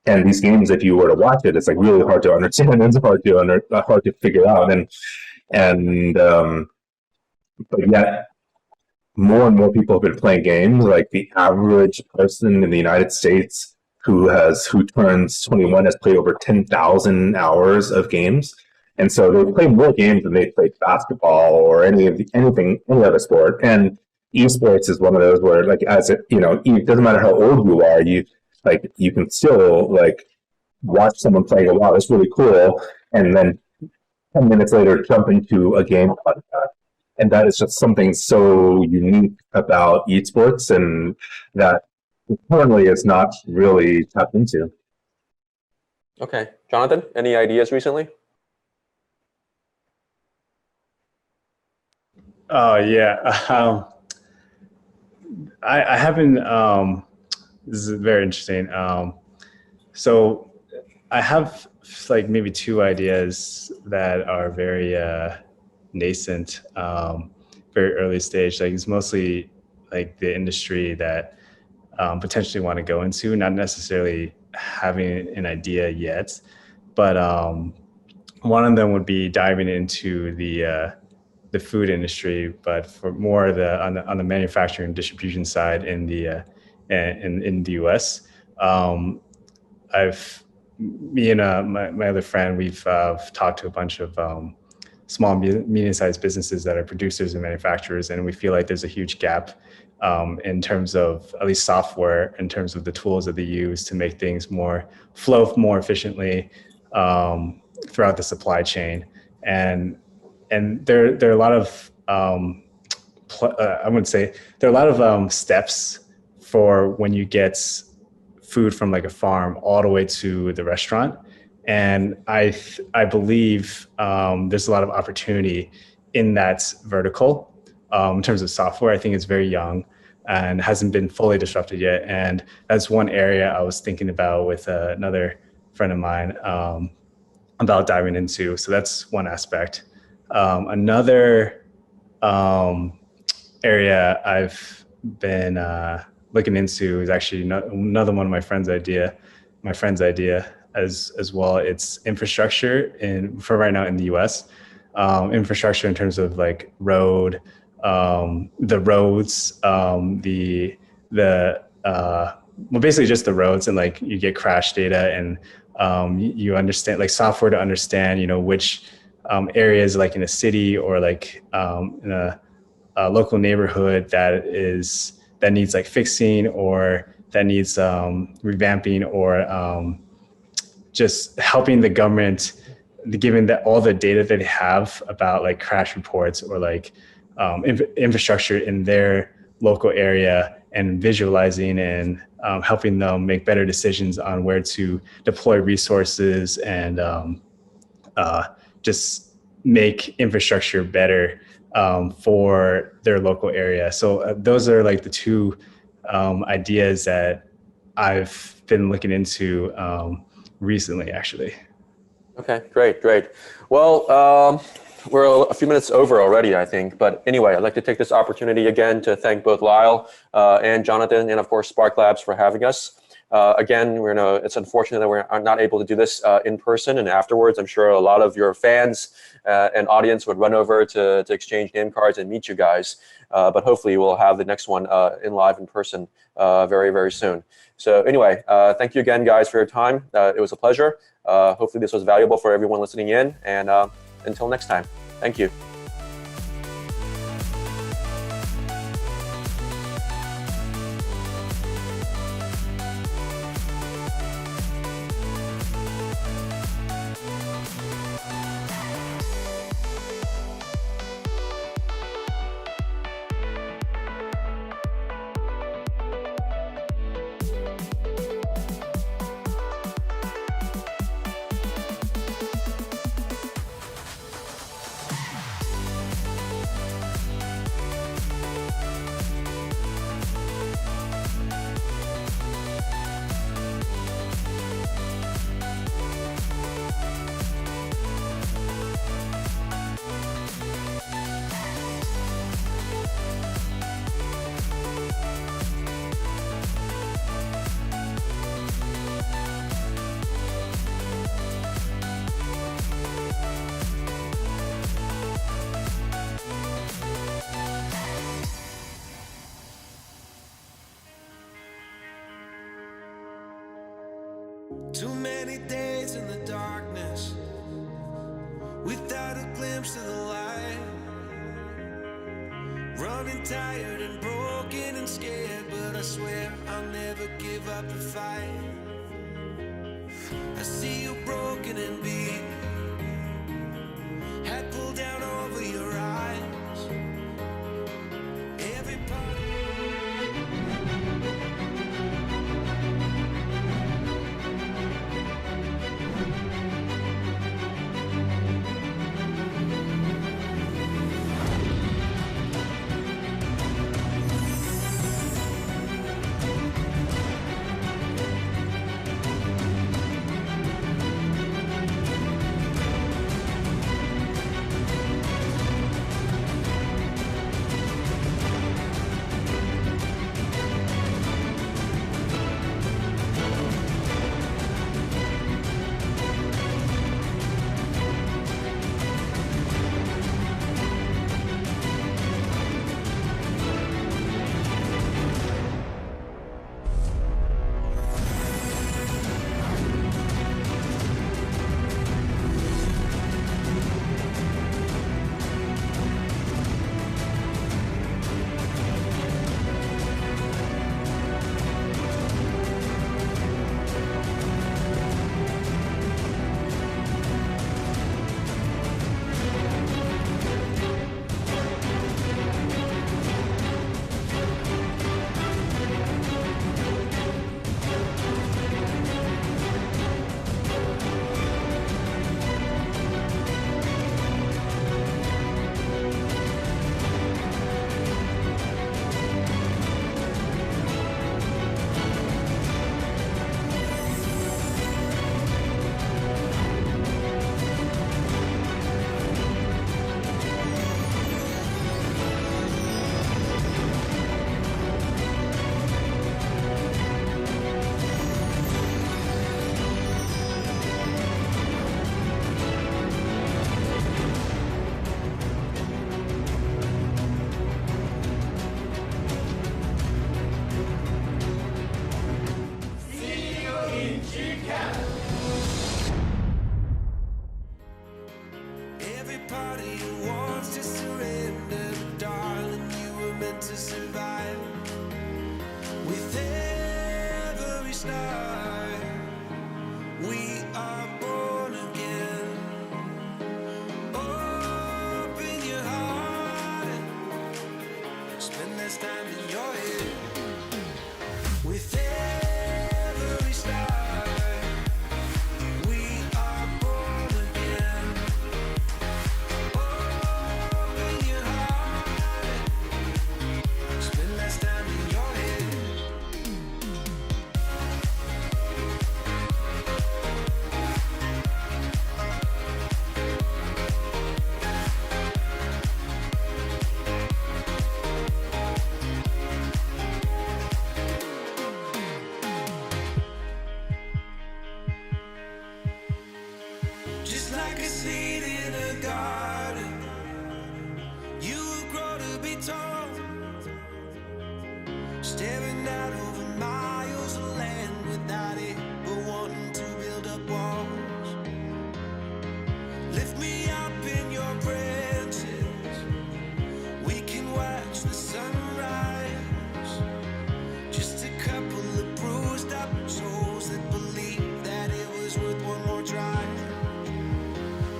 these games, if you were to watch it, it's like really hard to understand. It's hard to figure out. But yet more and more people have been playing games. Like the average person in the United States who turns 21 has played over 10,000 hours of games. And so they play more games than they play basketball or any other sport. And esports is one of those where, like, it doesn't matter how old you are, you can still watch someone play, wow, that's really cool, and then 10 minutes later jump into a game like that. And that is just something so unique about esports, and that currently is not really tapped into. Okay, Jonathan, any ideas recently? Oh yeah, I haven't. This is very interesting. So I have like maybe two ideas that are very nascent, very early stage. Like it's mostly like the industry that potentially want to go into, not necessarily having an idea yet, but one of them would be diving into the food industry, but for more on the manufacturing and distribution side in the US. Me and my other friend, we've talked to a bunch of small, medium-sized businesses that are producers and manufacturers, and we feel like there's a huge gap in terms of at least software, in terms of the tools that they use to make things flow more efficiently throughout the supply chain. And there are a lot of I would say there are a lot of steps for when you get food from like a farm all the way to the restaurant. And I believe there's a lot of opportunity in that vertical. In terms of software, I think it's very young and hasn't been fully disrupted yet. And that's one area I was thinking about with another friend of mine about diving into. So that's one aspect. Another area I've been looking into is actually another one of my friend's idea as well. It's infrastructure for right now in the US. Infrastructure in terms of like the roads, well, basically just the roads, and like you get crash data, and you understand like software to understand, which areas like in a city or like in a local neighborhood that needs like fixing, or that needs revamping, or just helping the government, given that all the data that they have about like crash reports or like infrastructure in their local area, and visualizing and helping them make better decisions on where to deploy resources and just make infrastructure better for their local area. So those are like the two ideas that I've been looking into recently, actually. Okay, great. Well, we're a few minutes over already, I think. But anyway, I'd like to take this opportunity again to thank both Lyle and Jonathan, and of course SparkLabs for having us. Again, it's unfortunate that we're not able to do this in person, and afterwards I'm sure a lot of your fans and audience would run over to exchange name cards and meet you guys. But hopefully we'll have the next one live in person very, very soon. So anyway, thank you again, guys, for your time. It was a pleasure. Hopefully this was valuable for everyone listening in, and until next time, thank you. running tired and broken and scared, but I swear I'll never give up the fight. I see you broken and beat, head pulled down over your eyes. Every part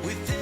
with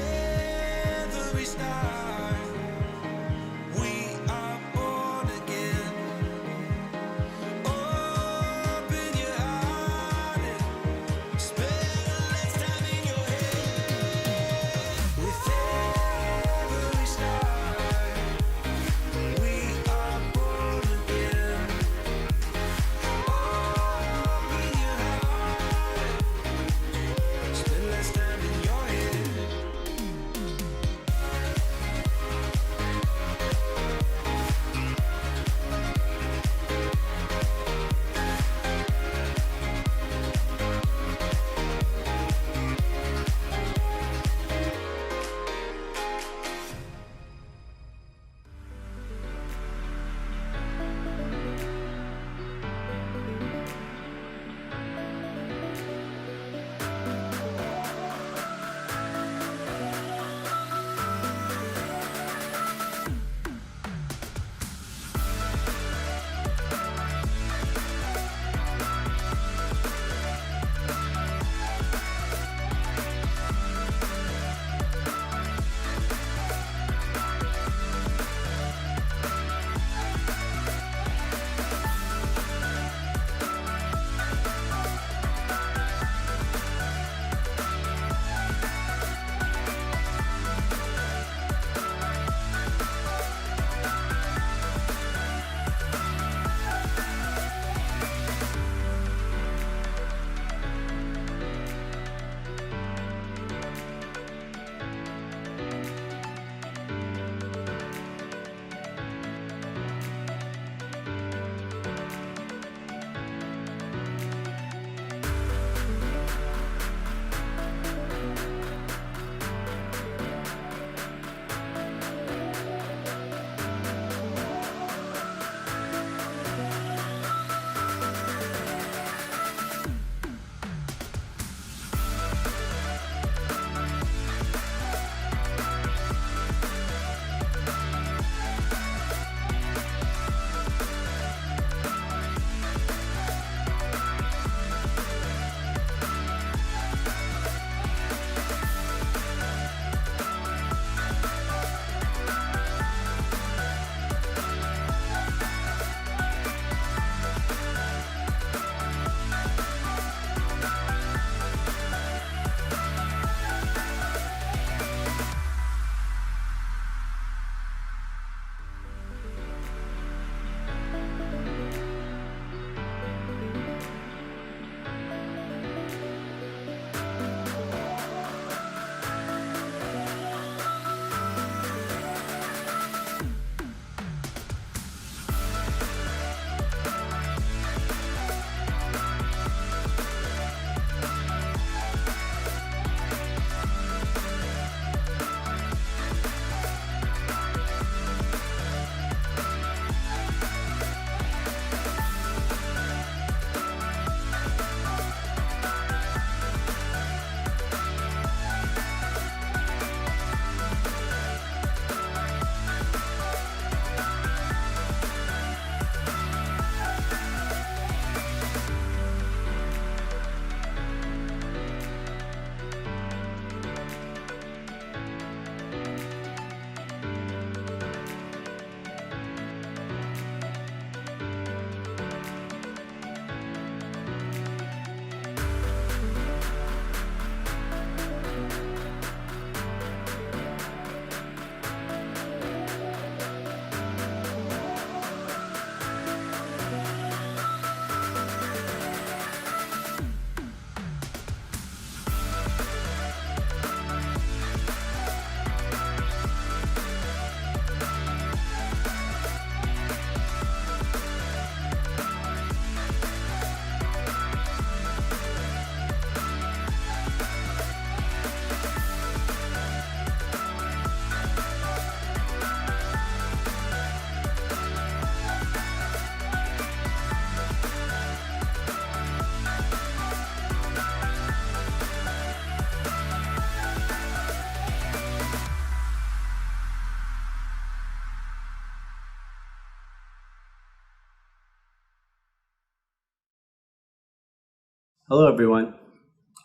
Hello, everyone.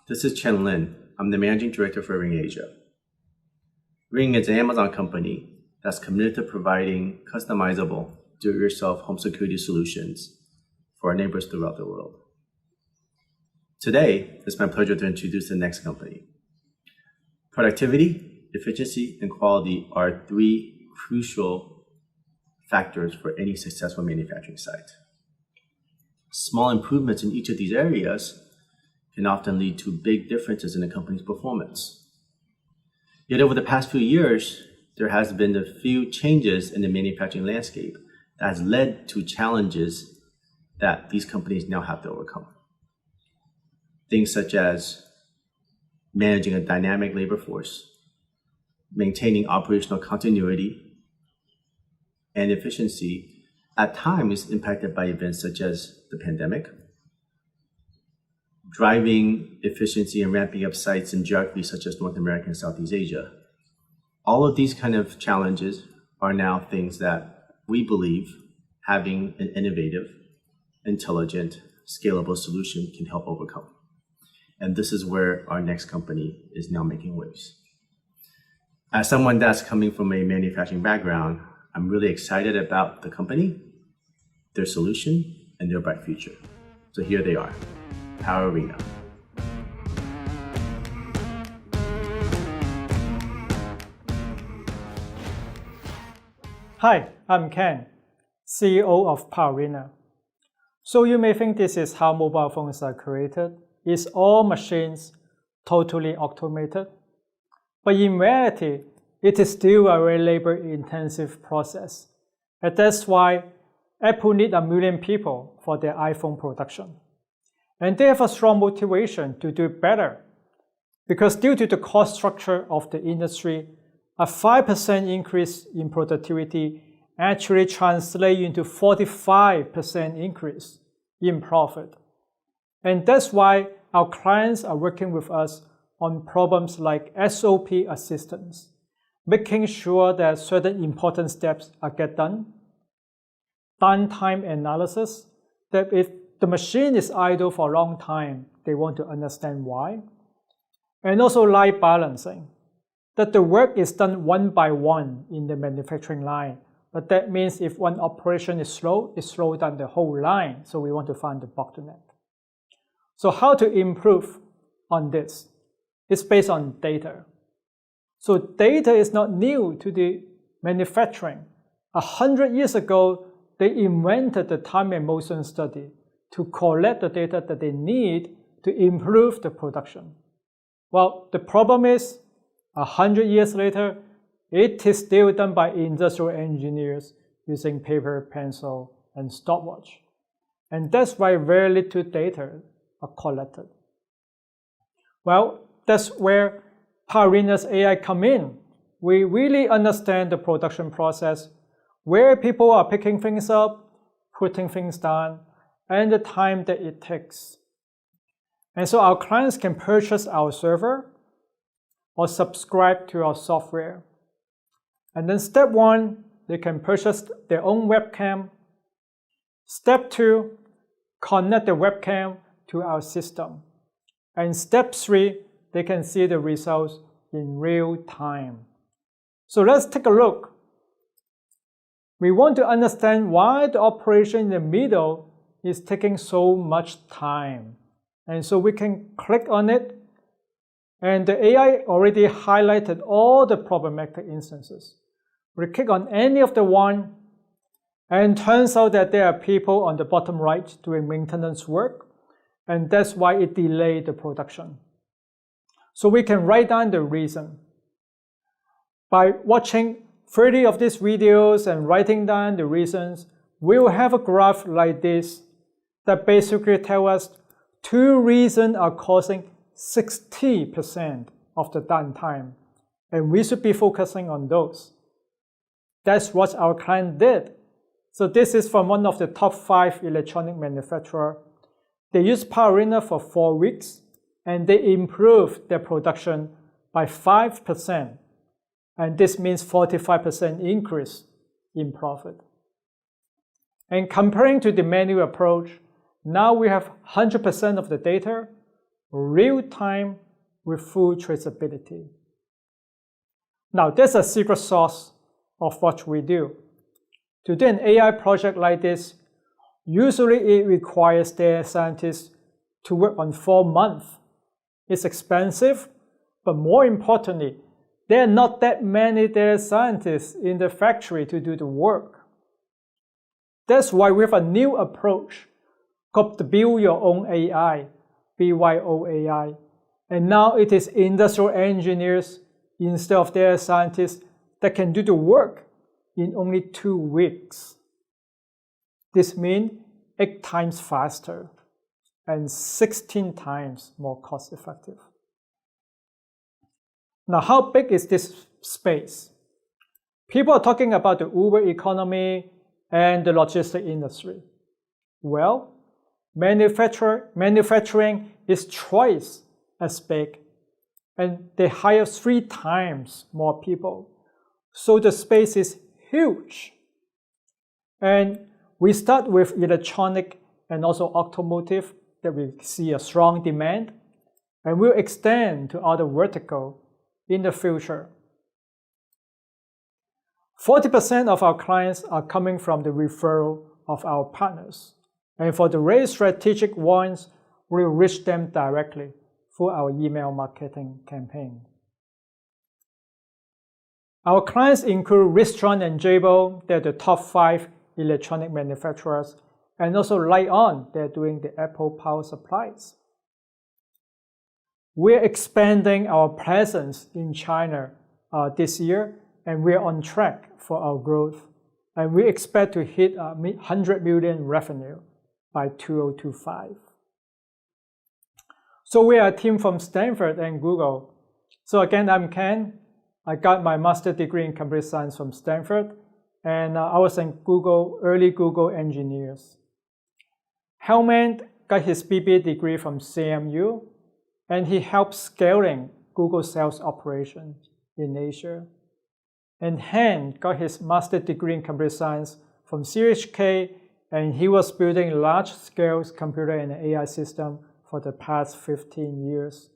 This is Chen Lin. I'm the Managing Director for Ring Asia. Ring is an Amazon company that's committed to providing customizable, do-it-yourself home security solutions for our neighbors throughout the world. Today, it's my pleasure to introduce the next company. Productivity, efficiency, and quality are three crucial factors for any successful manufacturing site. Small improvements in each of these areas can often lead to big differences in a company's performance. Yet over the past few years, there has been a few changes in the manufacturing landscape that has led to challenges that these companies now have to overcome. Things such as managing a dynamic labor force, maintaining operational continuity, and efficiency at times impacted by events such as the pandemic, driving efficiency and ramping up sites in geographies such as North America and Southeast Asia. All of these kind of challenges are now things that we believe having an innovative, intelligent, scalable solution can help overcome. And this is where our next company is now making waves. As someone that's coming from a manufacturing background, I'm really excited about the company, their solution, and their bright future. So here they are, Power Arena. Hi, I'm Ken, CEO of Power Arena. So you may think this is how mobile phones are created. It's all machines, totally automated. But in reality, it is still a very labor-intensive process. And that's why Apple needs 1 million people for their iPhone production. And they have a strong motivation to do better. Because due to the cost structure of the industry, a 5% increase in productivity actually translates into 45% increase in profit. And that's why our clients are working with us on problems like SOP assistance, making sure that certain important steps are get done, downtime analysis, that if the machine is idle for a long time, they want to understand why, and also line balancing, that the work is done one by one in the manufacturing line. But that means if one operation is slow, it slows down the whole line. So we want to find the bottleneck. So how to improve on this? It's based on data. So data is not new to the manufacturing. 100 years ago, they invented the time and motion study to collect the data that they need to improve the production. Well, the problem is, 100 years later, it is still done by industrial engineers using paper, pencil, and stopwatch. And that's why very little data are collected. Well, that's where Power Arena's AI come in. We really understand the production process, where people are picking things up, putting things down, and the time that it takes. And so our clients can purchase our server or subscribe to our software. And then step 1, they can purchase their own webcam. Step 2, connect the webcam to our system. And step 3, they can see the results in real time. So let's take a look. We want to understand why the operation in the middle is taking so much time. And so we can click on it, and the AI already highlighted all the problematic instances. We click on any of the one, and turns out that there are people on the bottom right doing maintenance work, and that's why it delayed the production. So we can write down the reason. By watching 30 of these videos and writing down the reasons, we will have a graph like this that basically tells us 2 reasons are causing 60% of the downtime, and we should be focusing on those. That's what our client did. So this is from one of the top 5 electronic manufacturers. They used Power Arena for 4 weeks, and they improved their production by 5%. And this means 45% increase in profit. And comparing to the manual approach, Now we have 100% of the data, real time with full traceability. Now that's a secret sauce of what we do. To do an AI project like this, usually it requires data scientists to work on 4 months. It's expensive, but more importantly, there are not that many data scientists in the factory to do the work. That's why we have a new approach called the Build Your Own AI, BYOAI. And now it is industrial engineers instead of data scientists that can do the work in only 2 weeks. This means 8 times faster and 16 times more cost effective. Now, how big is this space? People are talking about the Uber economy and the logistics industry. Well, manufacturing is twice as big, and they hire 3 times more people. So the space is huge. And we start with electronic and also automotive that we see a strong demand, and we'll extend to other verticals in the future. 40% of our clients are coming from the referral of our partners. And for the very strategic ones, we'll reach them directly through our email marketing campaign. Our clients include Ristron and Jabil, they're the top 5 electronic manufacturers, and also Lite-On, they're doing the Apple power supplies. We're expanding our presence in China this year, and we're on track for our growth. And we expect to hit 100 million revenue by 2025. So we are a team from Stanford and Google. So again, I'm Ken. I got my master's degree in computer science from Stanford, and I was in early Google engineers. Helmand got his BBA degree from CMU, and he helped scaling Google sales operations in Asia. And Han got his master's degree in computer science from CHK, and he was building large-scale computer and AI system for the past 15 years.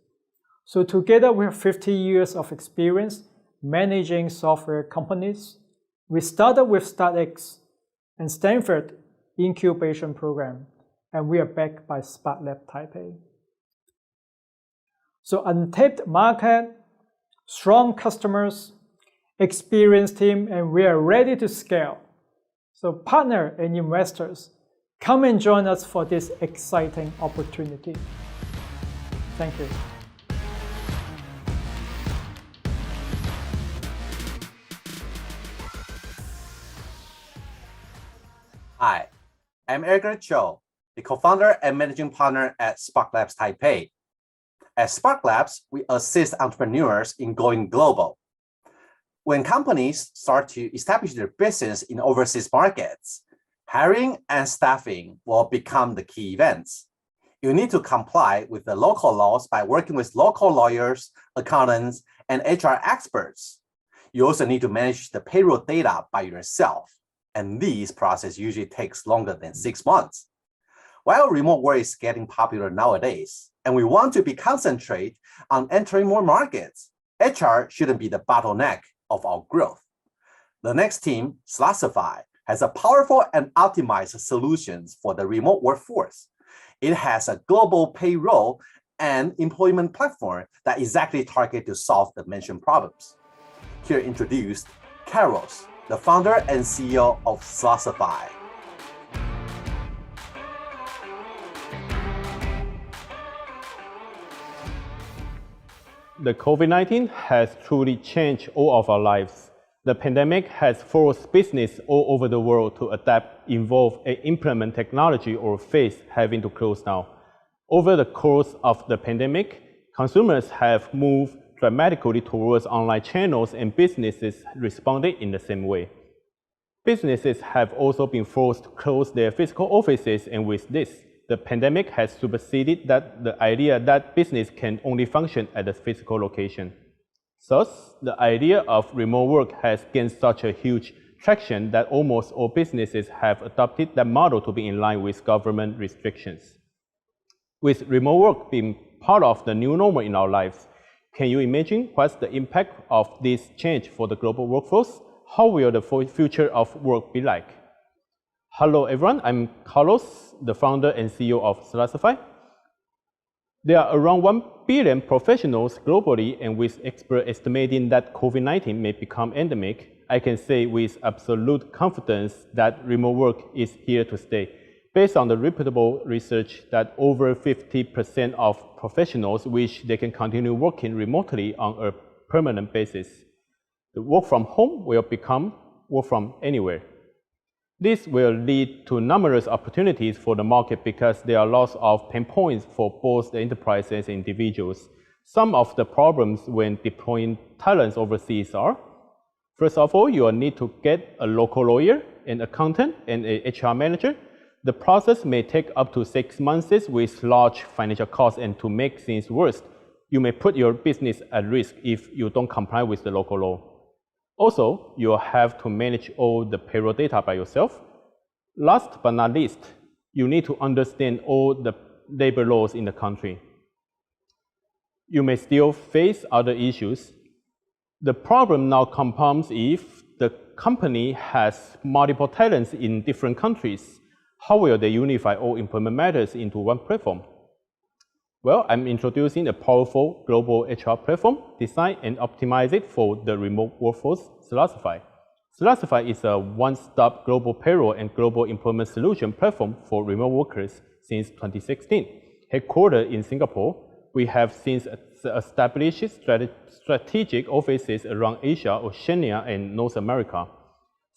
So together we have 50 years of experience managing software companies. We started with StartX and Stanford incubation program, and we are backed by SparkLabs Taipei. So untapped market, strong customers, experienced team, and we are ready to scale. So partner and investors, come and join us for this exciting opportunity. Thank you. Hi, I'm Edgar Cho, the co-founder and managing partner at SparkLabs Taipei. At SparkLabs, we assist entrepreneurs in going global. When companies start to establish their business in overseas markets, hiring and staffing will become the key events. You need to comply with the local laws by working with local lawyers, accountants, and HR experts. You also need to manage the payroll data by yourself, and this process usually takes longer than 6 months. While remote work is getting popular nowadays, and we want to be concentrate on entering more markets, HR shouldn't be the bottleneck of our growth. The next team, Slossify, has a powerful and optimized solutions for the remote workforce. It has a global payroll and employment platform that exactly target to solve the mentioned problems. Here introduced Carlos, the founder and CEO of Slossify. The COVID-19 has truly changed all of our lives. The pandemic has forced business all over the world to adapt, evolve, and implement technology or face having to close down. Over the course of the pandemic, consumers have moved dramatically towards online channels, and businesses responded in the same way. Businesses have also been forced to close their physical offices, and with this, the pandemic has superseded the idea that business can only function at a physical location. Thus, the idea of remote work has gained such a huge traction that almost all businesses have adopted that model to be in line with government restrictions. With remote work being part of the new normal in our lives, can you imagine what's the impact of this change for the global workforce? How will the future of work be like? Hello everyone, I'm Carlos, the founder and CEO of Selasify. There are around 1 billion professionals globally, and with experts estimating that COVID-19 may become endemic, I can say with absolute confidence that remote work is here to stay. Based on the reputable research that over 50% of professionals wish they can continue working remotely on a permanent basis. The work from home will become work from anywhere. This will lead to numerous opportunities for the market because there are lots of pain points for both the enterprises and individuals. Some of the problems when deploying talents overseas are, first of all, you will need to get a local lawyer, an accountant, and an HR manager. The process may take up to 6 months with large financial costs, and to make things worse, you may put your business at risk if you don't comply with the local law. Also, you will have to manage all the payroll data by yourself. Last but not least, you need to understand all the labor laws in the country. You may still face other issues. The problem now compounds if the company has multiple talents in different countries. How will they unify all employment matters into one platform? Well, I'm introducing a powerful global HR platform designed and optimized for the remote workforce, Selasify. Selasify is a one-stop global payroll and global employment solution platform for remote workers since 2016. Headquartered in Singapore, we have since established strategic offices around Asia, Oceania, and North America.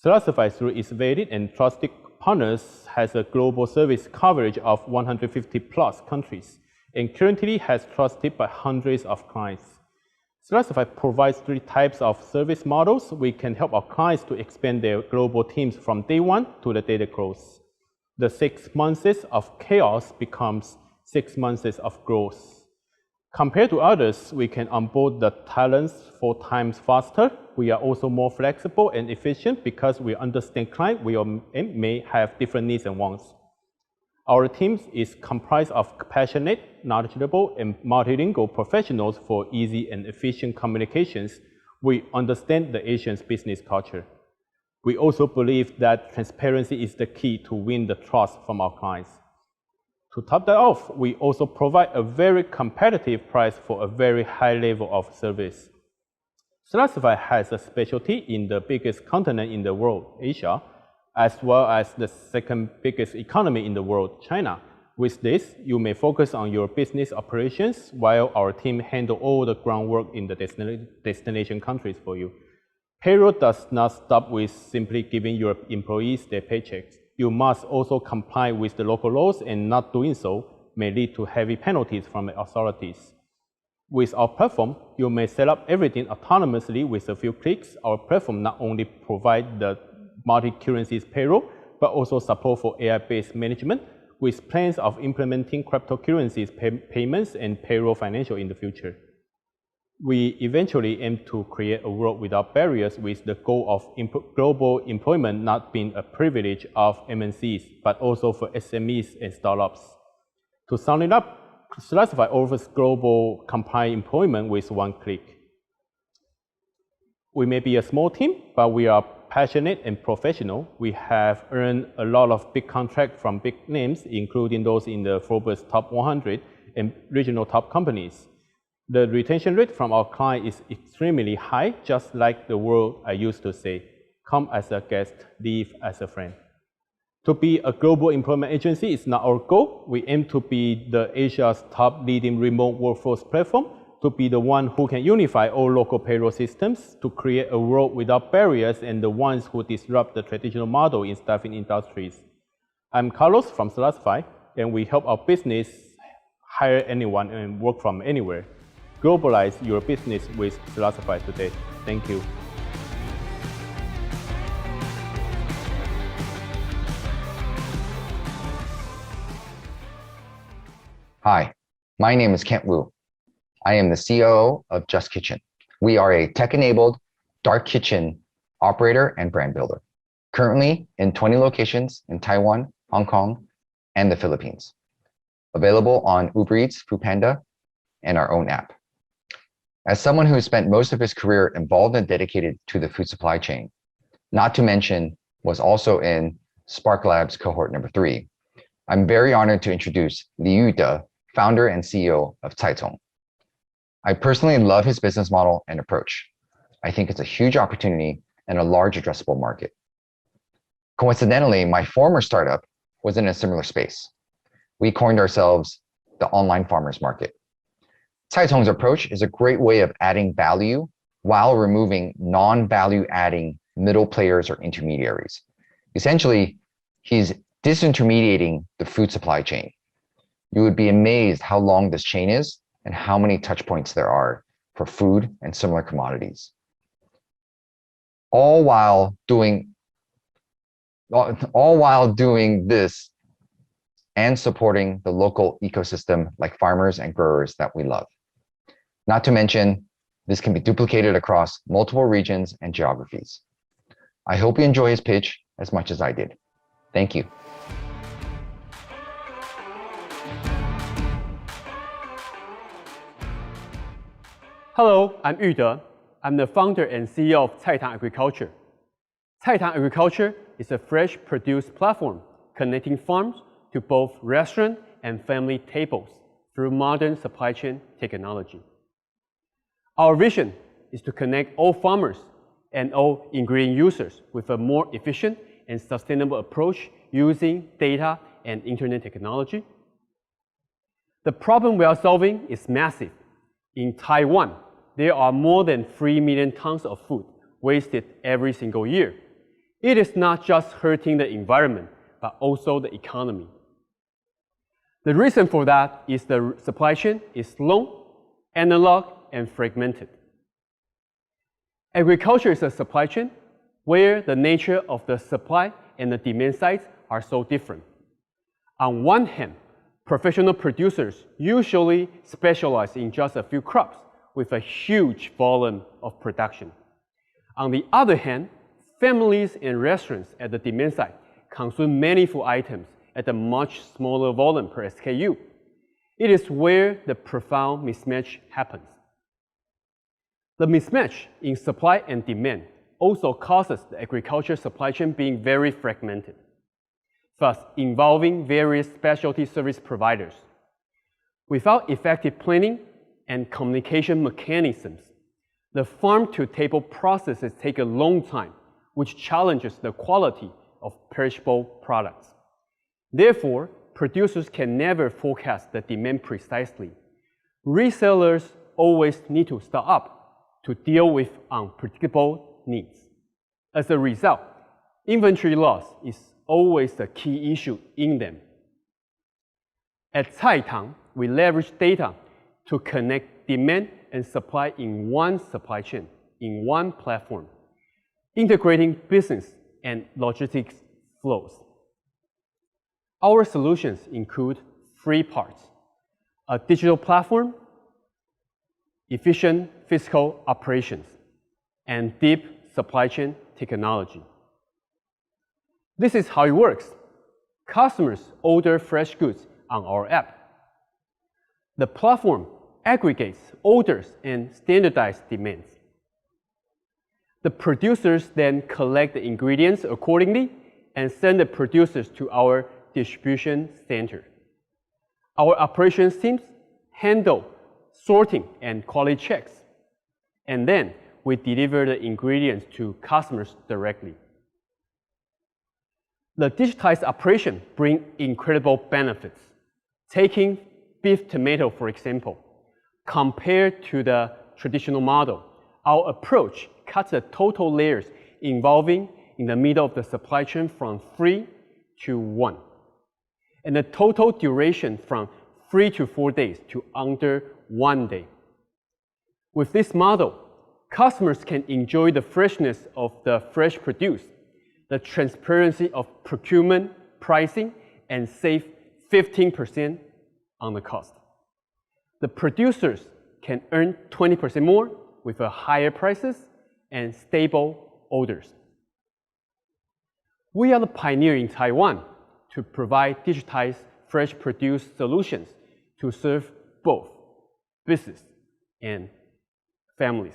Selasify, through its vetted and trusted partners, has a global service coverage of 150 plus countries and currently has trusted by hundreds of clients. Selasify provides 3 types of service models. We can help our clients to expand their global teams from day one to the day they close. The 6 months of chaos becomes 6 months of growth. Compared to others, we can onboard the talents 4 times faster. We are also more flexible and efficient because we understand clients may have different needs and wants. Our team is comprised of passionate, knowledgeable, and multilingual professionals for easy and efficient communications. We understand the Asian business culture. We also believe that transparency is the key to win the trust from our clients. To top that off, we also provide a very competitive price for a very high level of service. Selasify has a specialty in the biggest continent in the world, Asia, as well as the second biggest economy in the world, China. With this, you may focus on your business operations while our team handle all the groundwork in the destination countries for you. Payroll does not stop with simply giving your employees their paychecks. You must also comply with the local laws, and not doing so may lead to heavy penalties from the authorities. With our platform, you may set up everything autonomously with a few clicks. Our platform not only provides the multi-currencies payroll, but also support for AI-based management, with plans of implementing cryptocurrencies payments and payroll financial in the future. We eventually aim to create a world without barriers, with the goal of global employment not being a privilege of MNCs, but also for SMEs and startups. To sum it up, Selasify offers global compliant employment with one click. We may be a small team, but we are passionate and professional. We have earned a lot of big contracts from big names, including those in the Forbes Top 100 and regional top companies. The retention rate from our client is extremely high, just like the word I used to say, come as a guest, leave as a friend. To be a global employment agency is not our goal. We aim to be the Asia's top leading remote workforce platform, to be the one who can unify all local payroll systems, to create a world without barriers and the ones who disrupt the traditional model in staffing industries. I'm Carlos from Selasify, and we help our business hire anyone and work from anywhere. Globalize your business with Selasify today. Thank you. Hi, my name is Kent Wu. I am the COO of Just Kitchen. We are a tech-enabled dark kitchen operator and brand builder. currently in 20 locations in Taiwan, Hong Kong, and the Philippines. Available on Uber Eats, Foodpanda, and our own app. As someone who spent most of his career involved and dedicated to the food supply chain, not to mention was also in SparkLabs cohort number 3, I'm very honored to introduce Liu De, founder and CEO of Caicong. I personally love his business model and approach. I think it's a huge opportunity and a large addressable market. Coincidentally, my former startup was in a similar space. We coined ourselves the online farmers market. Caicong's approach is a great way of adding value while removing non-value adding middle players or intermediaries. Essentially, he's disintermediating the food supply chain. You would be amazed how long this chain is and how many touch points there are for food and similar commodities. All while doing this and supporting the local ecosystem like farmers and growers that we love. Not to mention, this can be duplicated across multiple regions and geographies. I hope you enjoy his pitch as much as I did. Thank you. Hello, I'm Yu De. I'm the founder and CEO of Caitang Agriculture. Caitang Agriculture is a fresh produce platform connecting farms to both restaurant and family tables through modern supply chain technology. Our vision is to connect all farmers and all ingredient users with a more efficient and sustainable approach using data and internet technology. The problem we are solving is massive. In Taiwan, there are more than 3 million tons of food wasted every single year. It is not just hurting the environment, but also the economy. The reason for that is the supply chain is slow, analog, and fragmented. Agriculture is a supply chain where the nature of the supply and the demand sides are so different. On one hand, professional producers usually specialize in just a few crops with a huge volume of production. On the other hand, families and restaurants at the demand side consume many food items at a much smaller volume per SKU. It is where the profound mismatch happens. The mismatch in supply and demand also causes the agriculture supply chain being very fragmented, thus involving various specialty service providers. Without effective planning and communication mechanisms, the farm-to-table processes take a long time, which challenges the quality of perishable products. Therefore, producers can never forecast the demand precisely. Resellers always need to stock up to deal with unpredictable needs. As a result, inventory loss is always a key issue in them. At Caitang, we leverage data to connect demand and supply in one supply chain, in one platform, integrating business and logistics flows. Our solutions include 3 parts: a digital platform, efficient physical operations, and deep supply chain technology. This is how it works. Customers order fresh goods on our app. The platform aggregates orders and standardizes demands. The producers then collect the ingredients accordingly and send the producers to our distribution center. Our operations teams handle sorting and quality checks, and then we deliver the ingredients to customers directly. The digitized operation brings incredible benefits. Taking beef tomato, for example, compared to the traditional model, our approach cuts the total layers involving in the middle of the supply chain from 3 to 1, and the total duration from 3 to 4 days to under 1 day. With this model, customers can enjoy the freshness of the fresh produce, the transparency of procurement, pricing, and save 15% on the cost. The producers can earn 20% more with higher prices and stable orders. We are the pioneer in Taiwan to provide digitized fresh produce solutions to serve both business and families.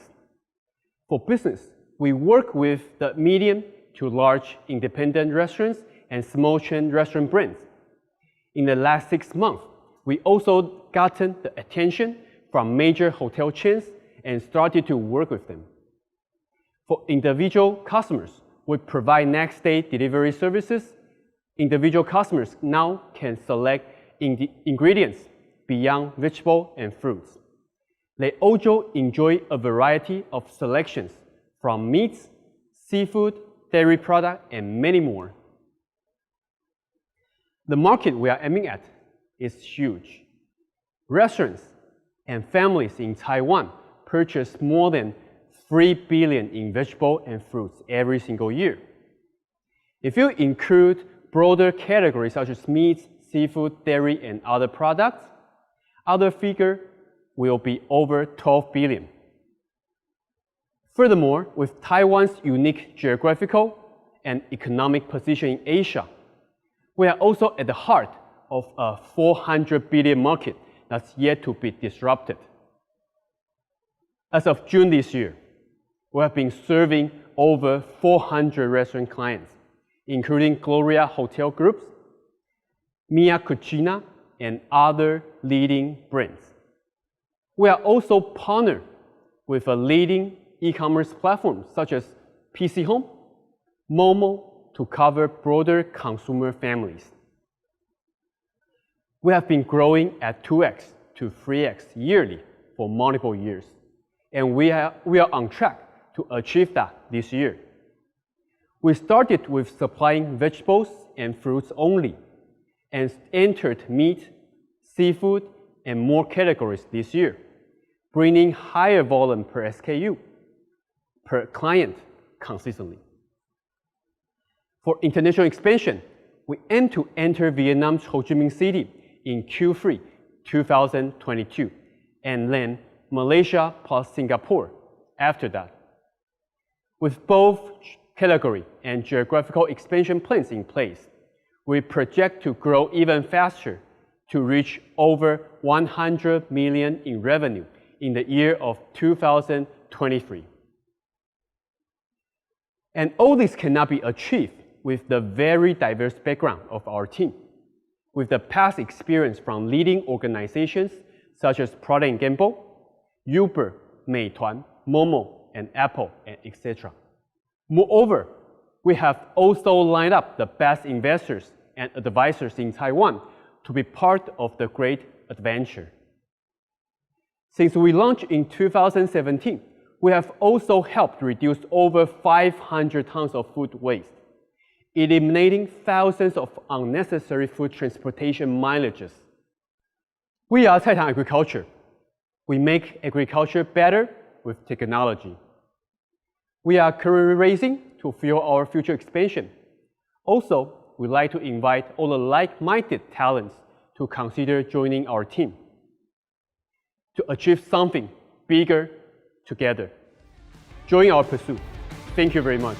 For business, we work with the medium to large independent restaurants and small chain restaurant brands. In the last 6 months, we also gotten the attention from major hotel chains and started to work with them. For individual customers, we provide next day delivery services. Individual customers now can select ingredients beyond vegetable and fruits. They also enjoy a variety of selections from meats, seafood, dairy products, and many more. The market we are aiming at is huge. Restaurants and families in Taiwan purchase more than 3 billion in vegetables and fruits every single year. If you include broader categories such as meats, seafood, dairy, and other products, other figure will be over 12 billion. Furthermore, with Taiwan's unique geographical and economic position in Asia, we are also at the heart of a 400 billion market that's yet to be disrupted. As of June this year, we have been serving over 400 restaurant clients, including Gloria Hotel Groups, Mia Cucina, and other leading brands. We are also partnered with a leading e-commerce platform such as PC Home, Momo, to cover broader consumer families. We have been growing at 2x to 3x yearly for multiple years, and we are on track to achieve that this year. We started with supplying vegetables and fruits only, and entered meat, seafood, and more categories this year, bringing higher volume per SKU, per client consistently. For international expansion, we aim to enter Vietnam's Ho Chi Minh City in Q3 2022, and then Malaysia plus Singapore after that. With both category and geographical expansion plans in place, we project to grow even faster to reach over 100 million in revenue in the year of 2023. And all this cannot be achieved with the very diverse background of our team, with the past experience from leading organizations such as Procter & Gamble, Uber, Meituan, Momo, and Apple, and etc. Moreover, we have also lined up the best investors and advisors in Taiwan to be part of the great adventure. Since we launched in 2017, we have also helped reduce over 500 tons of food waste, eliminating thousands of unnecessary food transportation mileages. We are Cai Tang Agriculture. We make agriculture better with technology. We are currently raising to fuel our future expansion. Also, we'd like to invite all the like-minded talents to consider joining our team to achieve something bigger together. Join our pursuit. Thank you very much.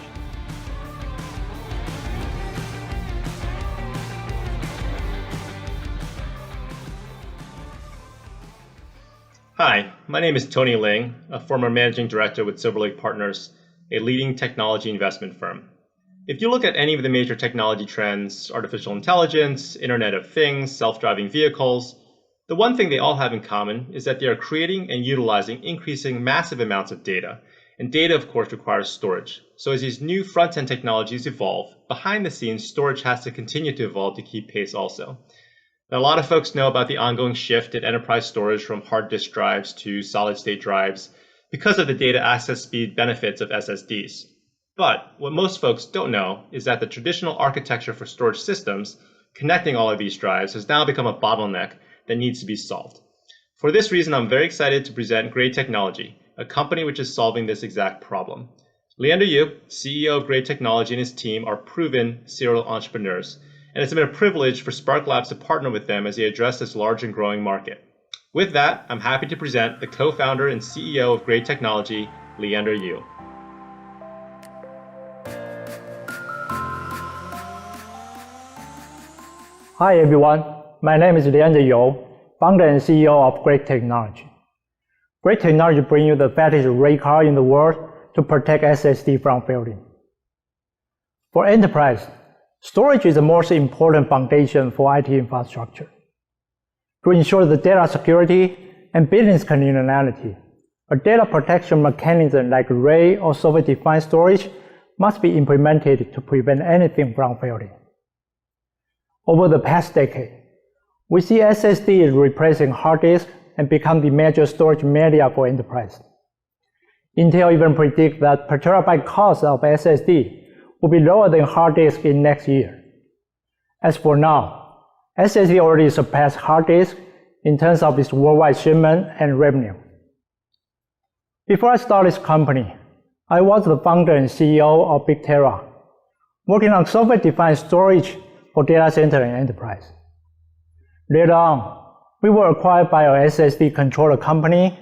Hi, my name is Tony Ling, a former managing director with Silver Lake Partners, a leading technology investment firm. If you look at any of the major technology trends, artificial intelligence, Internet of Things, self-driving vehicles, the one thing they all have in common is that they are creating and utilizing increasing massive amounts of data. And data, of course, requires storage. So as these new front-end technologies evolve, behind the scenes, storage has to continue to evolve to keep pace also. Now, a lot of folks know about the ongoing shift in enterprise storage from hard disk drives to solid-state drives because of the data access speed benefits of SSDs. But what most folks don't know is that the traditional architecture for storage systems connecting all of these drives has now become a bottleneck that needs to be solved. For this reason, I'm very excited to present Grade Technology, a company which is solving this exact problem. Leander Yu, CEO of Grade Technology, and his team are proven serial entrepreneurs, and it's been a privilege for SparkLabs to partner with them as they address this large and growing market. With that, I'm happy to present the co-founder and CEO of Grade Technology, Leander Yu. Hi everyone, my name is Leander You, founder and CEO of Great Technology. Great Technology brings you the fastest RAID card in the world to protect SSD from failing. For enterprise, storage is the most important foundation for IT infrastructure. To ensure the data security and business continuity, a data protection mechanism like RAID or software-defined storage must be implemented to prevent anything from failing. Over the past decade, we see SSD is replacing hard disk and become the major storage media for enterprise. Intel even predicts that per terabyte cost of SSD will be lower than hard disk in next year. As for now, SSD already surpassed hard disk in terms of its worldwide shipment and revenue. Before I started this company, I was the founder and CEO of BigTerra, working on software-defined storage for data center and enterprise. Later on, we were acquired by an SSD controller company,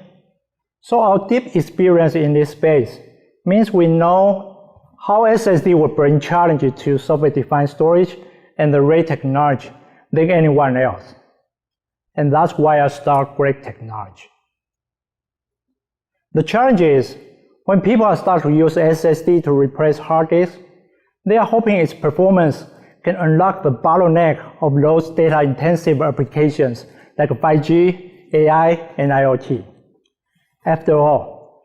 so our deep experience in this space means we know how SSD will bring challenges to software-defined storage and the RAID technology than anyone else. And that's why I started Great Technology. The challenge is, when people start to use SSD to replace hard disk, they are hoping its performance can unlock the bottleneck of those data-intensive applications like 5G, AI, and IoT. After all,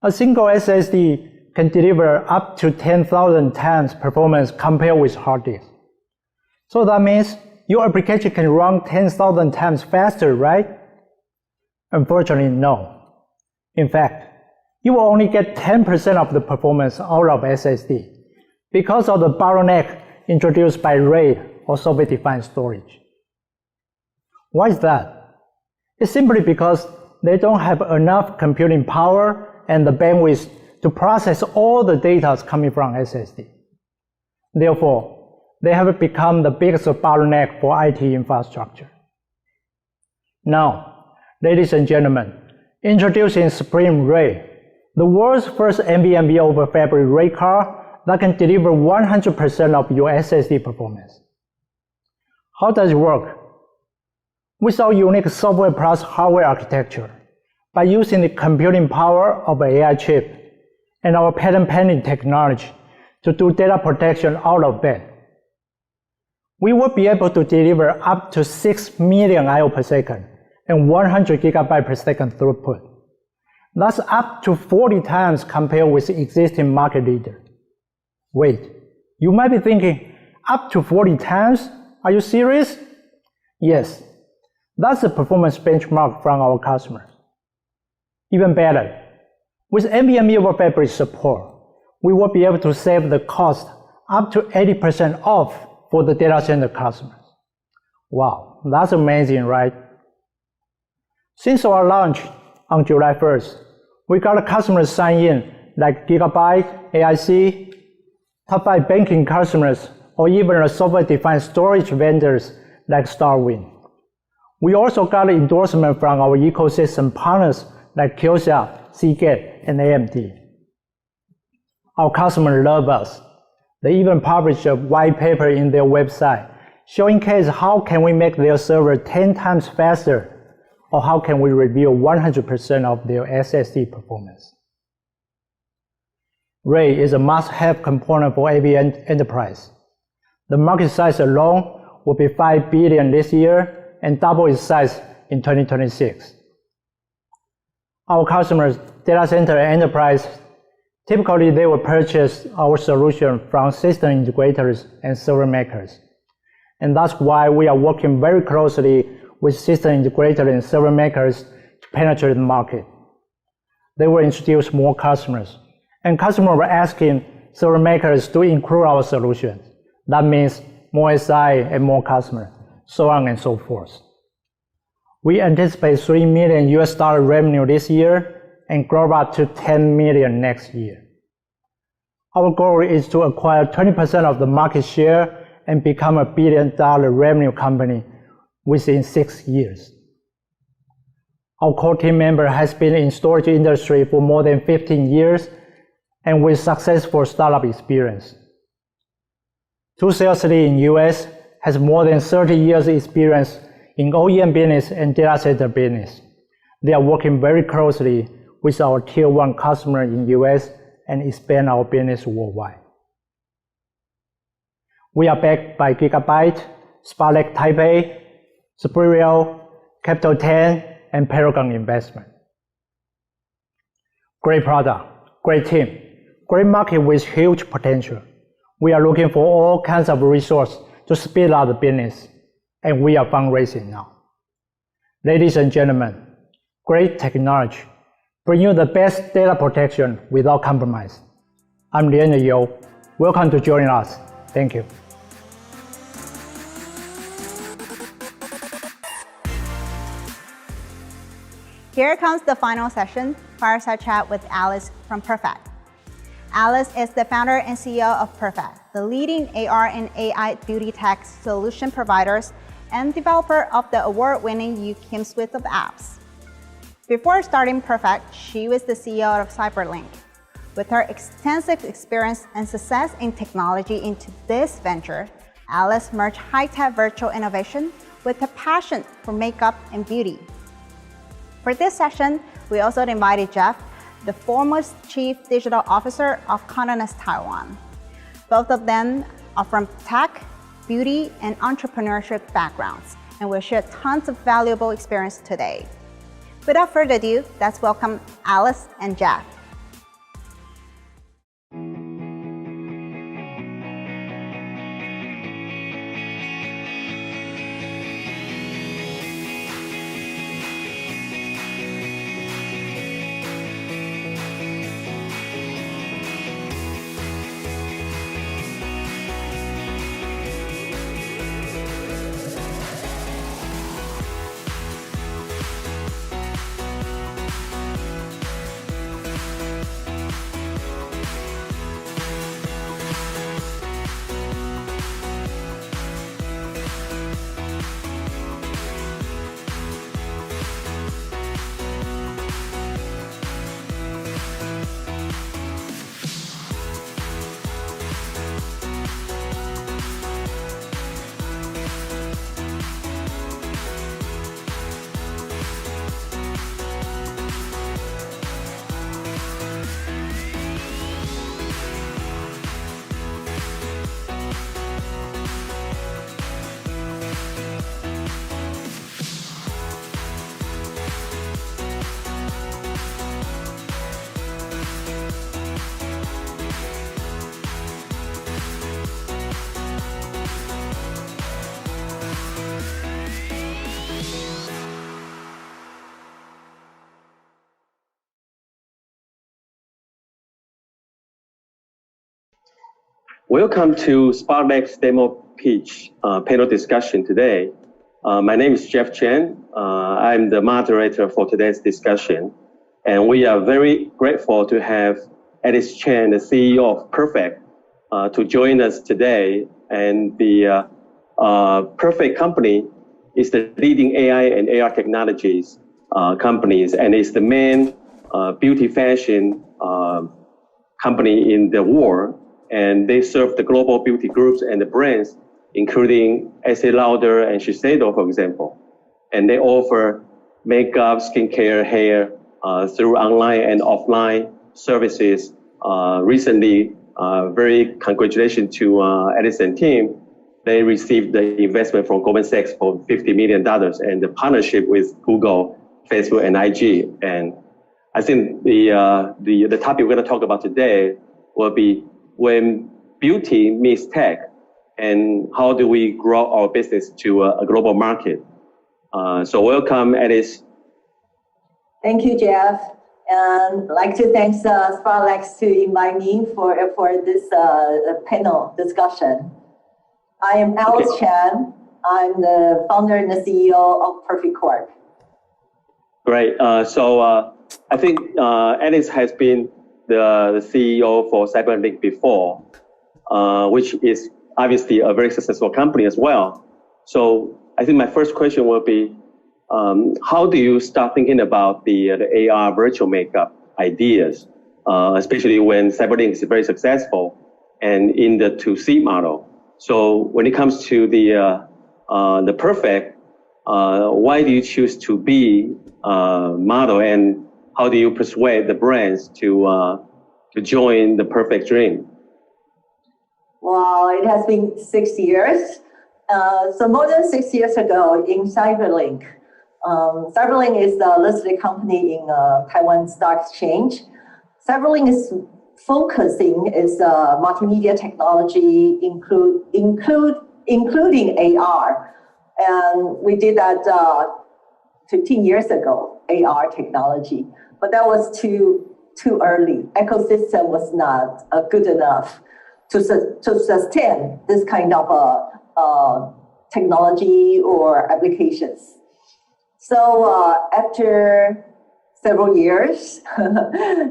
a single SSD can deliver up to 10,000 times performance compared with hard disk. So that means your application can run 10,000 times faster, right? Unfortunately, no. In fact, you will only get 10% of the performance out of SSD because of the bottleneck introduced by RAID or software-defined storage. Why is that? It's simply because they don't have enough computing power and the bandwidth to process all the data coming from SSD. Therefore, they have become the biggest bottleneck for IT infrastructure. Now, ladies and gentlemen, introducing Supreme RAID, the world's first NVMe over Fabric RAID card that can deliver 100% of your SSD performance. How does it work? With our unique software plus hardware architecture, by using the computing power of an AI chip and our patent-pending technology to do data protection out of bed, we will be able to deliver up to 6 million I/O per second and 100 gigabyte per second throughput. That's up to 40 times compared with the existing market leader. Wait, you might be thinking, up to 40 times? Are you serious? Yes, that's the performance benchmark from our customers. Even better, with NVMe over Fabric support, we will be able to save the cost up to 80% off for the data center customers. Wow, that's amazing, right? Since our launch on July 1st, we got customers sign in like Gigabyte, AIC, top 5 banking customers, or even a software-defined storage vendors like StarWind. We also got endorsement from our ecosystem partners like Kioxia, Seagate, and AMD. Our customers love us. They even published a white paper in their website showing how can we make their server 10 times faster, or how can we reveal 100% of their SSD performance. RAID is a must-have component for every enterprise. The market size alone will be $5 billion this year and double its size in 2026. Our customers, data center and enterprise, typically they will purchase our solution from system integrators and server makers. And that's why we are working very closely with system integrators and server makers to penetrate the market. They will introduce more customers, and customers were asking server makers to include our solutions. That means more SI and more customers, so on and so forth. We anticipate $3 million revenue this year and grow up to $10 million next year. Our goal is to acquire 20% of the market share and become a $1 billion revenue company within 6 years. Our core team member has been in storage industry for more than 15 years and with successful startup experience. 2 sales leads in US has more than 30 years experience in OEM business and data center business. They are working very closely with our tier 1 customer in US and expand our business worldwide. We are backed by Gigabyte, SparkLabs Taipei, Superior, Capital 10, and Paragon Investment. Great product, great team, great market with huge potential. We are looking for all kinds of resources to speed up the business, and we are fundraising now. Ladies and gentlemen, great technology, bring you the best data protection without compromise. I'm Lian Yu. Welcome to join us. Thank you. Here comes the final session, Fireside Chat with Alice from Perfect. Alice is the founder and CEO of Perfect, the leading AR and AI beauty tech solution providers and developer of the award-winning YouCam suite of apps. Before starting Perfect, she was the CEO of Cyberlink. With her extensive experience and success in technology into this venture, Alice merged high-tech virtual innovation with a passion for makeup and beauty. For this session, we also invited Jeff, the former Chief Digital Officer of Condé Nast Taiwan. Both of them are from tech, beauty, and entrepreneurship backgrounds, and will share tons of valuable experience today. Without further ado, let's welcome Alice and Jeff. Welcome to SparkLabs Demo Pitch panel discussion today. My name is Jeff Chen. I'm the moderator for today's discussion. And we are very grateful to have Alice Chen, the CEO of Perfect, to join us today. And the Perfect company is the leading AI and AR technologies companies, and it's the main beauty fashion company in the world. And they serve the global beauty groups and the brands, including Estée Lauder and Shiseido, for example. And they offer makeup, skincare, hair through online and offline services. Recently, very congratulations to Alice and team. They received the investment from Goldman Sachs for $50 million and the partnership with Google, Facebook, and IG. And I think the topic we're going to talk about today will be when beauty meets tech, and how do we grow our business to a global market. So welcome, Alice. Thank you, Jeff. And I'd like to thank SparkLabs to invite me for this panel discussion. I am Alice Chen. I'm the founder and the CEO of Perfect Corp. Great. So I think Alice has been the CEO for Cyberlink before, which is obviously a very successful company as well. So I think my first question will be, how do you start thinking about the AR virtual makeup ideas, especially when Cyberlink is very successful and in the 2C model? So when it comes to the perfect, why do you choose to be model, and how do you persuade the brands to join the perfect dream? Well, it has been 6 years. So more than 6 years ago in CyberLink. CyberLink is a listed company in Taiwan Stock Exchange. CyberLink is focusing is multimedia technology, including AR. And we did that 15 years ago, AR technology. But that was too early. Ecosystem was not good enough to sustain this kind of technology or applications. So after several years,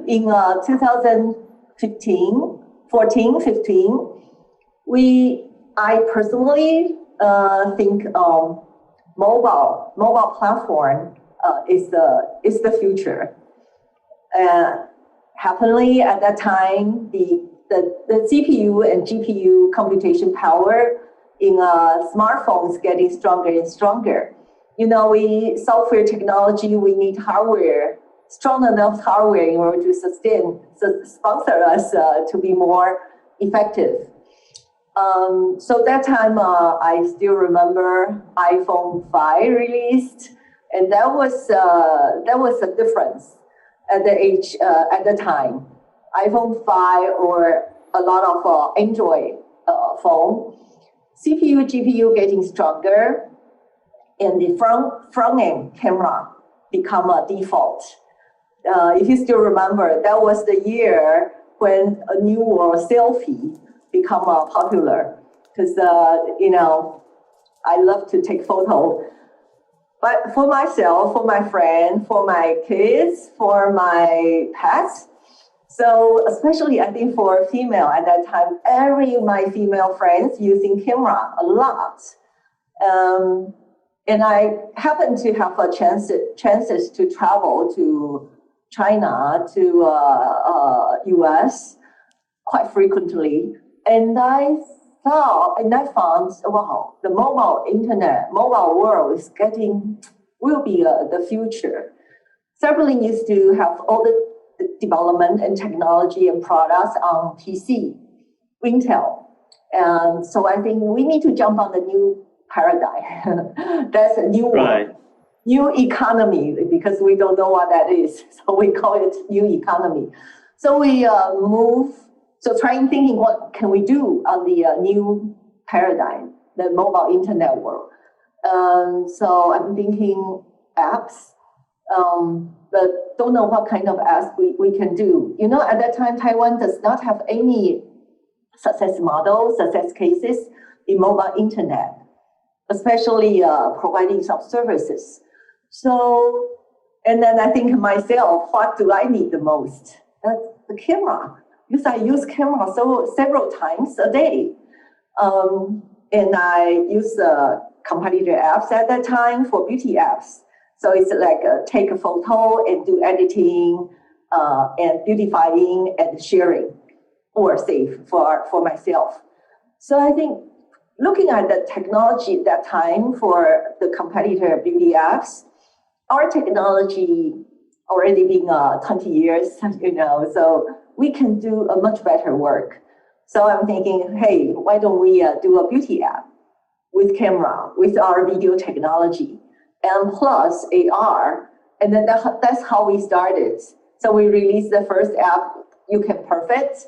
in 2015, I personally think mobile platform is the future. Happily, at that time, the CPU and GPU computation power in smartphones getting stronger and stronger. You know, software technology, we need hardware, strong enough hardware in order to sponsor us to be more effective. So that time, I still remember iPhone 5 released, and that was a difference at the time. iPhone 5 or a lot of Android phone, CPU, GPU getting stronger, and the front end camera become a default. If you still remember, that was the year when a new world selfie become popular. Because I love to take photo. But for myself, for my friend, for my kids, for my pets. So especially I think for female at that time, my female friends using camera a lot. And I happened to have a chances to travel to China, to US quite frequently. And I found, wow, the mobile world will be the future. CyberLink used to have all the development and technology and products on PC, Intel. And so I think we need to jump on the new paradigm. That's a new world, new economy, because we don't know what that is. So we call it new economy. So we trying thinking what can we do on the new paradigm, the mobile internet world. So I'm thinking apps, but don't know what kind of apps we can do. You know, at that time, Taiwan does not have any success cases in mobile internet, especially providing some services. So, and then I think myself, what do I need the most? That's the camera, because I use camera several times a day. And I use competitor apps at that time for beauty apps. So it's like take a photo and do editing and beautifying and sharing or save for myself. So I think looking at the technology at that time for the competitor beauty apps, our technology already been 20 years, so we can do a much better work. So I'm thinking, hey, why don't we do a beauty app with camera, with our video technology, and plus AR, and then that's how we started. So we released the first app, You Can Perfect.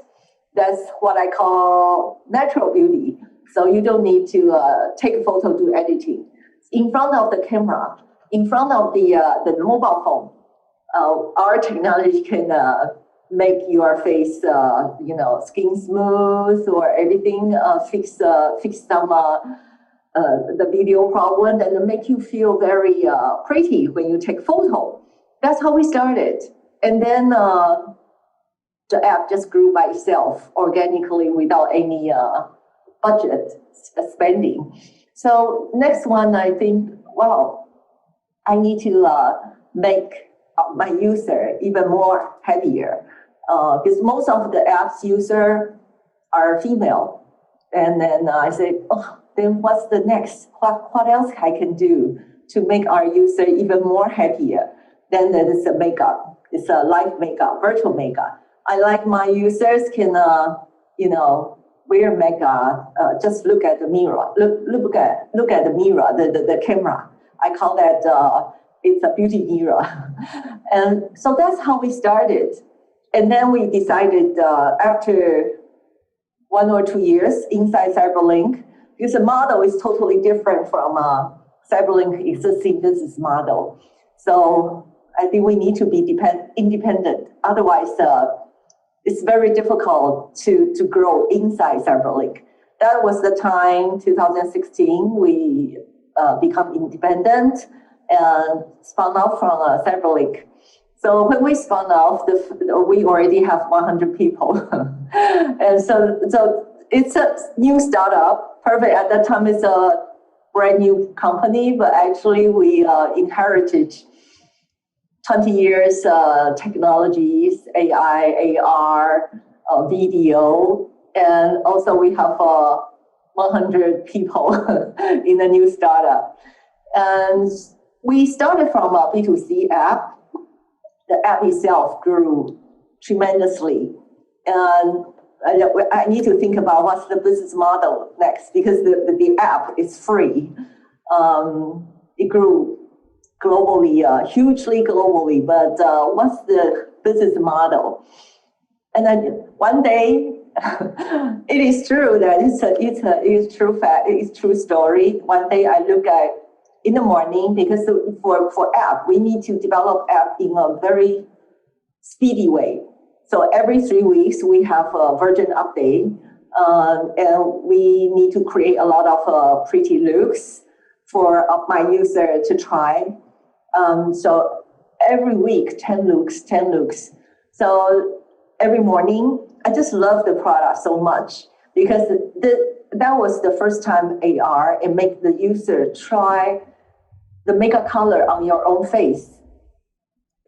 That's what I call natural beauty. So you don't need to take a photo, do editing. In front of the camera, in front of the mobile phone, our technology can make your face, skin smooth or everything, fix some the video problem, and make you feel very pretty when you take photo. That's how we started. And then the app just grew by itself organically without any budget spending. So next one, I think, well, I need to make my user even more happier, because most of the app's user are female. And then I said, oh, then what's the next? What else I can do to make our user even more happier? Then it's a makeup. It's a live makeup, virtual makeup. I like my users can, wear makeup, just look at the mirror, look at the mirror, the camera. I call that it's a beauty mirror. And so that's how we started. And then we decided after 1 or 2 years inside Cyberlink, because the model is totally different from Cyberlink existing business model. So I think we need to be independent. Otherwise, it's very difficult to grow inside Cyberlink. That was the time, 2016, we become independent and spun off from Cyberlink. So when we spun off, we already have 100 people. And so it's a new startup. Perfect. At that time, it's a brand new company, but actually we inherited 20 years technologies, AI, AR, video, and also we have 100 people in a new startup. And we started from a B2C app. The app itself grew tremendously. And I need to think about what's the business model next, because the app is free. It grew globally, hugely globally, but what's the business model? And then one day, it is true that it's true fact, it's true story. One day I look at in the morning, because for app, we need to develop app in a very speedy way. So every 3 weeks, we have a version update, and we need to create a lot of pretty looks for my user to try. So every week, 10 looks. So every morning, I just love the product so much, because that was the first time AR and make the user try the makeup color on your own face.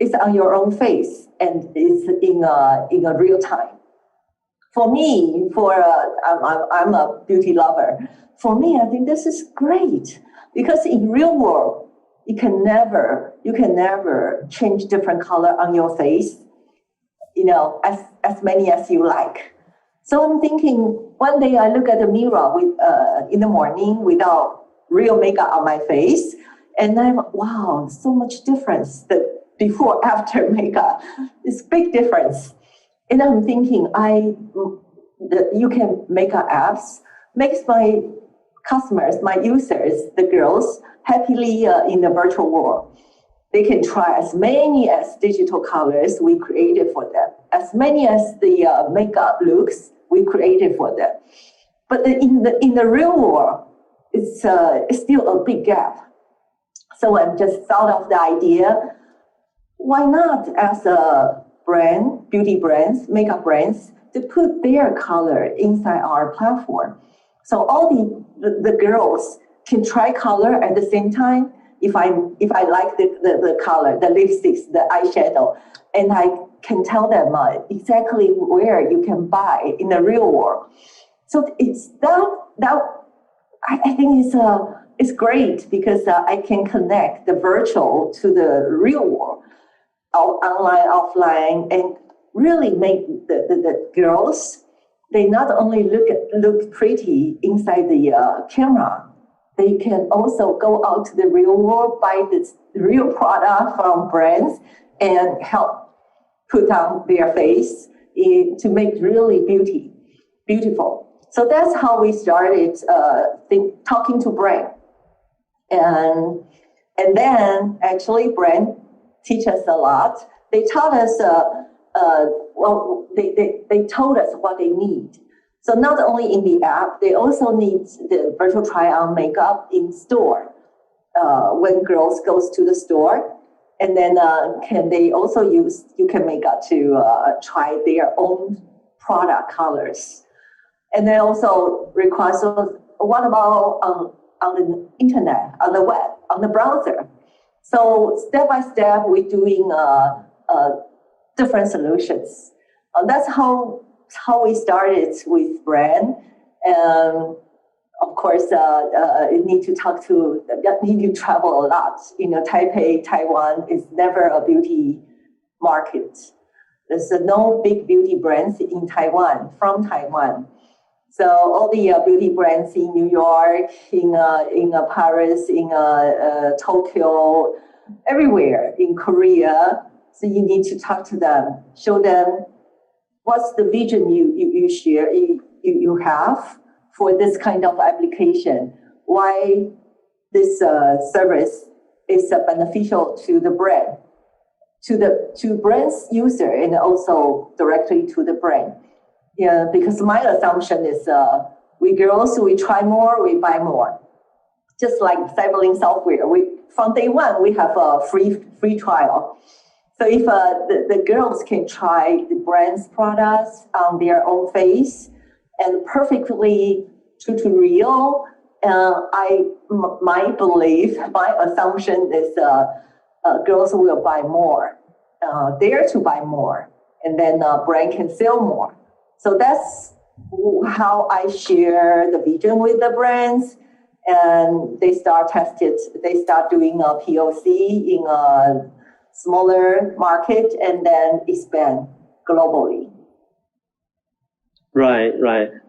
It's on your own face, and it's in a real time. For me, I'm a beauty lover. For me, I think this is great, because in real world, you can never change different color on your face, as many as you like. So I'm thinking, one day I look at the mirror in the morning without real makeup on my face, and I'm, wow, so much difference. The before after makeup, it's big difference. And I'm thinking, you can make apps, makes my customers, my users, the girls, happily in the virtual world. They can try as many as digital colors we created for them, as many as the makeup looks we created for them. But in the real world, it's still a big gap. So I just thought of the idea, why not as a brand, beauty brands, makeup brands, to put their color inside our platform. So all the girls can try color at the same time. If I like the color, the lipsticks, the eyeshadow, and I can tell them exactly where you can buy in the real world. So it's that I think it's great, because I can connect the virtual to the real world, online, offline, and really make the girls, they not only look pretty inside the camera, they can also go out to the real world, buy this real product from brands, and help put on their face to make really beautiful. So that's how we started talking to brand. And then actually brand teach us a lot. They taught us, they told us what they need. So not only in the app, they also need the virtual try-on makeup in store when girls goes to the store. And then can they also use YouCam Makeup to try their own product colors. And they also request, what about on the internet, on the web, on the browser? So step by step, we're doing different solutions. That's how we started with brand. And of course, you need to travel a lot. Taipei, Taiwan is never a beauty market. There's no big beauty brands in Taiwan, from Taiwan. So all the beauty brands in New York, in Paris, in Tokyo, everywhere, in Korea. So you need to talk to them, show them what's the vision you share, you have for this kind of application, why this service is beneficial to the brand, to brand's user, and also directly to the brand. Yeah, because my assumption is we girls, we try more, we buy more. Just like cyberlink software, from day one, we have a free trial. So if the girls can try the brand's products on their own face and perfectly true to real, my belief, my assumption is girls will buy more, dare to buy more, and then brand can sell more. So that's how I share the vision with the brands, and they start doing a POC in a smaller market and then expand globally. Right.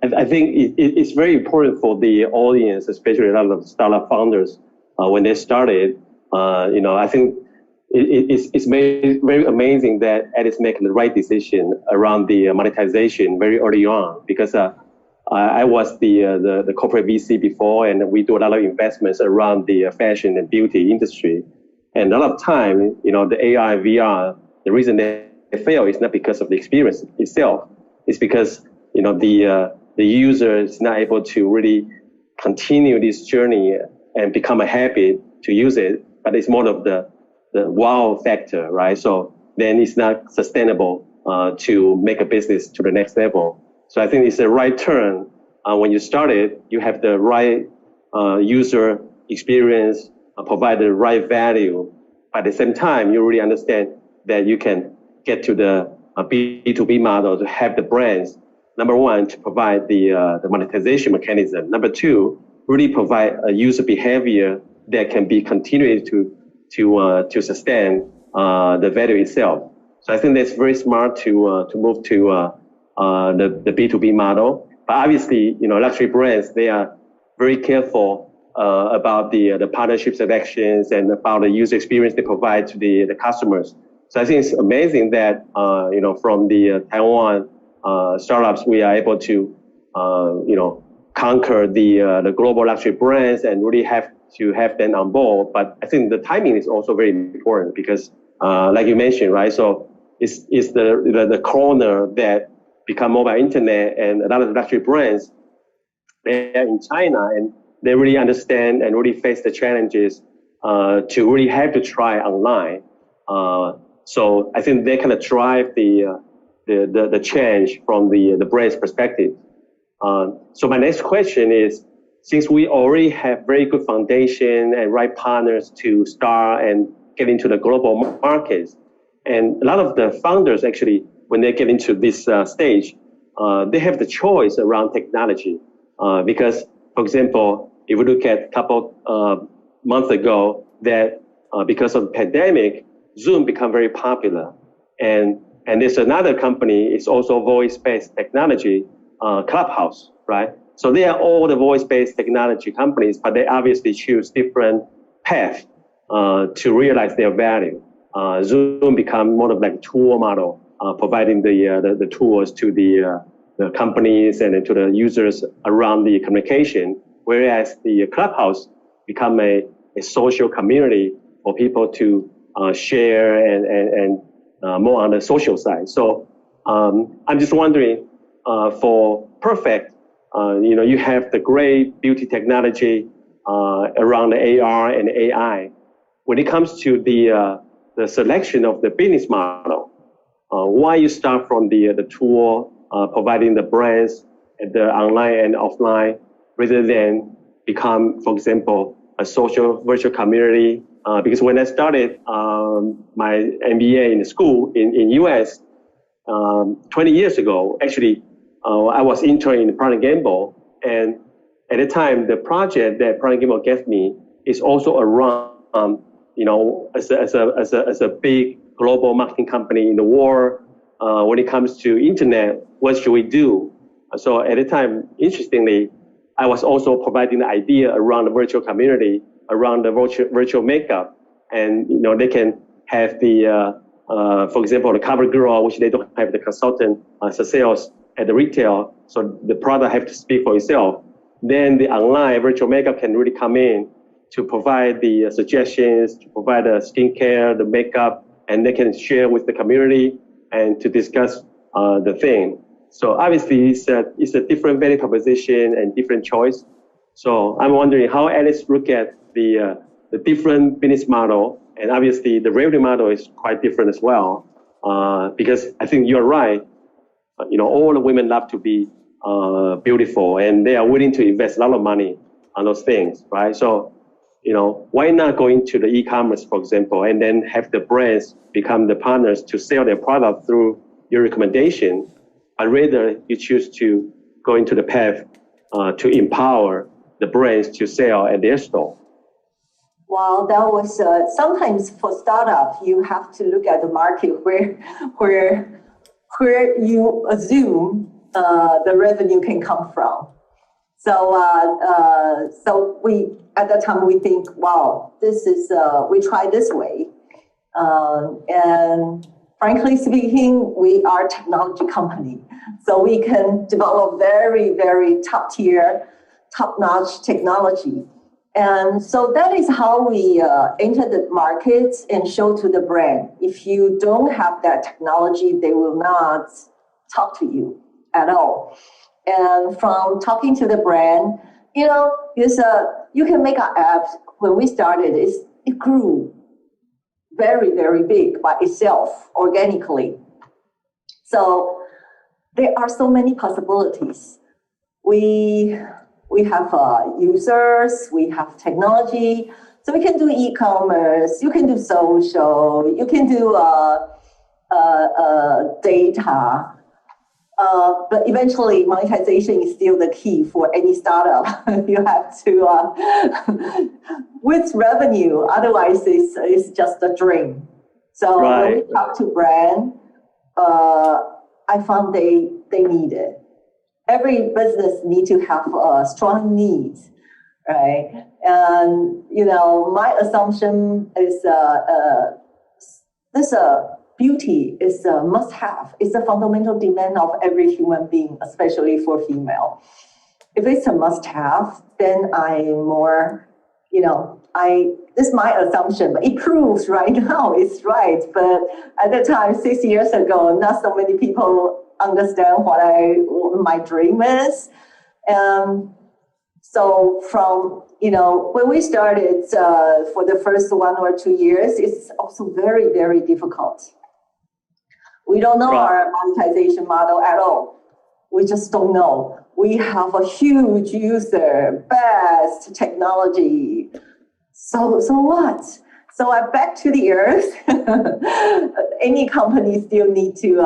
I think it's very important for the audience, especially a lot of startup founders, when they started. I think it's very amazing that Ed is making the right decision around the monetization very early on, because I was the corporate VC before, and we do a lot of investments around the fashion and beauty industry. And a lot of time, the AR, VR, the reason they fail is not because of the experience itself. It's because, the user is not able to really continue this journey and become a habit to use it, but it's more of the wow factor, right? So then it's not sustainable to make a business to the next level. So I think it's the right turn. When you start it, you have the right user experience, provide the right value. But at the same time, you really understand that you can get to the B2B model to have the brands. Number one, to provide the monetization mechanism. Number two, really provide a user behavior that can be continued to sustain the value itself. So I think that's very smart to move to the B2B model. But obviously, luxury brands, they are very careful about the partnership selections and about the user experience they provide to the customers. So I think it's amazing that from the Taiwan startups, we are able to conquer the global luxury brands and really have to have them on board. But I think the timing is also very important because, like you mentioned, right? So it's the corner that become mobile internet, and a lot of luxury brands, they're in China and they really understand and really face the challenges to really have to try online. So I think they kind of drive the change from the brand's perspective. So my next question is, since we already have very good foundation and right partners to start and get into the global markets, and a lot of the founders actually, when they get into this stage, they have the choice around technology. Because, for example, if we look at a couple months ago, that because of the pandemic, Zoom become very popular. And there's another company, it's also voice-based technology, Clubhouse, right? So they are all the voice-based technology companies, but they obviously choose different paths to realize their value. Zoom become more of like a tool model, providing the tools to the companies and to the users around the communication, whereas the Clubhouse become a social community for people to share and more on the social side. So I'm just wondering, for Perfect, you have the great beauty technology around the AR and AI. When it comes to the selection of the business model, why you start from the tool providing the brands at the online and offline, rather than become, for example, a social virtual community? Because when I started my MBA in school in US 20 years ago, actually, I was interning in Procter & Gamble, And at the time, the project that Procter & Gamble gave me is also around, as a big global marketing company in the world. When it comes to internet, what should we do? So at the time, interestingly, I was also providing the idea around the virtual community, around the virtual makeup, and they can have the, for example, the cover girl, which they don't have the consultant as a sales at the retail, so the product have to speak for itself. Then the online virtual makeup can really come in to provide the suggestions, to provide the skincare, the makeup, and they can share with the community and to discuss the thing. So obviously it's a different value proposition and different choice. So I'm wondering how Alice look at the different business model, and obviously the revenue model is quite different as well. Because I think you're right. All the women love to be beautiful, and they are willing to invest a lot of money on those things, right? So, why not go into the e-commerce, for example, and then have the brands become the partners to sell their product through your recommendation, but rather you choose to go into the path to empower the brands to sell at their store. Well, that was sometimes for startup, you have to look at the market where you assume the revenue can come from. So we at that time we think, wow, this is we try this way, and frankly speaking, we are a technology company, so we can develop very, very top-tier, top-notch technology. And so that is how we enter the market and show to the brand. If you don't have that technology, they will not talk to you at all. And from talking to the brand, you can make an app. When we started, it grew very, very big by itself, organically. So there are so many possibilities. We have users, we have technology, so we can do e-commerce, you can do social, you can do data, but eventually monetization is still the key for any startup. You have to, with revenue, otherwise it's just a dream. So when we talk to brand, I found they need it. Every business needs to have a strong need, right? And my assumption is this beauty is a must-have. It's a fundamental demand of every human being, especially for female. If it's a must-have, then I'm more, this is my assumption, but it proves right now it's right. But at the time, 6 years ago, not so many people understand what my dream is. And so from, when we started for the first 1 or 2 years, it's also very, very difficult. We don't know our monetization model at all. We just don't know. We have a huge user, best technology. So what? So I'm back to the earth. Any company still need to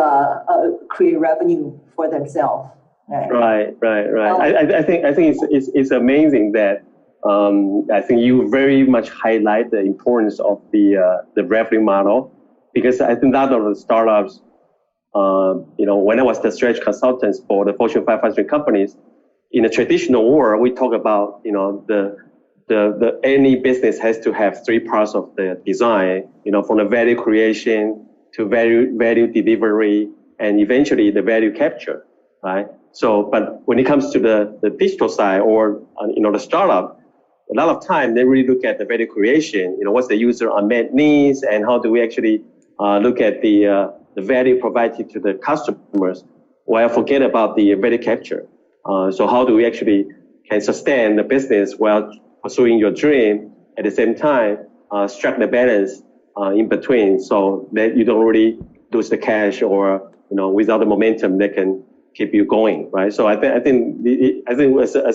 create revenue for themselves. Right. I think it's amazing that I think you very much highlight the importance of the revenue model, because I think a lot of the startups, when I was the strategy consultants for the Fortune 500 companies, in the traditional world, we talk about the any business has to have 3 parts of the design, from the value creation to value delivery, and eventually the value capture, right? So, but when it comes to the digital side or, the startup, a lot of time they really look at the value creation, what's the user unmet needs, and how do we actually look at the value provided to the customers, while forget about the value capture. So how do we actually can sustain the business while pursuing your dream, at the same time, strike the balance in between, so that you don't really lose the cash, or without the momentum that can keep you going, right? So I think as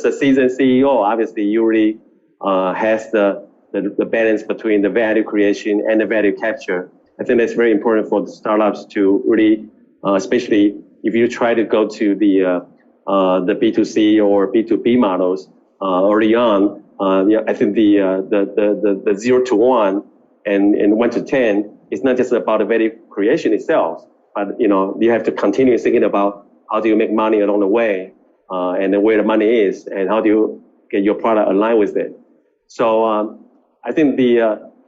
a seasoned CEO, obviously you really has the balance between the value creation and the value capture. I think that's very important for the startups to really, especially if you try to go to the the B2C or B2B models early on. I think the 0 to 1 and 1 to 10 is not just about the value creation itself, but you have to continue thinking about how do you make money along the way, and then where the money is, and how do you get your product aligned with it. So I think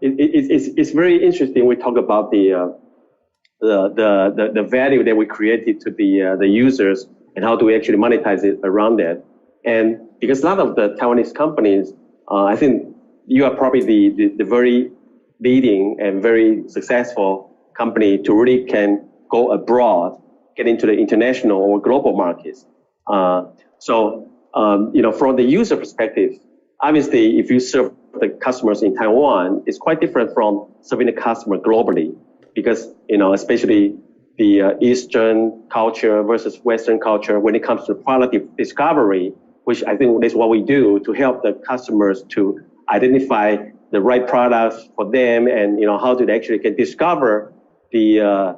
it's very interesting. We talk about the value that we created to the users and how do we actually monetize it around that. And because a lot of the Taiwanese companies, I think you are probably the very leading and very successful company to really can go abroad, get into the international or global markets. So from the user perspective, obviously, if you serve the customers in Taiwan, it's quite different from serving the customer globally, because especially the Eastern culture versus Western culture when it comes to product discovery, which I think is what we do to help the customers to identify the right products for them, and how to actually can discover the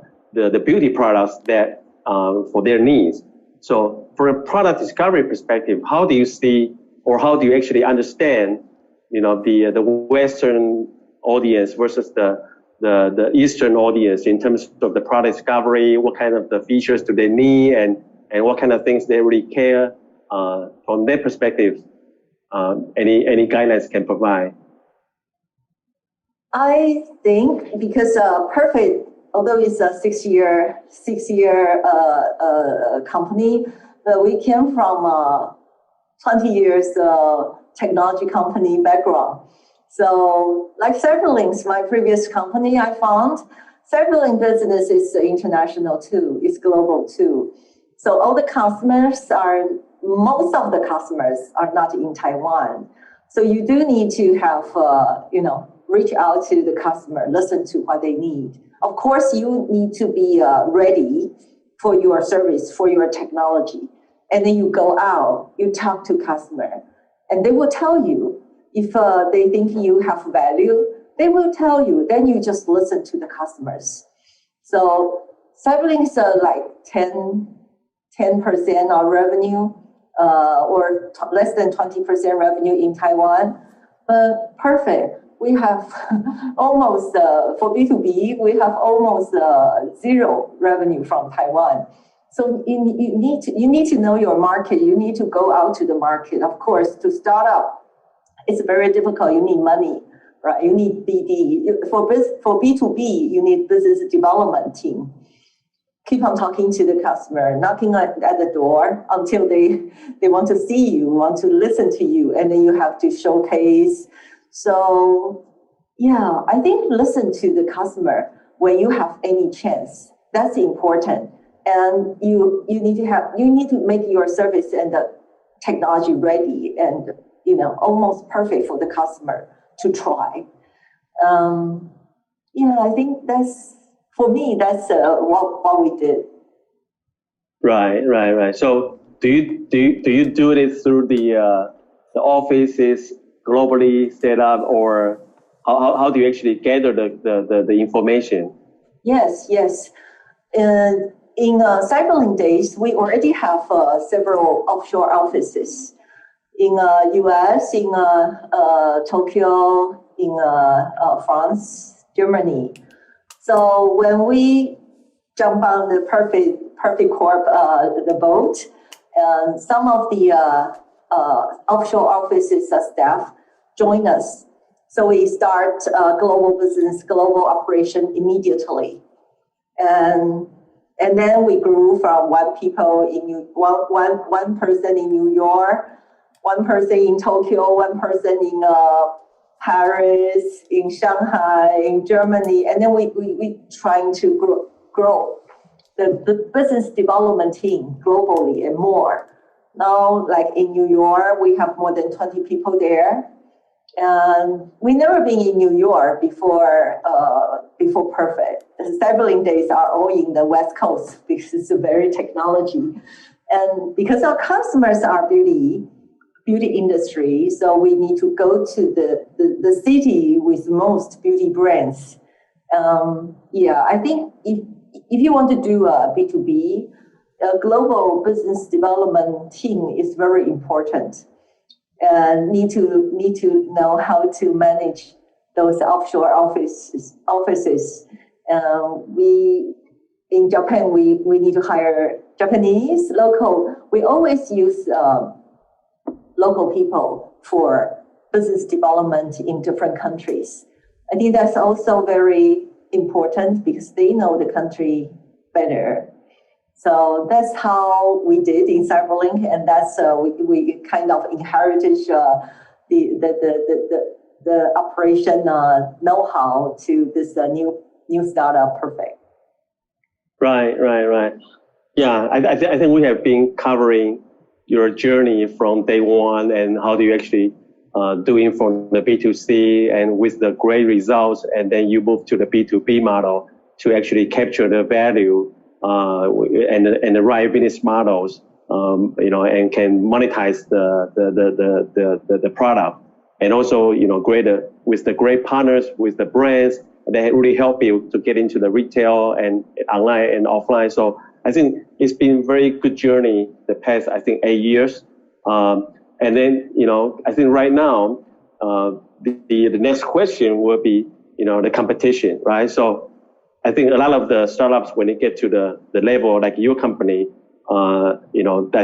beauty products that for their needs. So from a product discovery perspective, how do you see, or how do you actually understand, the Western audience versus the Eastern audience in terms of the product discovery? What kind of the features do they need, and what kind of things they really care? From their perspective, any guidelines can provide? I think because Perfect, although it's a six-year company, but we came from 20 years technology company background. So like CyberLink's, my previous company, I found CyberLink business is international too, it's global too. So all the most of the customers are not in Taiwan. So you do need to have, reach out to the customer, listen to what they need. Of course, you need to be ready for your service, for your technology. And then you go out, you talk to customer, and they will tell you if they think you have value, they will tell you, then you just listen to the customers. So CyberLink is like 10% of revenue, or less than 20% revenue in Taiwan. But Perfect, we have almost, for B2B, we have almost zero revenue from Taiwan. So you need to know your market. You need to go out to the market. Of course, to start up, it's very difficult. You need money, right? You need BD. For B2B, you need business development team. Keep on talking to the customer, knocking at the door until they want to see you, want to listen to you, and then you have to showcase. So yeah, I think listen to the customer when you have any chance. That's important. And you need to make your service and the technology ready and almost perfect for the customer to try. I think that's, for me, that's what we did. Right. So do you do it through the offices globally set up, or how do you actually gather the information? Yes. And in CyberLink days, we already have several offshore offices in US, in Tokyo, in France, Germany. So when we jump on the Perfect Corp, the boat, and some of the offshore offices staff join us. So we start global business, global operation immediately. And then we grew from one person in New York, one person in Tokyo, one person in Paris, in Shanghai, in Germany, and then we trying to grow the business development team globally and more. Now, like in New York, we have more than 20 people there. And we never been in New York before Perfect. The CyberLink days are all in the West Coast because it's a very technology. And because our customers are beauty industry, so we need to go to the city with most beauty brands. I think if you want to do a B2B, a global business development team is very important. And need to know how to manage those offshore offices. We in Japan we need to hire Japanese local. We always use local people for business development in different countries. I think that's also very important because they know the country better. So that's how we did in Cyberlink, and that's we kind of inherited the operation know-how to this new startup. Perfect. Right. Yeah, I think we have been covering your journey from day one and how do you actually doing from the B2C and with the great results, and then you move to the B2B model to actually capture the value and the right business models, and can monetize the product, and also greater with the great partners with the brands that really help you to get into the retail and online and offline. So I think it's been very good journey the past 8 years, and then I think right now the next question will be the competition, right? So I think a lot of the startups, when they get to the level like your company, I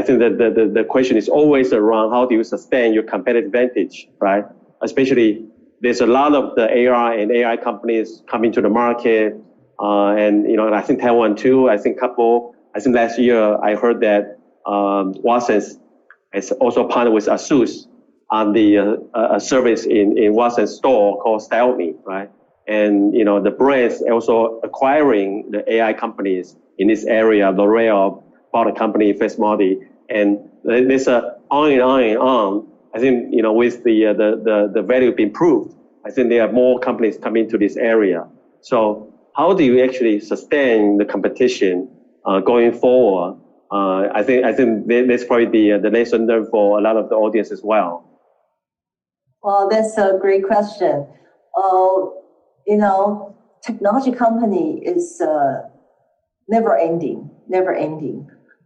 think that the question is always around how do you sustain your competitive advantage, right? Especially there's a lot of the AR and AI companies coming to the market, and I think Taiwan too. I think last year I heard that Watson's has also partnered with ASUS on the a service in Watson's store called Style Me, right? And the brands also acquiring the AI companies in this area. L'Oreal bought a company, Fesmodi, and there's on and on and on. I think with the value being proved, I think there are more companies coming to this area. So how do you actually sustain the competition going forward? I think that's probably the lesson learned for a lot of the audience as well. Well, that's a great question. Technology company is never ending.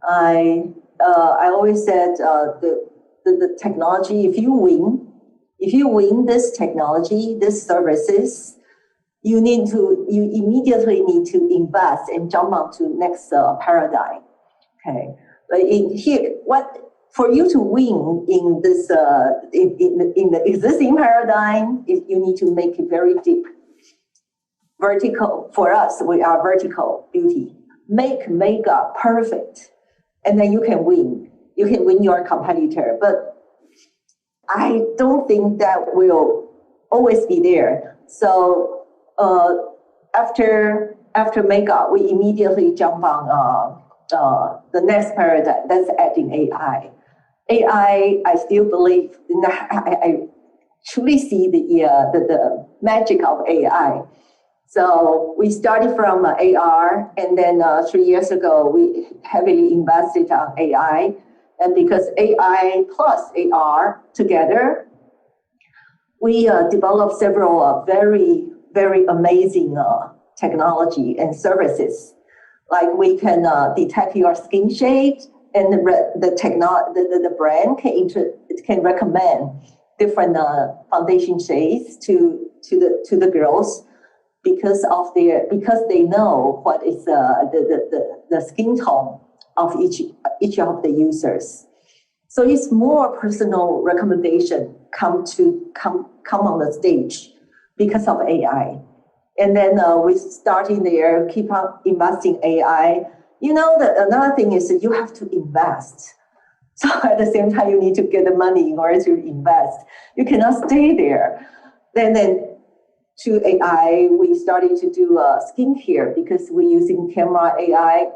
I always said the technology, if you win this technology, this services, you immediately need to invest and jump onto next paradigm. Okay, but for you to win in this in the existing paradigm, you need to make it very deep. Vertical, for us, we are vertical beauty. Make makeup perfect, and then you can win. You can win your competitor. But I don't think that will always be there. So after makeup, we immediately jump on the next paradigm. That's adding AI. AI, I still believe. I truly see the magic of AI. So we started from AR, and then 3 years ago, we heavily invested on AI. And because AI plus AR together, we developed several very, very amazing technology and services. Like we can detect your skin shade, and the brand can recommend different foundation shades to the girls. Because they know what is the skin tone of each of the users, so it's more personal recommendation come on the stage because of AI, and then we starting there, keep on investing AI. Another thing is that you have to invest. So at the same time, you need to get the money in order to invest. You cannot stay there. Then. To AI, we started to do skincare because we're using camera AI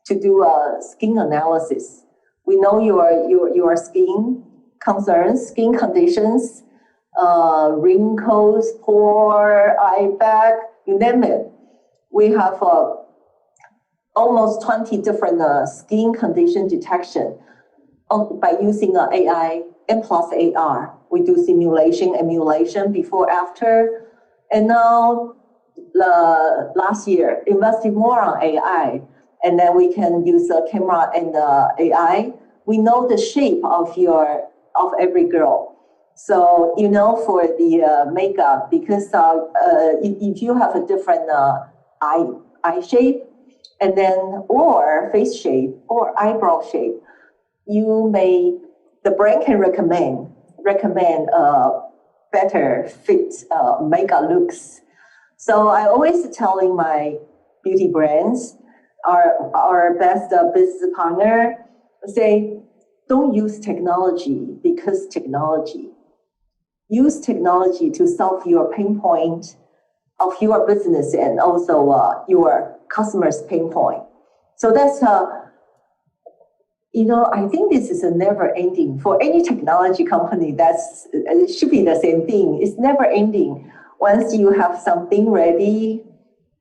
to do skin analysis. We know your skin concerns, skin conditions, wrinkles, pore, eye bag, you name it. We have almost 20 different skin condition detection by using AI and plus AR. We do simulation, emulation, before, after. And now, last year, investing more on AI and then we can use the camera and the AI. We know the shape of every girl. So, you know, for the makeup, because if you have a different eye shape, and then, or face shape, or eyebrow shape, the brand can recommend better fit makeup looks. So I always telling my beauty brands, our best business partner, say, don't use technology because technology. Use technology to solve your pain point of your business and also your customers' pain point. So that's, you know, I think this is a never ending. For any technology company, it should be the same thing. It's never ending. Once you have something ready,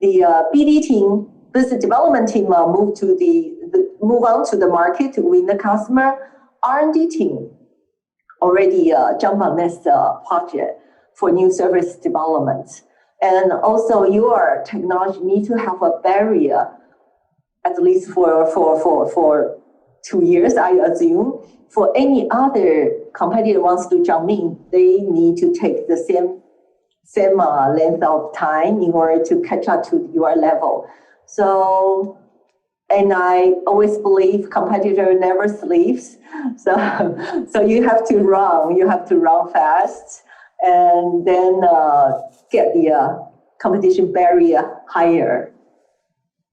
the BD team, business development team, move on to the market to win the customer. R&D team already jump on this project for new service development. And also your technology need to have a barrier, at least for 2 years, I assume. For any other competitor wants to jump in, they need to take the same length of time in order to catch up to your level. So, and I always believe competitor never sleeps. So you have to run fast, and then get the competition barrier higher.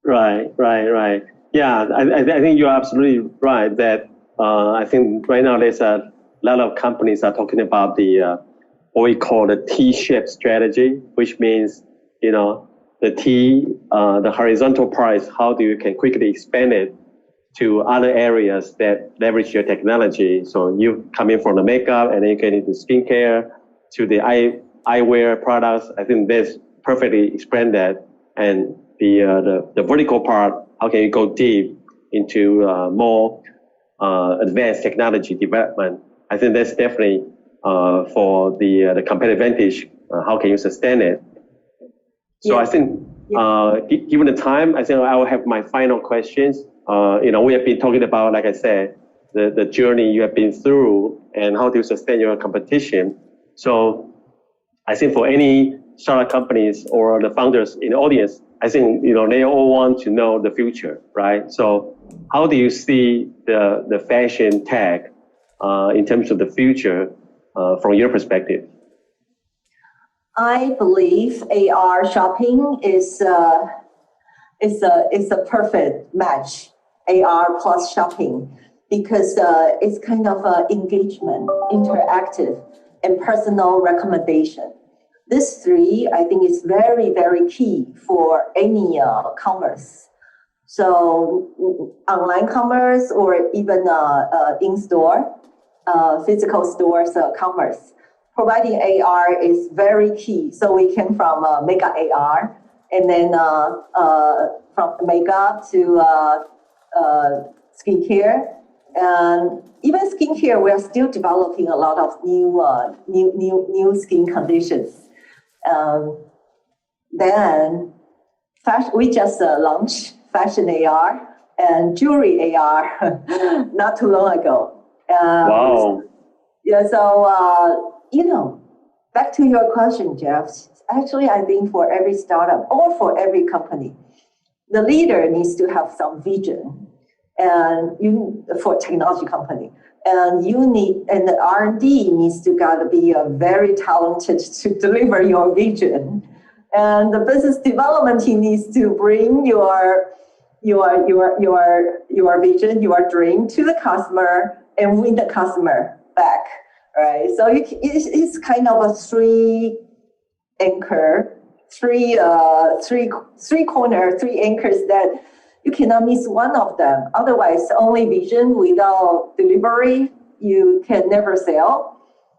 Right. Yeah, I think you're absolutely right that I think right now there's a lot of companies are talking about the what we call the T-shaped strategy, which means, you know, the T, the horizontal part is how you can quickly expand it to other areas that leverage your technology. So you come in from the makeup and then you get into skincare to the eyewear products. I think that's perfectly explained that. And the vertical part, how can you go deep into more advanced technology development? I think that's definitely for the competitive advantage. How can you sustain it? So I think, given the time, I think I will have my final questions. You know, we have been talking about, like I said, the journey you have been through and how to sustain your competition. So I think for any startup companies or the founders in the audience, I think, you know, they all want to know the future, right? So how do you see the fashion tech in terms of the future from your perspective? I believe AR shopping is a perfect match, AR plus shopping, because it's kind of engagement, interactive, and personal recommendation. This three, I think, is very, very key for any commerce. So online commerce or even in-store, physical stores commerce. Providing AR is very key. So we came from makeup AR, and then from makeup to skincare, and even skincare, we are still developing a lot of new skin conditions. Then fashion, we just launched fashion AR and jewelry AR not too long ago. Wow. Yeah. So. You know, back to your question, Jeff, actually, I think for every startup or for every company, the leader needs to have some vision, and for technology company, and the R&D needs to gotta be very talented to deliver your vision, and the business development team needs to bring your vision, your dream to the customer and win the customer back. Right, so it's kind of a three anchors that you cannot miss one of them. Otherwise, only vision without delivery, you can never sell.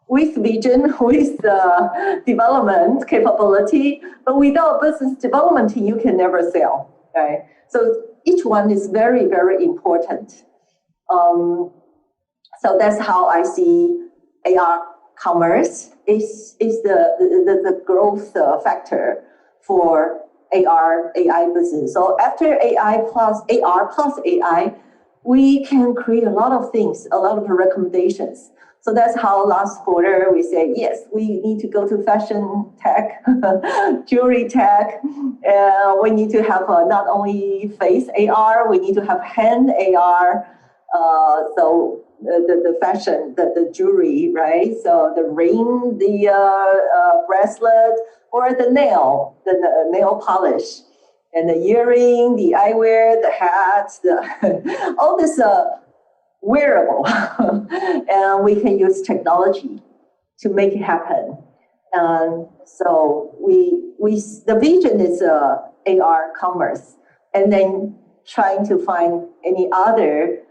With vision, with the development capability, but without business development, you can never sell. Right, so each one is very, very important. So that's how I see AR commerce is the growth factor for AI business. So after AI plus AR plus AI, we can create a lot of things, a lot of recommendations. So that's how last quarter we say, yes, we need to go to fashion tech, jewelry tech. We need to have not only face AR, we need to have hand AR. So the fashion, the jewelry, right? So the ring, the bracelet, or the nail polish, and the earring, the eyewear, the hats, all this wearable, and we can use technology to make it happen. And so the vision is AR commerce, and then trying to find any other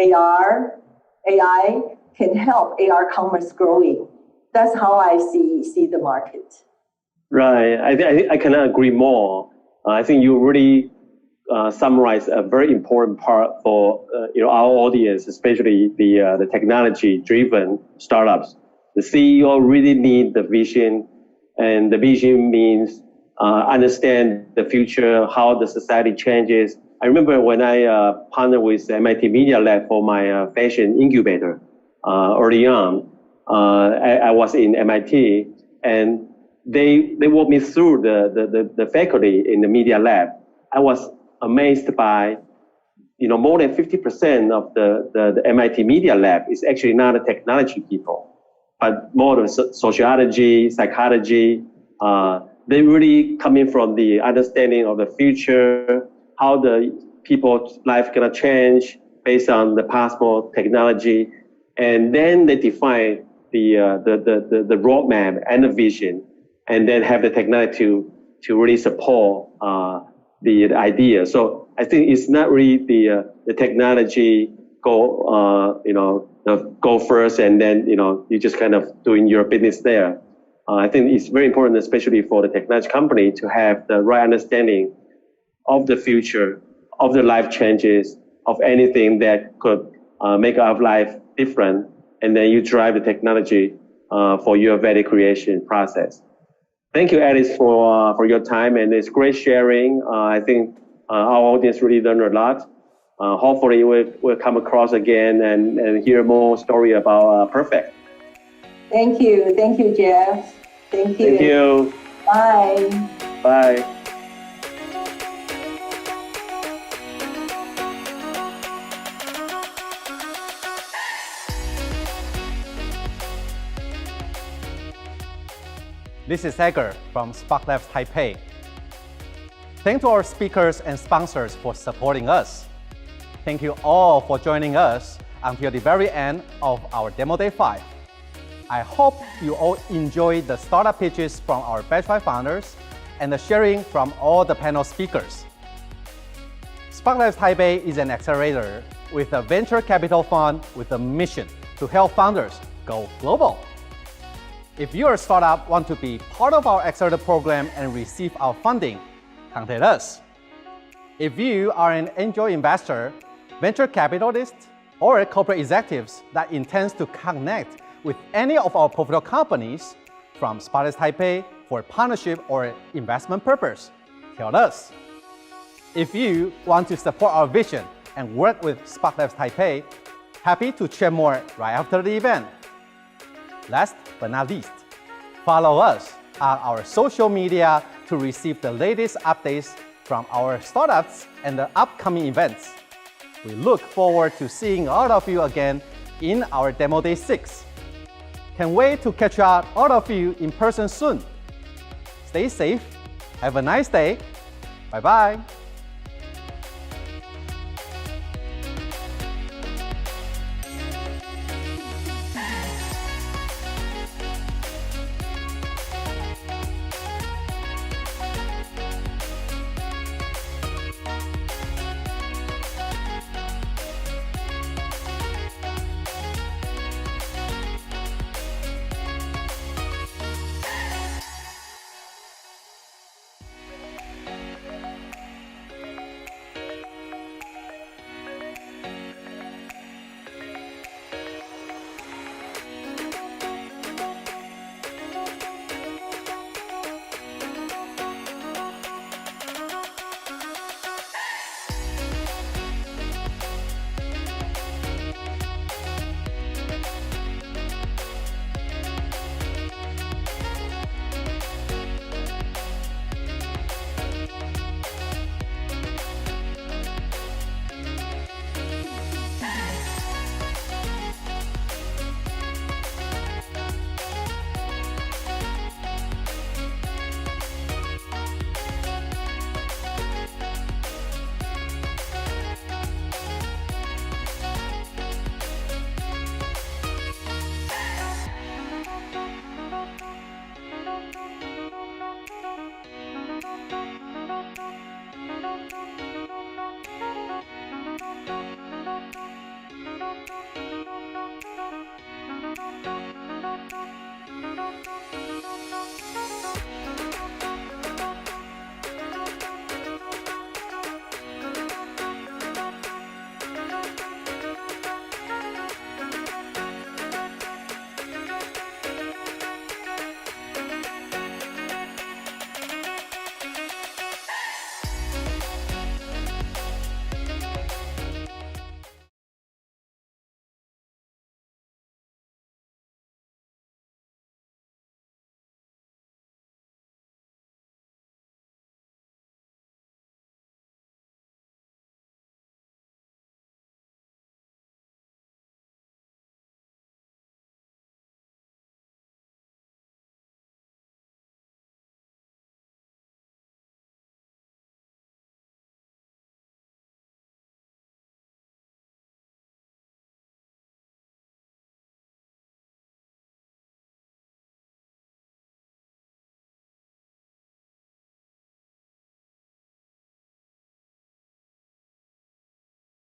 AI can help AR commerce growing. That's how I see the market. Right, I cannot agree more. I think you really summarize a very important part for our audience, especially the technology-driven startups. The CEO really need the vision, and the vision means understand the future, how the society changes. I remember when I partnered with MIT Media Lab for my fashion incubator early on. I was in MIT, and they walked me through the faculty in the media lab. I was amazed by, more than 50% of the MIT Media Lab is actually not the technology people, but more the sociology, psychology. They really coming from the understanding of the future, how the people's life gonna change based on the possible technology, and then they define the roadmap and the vision, and then have the technology to really support the idea. So I think it's not really the technology go first, and then you just kind of doing your business there. I think it's very important, especially for the technology company, to have the right understanding of the future, of the life changes, of anything that could make our life different, and then you drive the technology for your value creation process. Thank you, Alice, for your time, and it's great sharing. I think our audience really learned a lot. Hopefully we'll come across again and hear more story about Perfect. Thank you, Jeff. Thank you. Thank you. Bye. Bye. This is Edgar from SparkLabs Taipei. Thanks to our speakers and sponsors for supporting us. Thank you all for joining us until the very end of our Demo Day 5. I hope you all enjoyed the startup pitches from our Batch 5 founders and the sharing from all the panel speakers. SparkLabs Taipei is an accelerator with a venture capital fund with a mission to help founders go global. If you're a startup want to be part of our accelerator program and receive our funding, contact us. If you are an angel investor, venture capitalist, or a corporate executives that intends to connect with any of our portfolio companies from SparkLabs Taipei for partnership or investment purpose, tell us. If you want to support our vision and work with SparkLabs Taipei, happy to chat more right after the event. Last but not least, follow us on our social media to receive the latest updates from our startups and the upcoming events. We look forward to seeing all of you again in our Demo Day 6. Can't wait to catch up all of you in person soon. Stay safe, have a nice day, bye-bye.